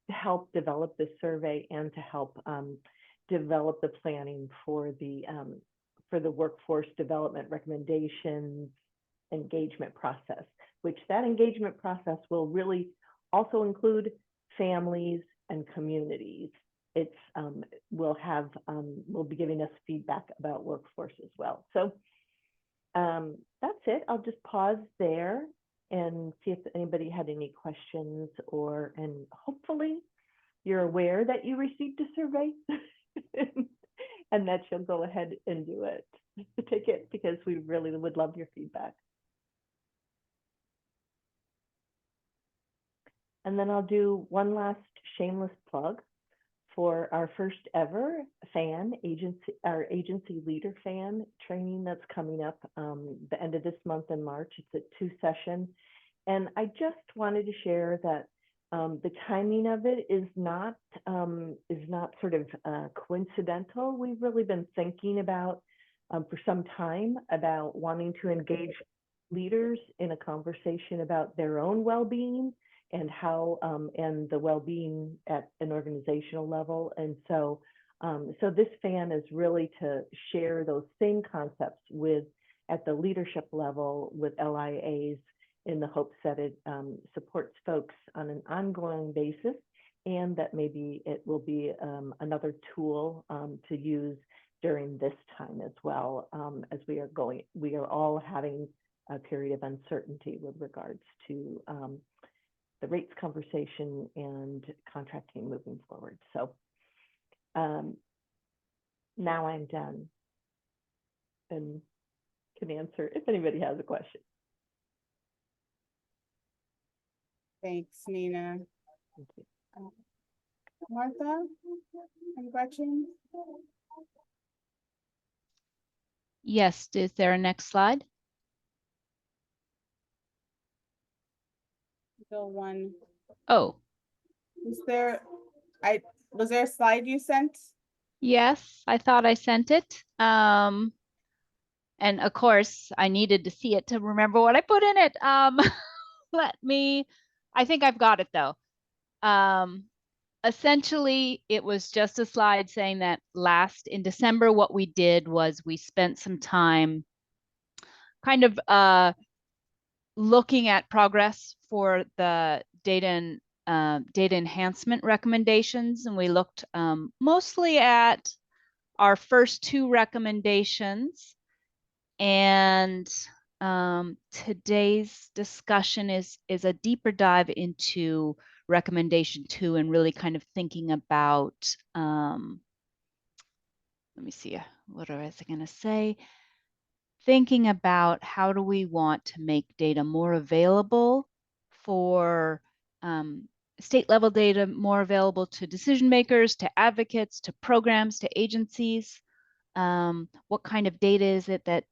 [SPEAKER 18] to help develop this survey and to help develop the planning for the workforce development recommendations engagement process, which that engagement process will really also include families and communities. Will be giving us feedback about workforce as well. So that's it. I'll just pause there and see if anybody had any questions, and hopefully you're aware that you received a survey and that you'll go ahead and do it. Take it, because we really would love your feedback. And then I'll do one last shameless plug for our first ever our agency leader fan training that's coming up the end of this month in March. It's a 2-session. And I just wanted to share that the timing of it is not sort of coincidental. We've really been thinking about for some time about wanting to engage leaders in a conversation about their own well-being and how and the well-being at an organizational level. And so this fan is really to share those same concepts at the leadership level with LIAs, in the hopes that it supports folks on an ongoing basis, and that maybe it will be another tool to use during this time as well, as we are all having a period of uncertainty with regards to the rates conversation and contracting moving forward. So now I'm done and can answer if anybody has a question.
[SPEAKER 1] Thanks, Nina.
[SPEAKER 18] Thank you.
[SPEAKER 1] Martha and Gretchen?
[SPEAKER 10] Yes, is there a next slide?
[SPEAKER 1] Go one
[SPEAKER 10] Oh,
[SPEAKER 1] Was there a slide you sent?
[SPEAKER 10] yes, I thought I sent it. And of course, I needed to see it to remember what I put in it. I think I've got it though. Essentially, it was just a slide saying that in December, what we did was we spent some time kind of looking at progress for the data and data enhancement recommendations. And we looked mostly at our first two recommendations. And today's discussion is a deeper dive into recommendation 2 and really kind of thinking about, let me see, what was I going to say? Thinking about how do we want to make data more available for state level data, more available to decision makers, to advocates, to programs, to agencies. What kind of data is it that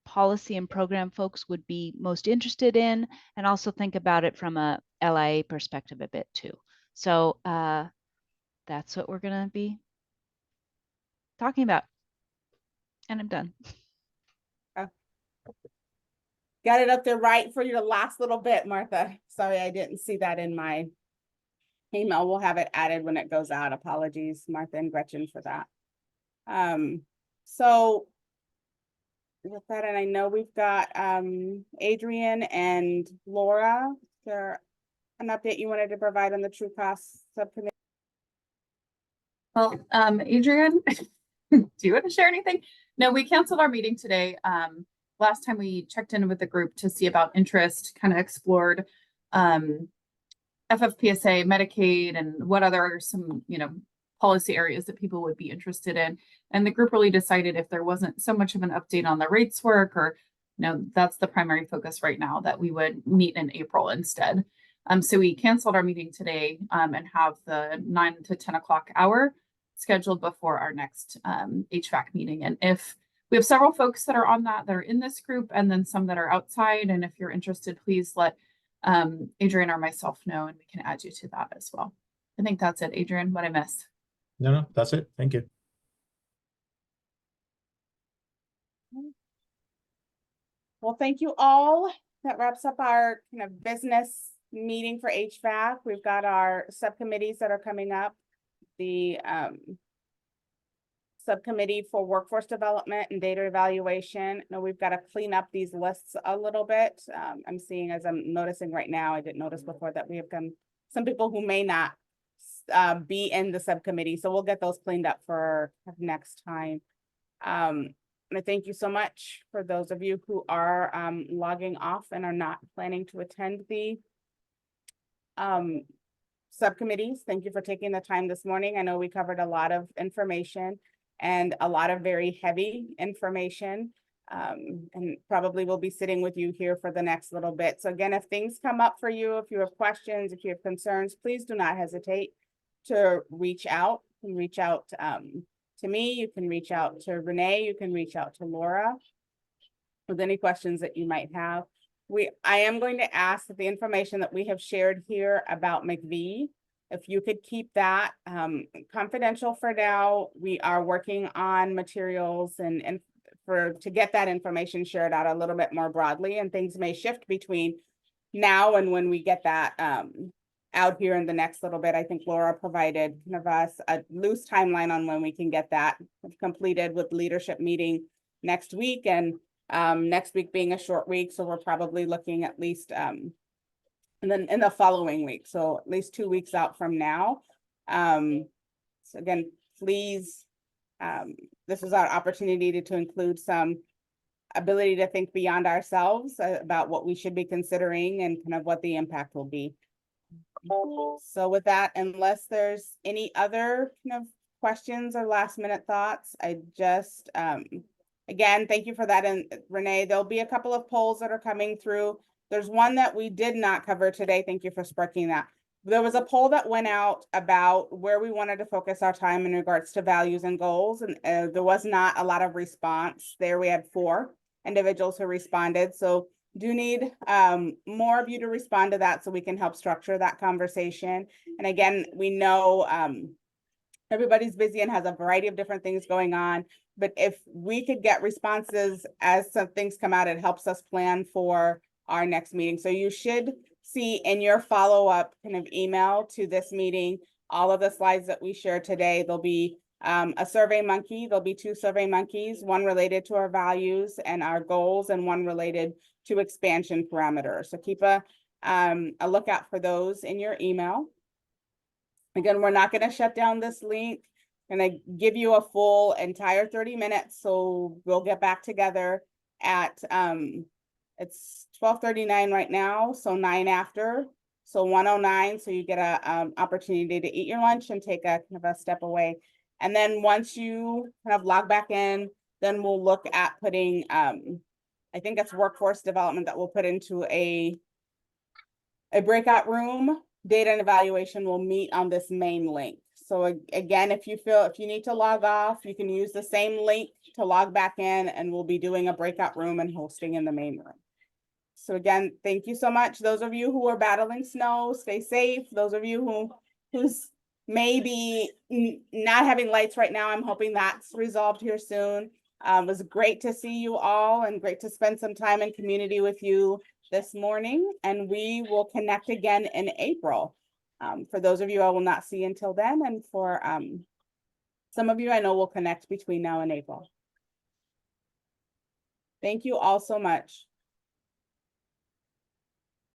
[SPEAKER 10] policy and program folks would be most interested in, and also think about it from a LIA perspective a bit too. So that's what we're going to be talking about. And I'm done.
[SPEAKER 1] Got it up there right for your last little bit, Martha. Sorry, I didn't see that in my email. We'll have it added when it goes out. Apologies, Martha and Gretchen, for that. So with that, and I know we've got Adrian and Laura. Is there an update you wanted to provide on the True Cost subcommittee?
[SPEAKER 20] Well, Adrian, do you want to share anything? No, we canceled our meeting today. Last time we checked in with the group to see about interest, kind of explored FFPSA, Medicaid, and what other some, policy areas that people would be interested in. And the group really decided if there wasn't so much of an update on the rates work, or, that's the primary focus right now, that we would meet in April instead. So we canceled our meeting today and have the 9 to 10 o'clock hour scheduled before our next HVAC meeting. And if we have several folks that are on that are in this group, and then some that are outside. And if you're interested, please let Adrian or myself know, and we can add you to that as well. I think that's it. Adrian, what I missed?
[SPEAKER 13] No, that's it. Thank you.
[SPEAKER 1] Well, thank you all. That wraps up our kind of business meeting for HVAC. We've got our subcommittees that are coming up. The subcommittee for workforce development and data evaluation. Now we've got to clean up these lists a little bit. I'm seeing, as I'm noticing right now, I didn't notice before, that we have some people who may not be in the subcommittee. So we'll get those cleaned up for next time. And I thank you so much for those of you who are logging off and are not planning to attend the subcommittees. Thank you for taking the time this morning. I know we covered a lot of information and a lot of very heavy information, and probably will be sitting with you here for the next little bit. So again, if things come up for you, if you have questions, if you have concerns, please do not hesitate to reach out. You can reach out to me, you can reach out to Renee, you can reach out to Laura with any questions that you might have. I am going to ask that the information that we have shared here about McVie, if you could keep that confidential for now. We are working on materials and to get that information shared out a little bit more broadly, and things may shift between now and when we get that out here in the next little bit. I think Laura provided kind of us a loose timeline on when we can get that completed, with leadership meeting next week, and next week being a short week. So we're probably looking at least and then in the following week. So at least 2 weeks out from now. So again, please, this is our opportunity to include some ability to think beyond ourselves about what we should be considering and kind of what the impact will be. So with that, unless there's any other kind of questions or last minute thoughts, I just, again, thank you for that. And Renee, there'll be a couple of polls that are coming through. There's one that we did not cover today. Thank you for sparking that. There was a poll that went out about where we wanted to focus our time in regards to values and goals. And there was not a lot of response there. We had 4 individuals who responded. So do need more of you to respond to that so we can help structure that conversation. And again, we know everybody's busy and has a variety of different things going on. But if we could get responses as some things come out, it helps us plan for our next meeting. So you should see in your follow-up kind of email to this meeting, all of the slides that we shared today. There'll be a survey monkey. There'll be 2 survey monkeys, one related to our values and our goals and one related to expansion parameters. So keep a lookout for those in your email. Again, we're not going to shut down this link. I'm going to give you a full entire 30 minutes. So we'll get back together at, it's 12:39 right now. So 9 after, so 1:09. So you get a opportunity to eat your lunch and take a kind of a step away. And then once you kind of log back in, then we'll look at putting, I think it's workforce development that we'll put into a breakout room. Data and evaluation will meet on this main link. So again, if you need to log off, you can use the same link to log back in, and we'll be doing a breakout room and hosting in the main room. So again, thank you so much. Those of you who are battling snow, stay safe. Those of you who's maybe not having lights right now, I'm hoping that's resolved here soon. It was great to see you all and great to spend some time in community with you this morning, and we will connect again in April. For those of you I will not see until then, and for some of you I know we'll connect between now and April. Thank you all so much.